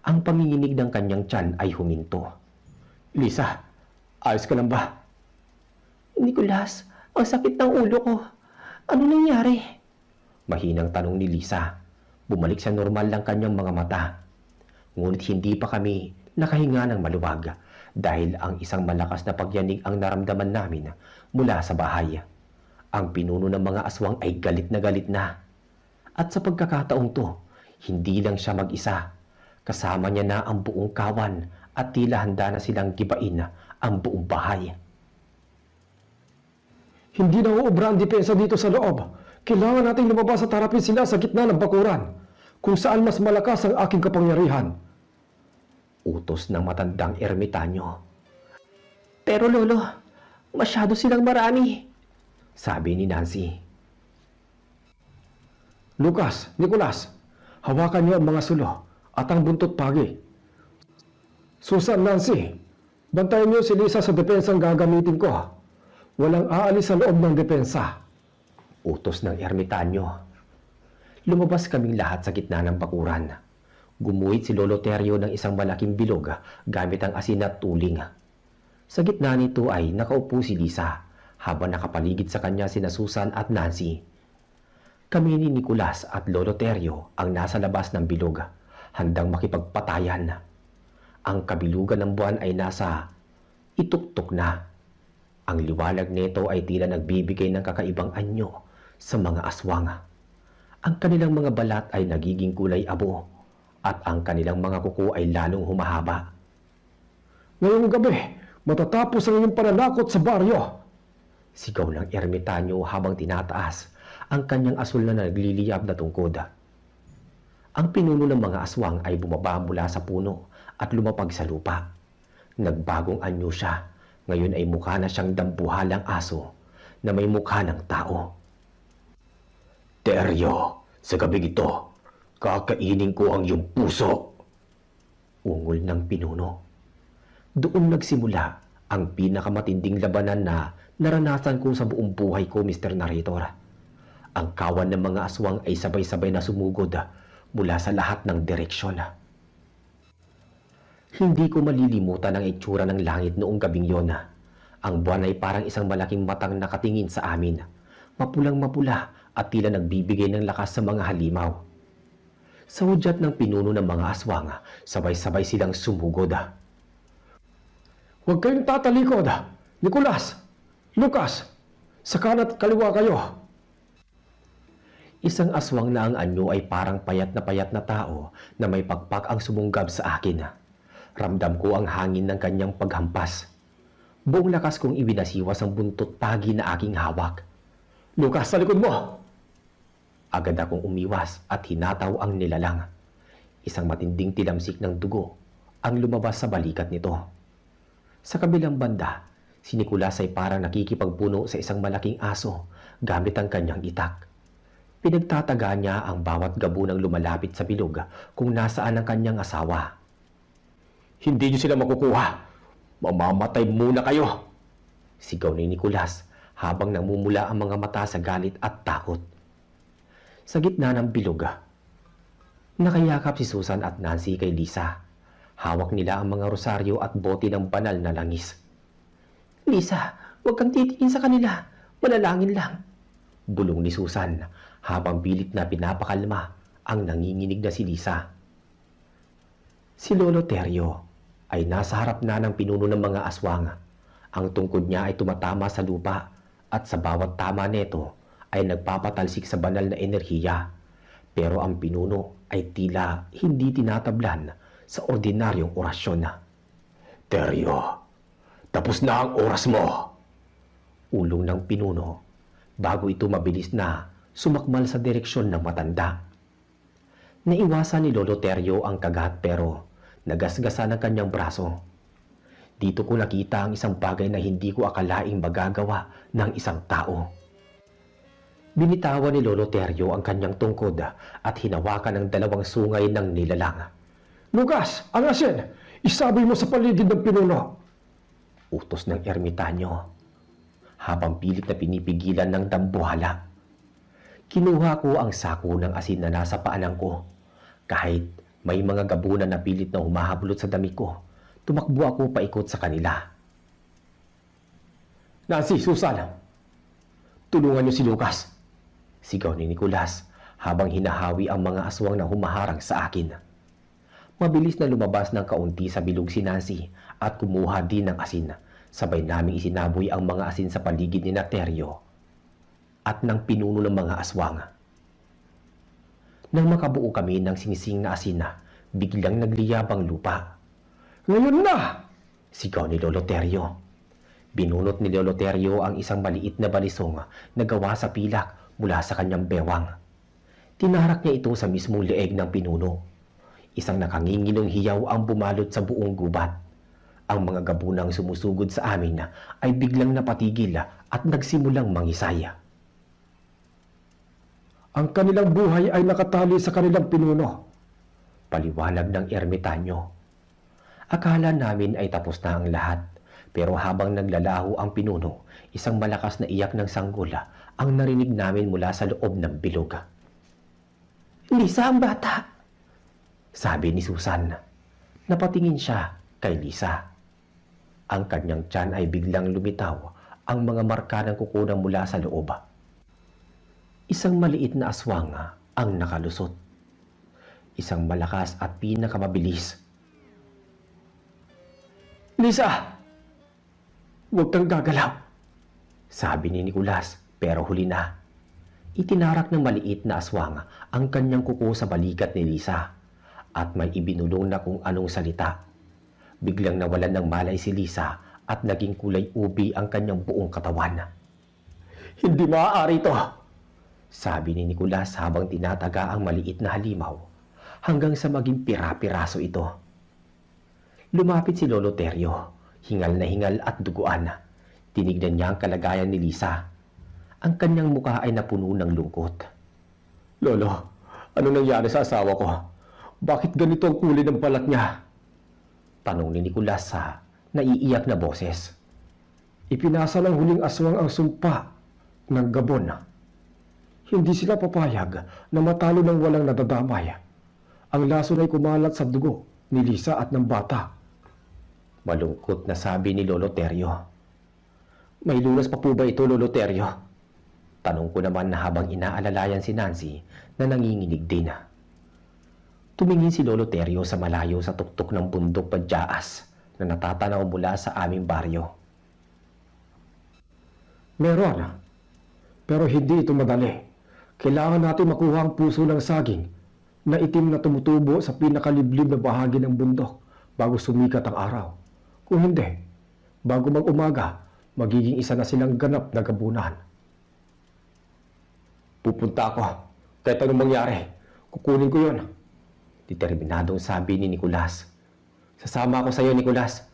Ang panginginig ng kanyang tiyan ay huminto. Lisa, ayos ka lang ba? Nicholas, ang sakit ng ulo ko. Ano nangyari? Mahinang tanong ni Lisa. Bumalik sa normal lang kanyang mga mata. Ngunit hindi pa kami nakahinga ng maluwag dahil ang isang malakas na pagyanig ang naramdaman namin mula sa bahay. Ang pinuno ng mga aswang ay galit na. At sa pagkakataong to, hindi lang siya mag-isa. Kasama niya na ang buong kawan at tila handa na silang gibain ang buong bahay. Hindi na uubra ang depensa dito sa loob. Kailangan nating lumabas at harapin sila sa gitna ng bakuran, kung saan mas malakas ang aking kapangyarihan. Utos ng matandang ermitanyo. Pero Lolo, masyado silang marami, sabi ni Nancy. Lucas, Nicholas, hawakan niyo ang mga sulo at ang buntot pagi. Susan, Nancy, bantayan niyo si Lisa sa depensang gagamitin ko. Walang aalis sa loob ng depensa. Utos ng ermitanyo. Lumabas kaming lahat sa gitna ng bakuran. Gumuhit si Lolo Terio ng isang malaking bilog gamit ang asin at tuling. Sa gitna nito ay nakaupo si Lisa habang nakapaligid sa kanya sina Susan at Nancy. Kami ni Nicolas at Lolo Terio ang nasa labas ng bilog, handang makipagpatayan. Ang kabilugan ng buwan ay nasa ituktok na. Ang liwanag nito ay tila nagbibigay ng kakaibang anyo sa mga aswang. Ang kanilang mga balat ay nagiging kulay abo at ang kanilang mga kuko ay lalong humahaba. Ngayong gabi, matatapos ang iyong pananakot sa baryo. Sigaw ng ermitanyo habang tinataas ang kanyang asul na nagliliyab na tungkod. Ang pinuno ng mga aswang ay bumaba mula sa puno at lumapag sa lupa. Nagbagong anyo siya. Ngayon ay mukha na siyang dambuhalang aso na may mukha ng tao. Teryo, sa gabing ito, kakainin ko ang iyong puso. Ungol ng pinuno. Doon nagsimula ang pinakamatinding labanan na naranasan ko sa buong buhay ko, Mr. Narrator. Ang kawan ng mga aswang ay sabay-sabay na sumugod mula sa lahat ng direksyon. Hindi ko malilimutan ang itsura ng langit noong gabing yon. Ang buwan ay parang isang malaking matang nakatingin sa amin. Mapulang-mapula at tila nagbibigay ng lakas sa mga halimaw. Sa hudyat ng pinuno ng mga aswang, sabay-sabay silang sumugod. Huwag kayong tatalikod. Nicolas, Lucas, sa kanan at kaliwa kayo. Isang aswang na ang anyo ay parang payat na tao na may pakpak ang sumunggab sa akin. Ramdam ko ang hangin ng kanyang paghampas. Buong lakas kong ibinasiwas ang buntot pagi na aking hawak. Lucas, sa likod mo! Agad akong umiwas at hinataw ang nilalang. Isang matinding tilamsik ng dugo ang lumabas sa balikat nito. Sa kabilang banda, si Nicolas ay parang nakikipagpuno sa isang malaking aso gamit ang kanyang itak. Pinagtataga niya ang bawat gabunang lumalapit sa bilog kung nasaan ang kanyang asawa. Hindi niyo sila makukuha. Mamamatay muna kayo. Sigaw ni Nicolas habang namumula ang mga mata sa galit at takot. Sa gitna ng bilog, nakayakap si Susan at Nancy kay Lisa. Hawak nila ang mga rosaryo at bote ng banal na langis. "Lisa, huwag kang titingin sa kanila. Manalangin lang." Bulong ni Susan habang pilit na pinapakalma ang nanginginig na si Lisa. Si Lolo Terio ay nasa harap na ng pinuno ng mga aswang. Ang tungkod niya ay tumatama sa lupa at sa bawat tama nito ay nagpapatalsik sa banal na enerhiya. Pero ang pinuno ay tila hindi tinatablan sa ordinaryong orasyon. Teryo, tapos na ang oras mo. Ulong ng pinuno bago ito mabilis na sumakmal sa direksyon ng matanda. Naiwasan ni Lolo Terio ang kagat pero nagasgasan ang kanyang braso. Dito ko nakita ang isang bagay na hindi ko akalaing magagawa ng isang tao. Binitawan ni Lolo Terio ang kanyang tungkod at hinawakan ang dalawang sungay ng nilalang. Lucas, ang asin! Isaboy mo sa paligid ng pinuno. Utos ng ermitanyo habang pilit na pinipigilan ng dambuhala. Kinuha ko ang sako ng asin na nasa paanan ko. Kahit may mga gabunan na pilit na humahablot sa damit ko, tumakbo ako paikot sa kanila. Nancy, Susan, tulungan niyo si Lucas. Sigaw ni Nicolas habang hinahawi ang mga aswang na humaharang sa akin. Mabilis na lumabas ng kaunti sa bilog si Nancy at kumuha din ng asin. Sabay naming isinaboy ang mga asin sa paligid ni Terio at ng pinuno ng mga aswang. Nang makabuo kami ng sinising na asin, biglang nagliyab ang lupa. Ngayon na! Sigaw ni Lolo Terio. Binunot ni Lolo Terio ang isang maliit na balisong na gawa sa pilak mula sa kanyang bewang. Tinarak niya ito sa mismong leeg ng pinuno. Isang nakanginginong hiyaw ang bumalot sa buong gubat. Ang mga gabunang sumusugod sa amin ay biglang napatigil at nagsimulang mangisay. Ang kanilang buhay ay nakatali sa kanilang pinuno. Paliwanag ng ermitanyo. Akala namin ay tapos na ang lahat, pero habang naglalaho ang pinuno, isang malakas na iyak ng sanggol ang narinig namin mula sa loob ng bilog. "Lisa, ang bata!" sabi ni Susan. Napatingin siya kay Lisa. Ang kanyang tiyan ay biglang lumitaw, ang mga marka ng kuko na mula sa loob. Isang maliit na aswang ang nakalusot. Isang malakas at pinakamabilis. "Lisa! Huwag kang gagalaw," sabi ni Nicolas, pero huli na. Itinarak ng maliit na aswang ang kanyang kuko sa balikat ni Lisa at may ibinulong na kung anong salita. Biglang nawalan ng malay si Lisa at naging kulay ubi ang kanyang buong katawan. "Hindi maaari ito," sabi ni Nicolas habang tinataga ang maliit na halimaw hanggang sa maging pira-piraso ito. Lumapit si Lolo Terio, hingal na hingal at duguan. Tinignan niya ang kalagayan ni Lisa. Ang kanyang mukha ay napuno ng lungkot. Lolo, ano nangyari sa asawa ko? Bakit ganito ang kulay ng balat niya? Tanong ni Nicolas sa naiiyak na boses. Ipinasa ng huling aswang ang sumpa ng Gabon. Hindi sila papayag na matalo ng walang nadadamay. Ang lason ay kumalat sa dugo ni Lisa at ng bata. Malungkot na sabi ni Lolo Terio. "May lunas pa po ba ito, Lolo Terio?" Tanong ko naman na habang inaalalayan si Nancy na nanginginig din. Tumingin si Lolo Terio sa malayo sa tuktok ng bundok Padyaas na natatanaw mula sa aming baryo. Meron. Pero hindi ito madali. Kailangan natin makuha ang puso ng saging na itim na tumutubo sa pinakaliblib na bahagi ng bundok bago sumikat ang araw. Kung hindi, bago mag-umaga, magiging isa na silang ganap na gabunan. "Pupunta ako. Kahit anong mangyari, kukunin ko yun," determinadong sabi ni Nicolas. "Sasama ako sa iyo, Nicolas.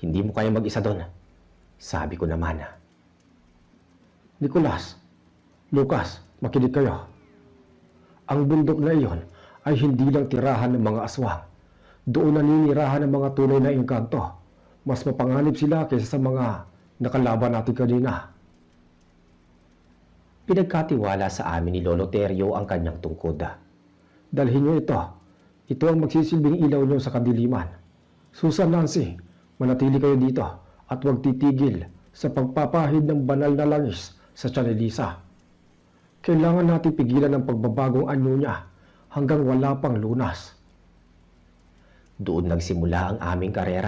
Hindi mo kaya mag-isa doon," sabi ko naman. Nicolas, Lucas, makinig kayo. Ang bundok na iyon ay hindi lang tirahan ng mga aswang. Doon naninirahan ng mga tunay na engkanto. Mas mapanganib sila kaysa sa mga nakalaban natin kanina. Pinagkatiwala sa amin ni Lolo Terio ang kanyang tungkod. Dalhin niyo ito. Ito ang magsisilbing ilaw niyo sa kadiliman. Susan, Nancy, manatili kayo dito at huwag titigil sa pagpapahid ng banal na langis sa tiyan ni Lisa. Kailangan natin pigilan ang pagbabagong anyo niya hanggang wala pang lunas. Doon nagsimula ang aming karera.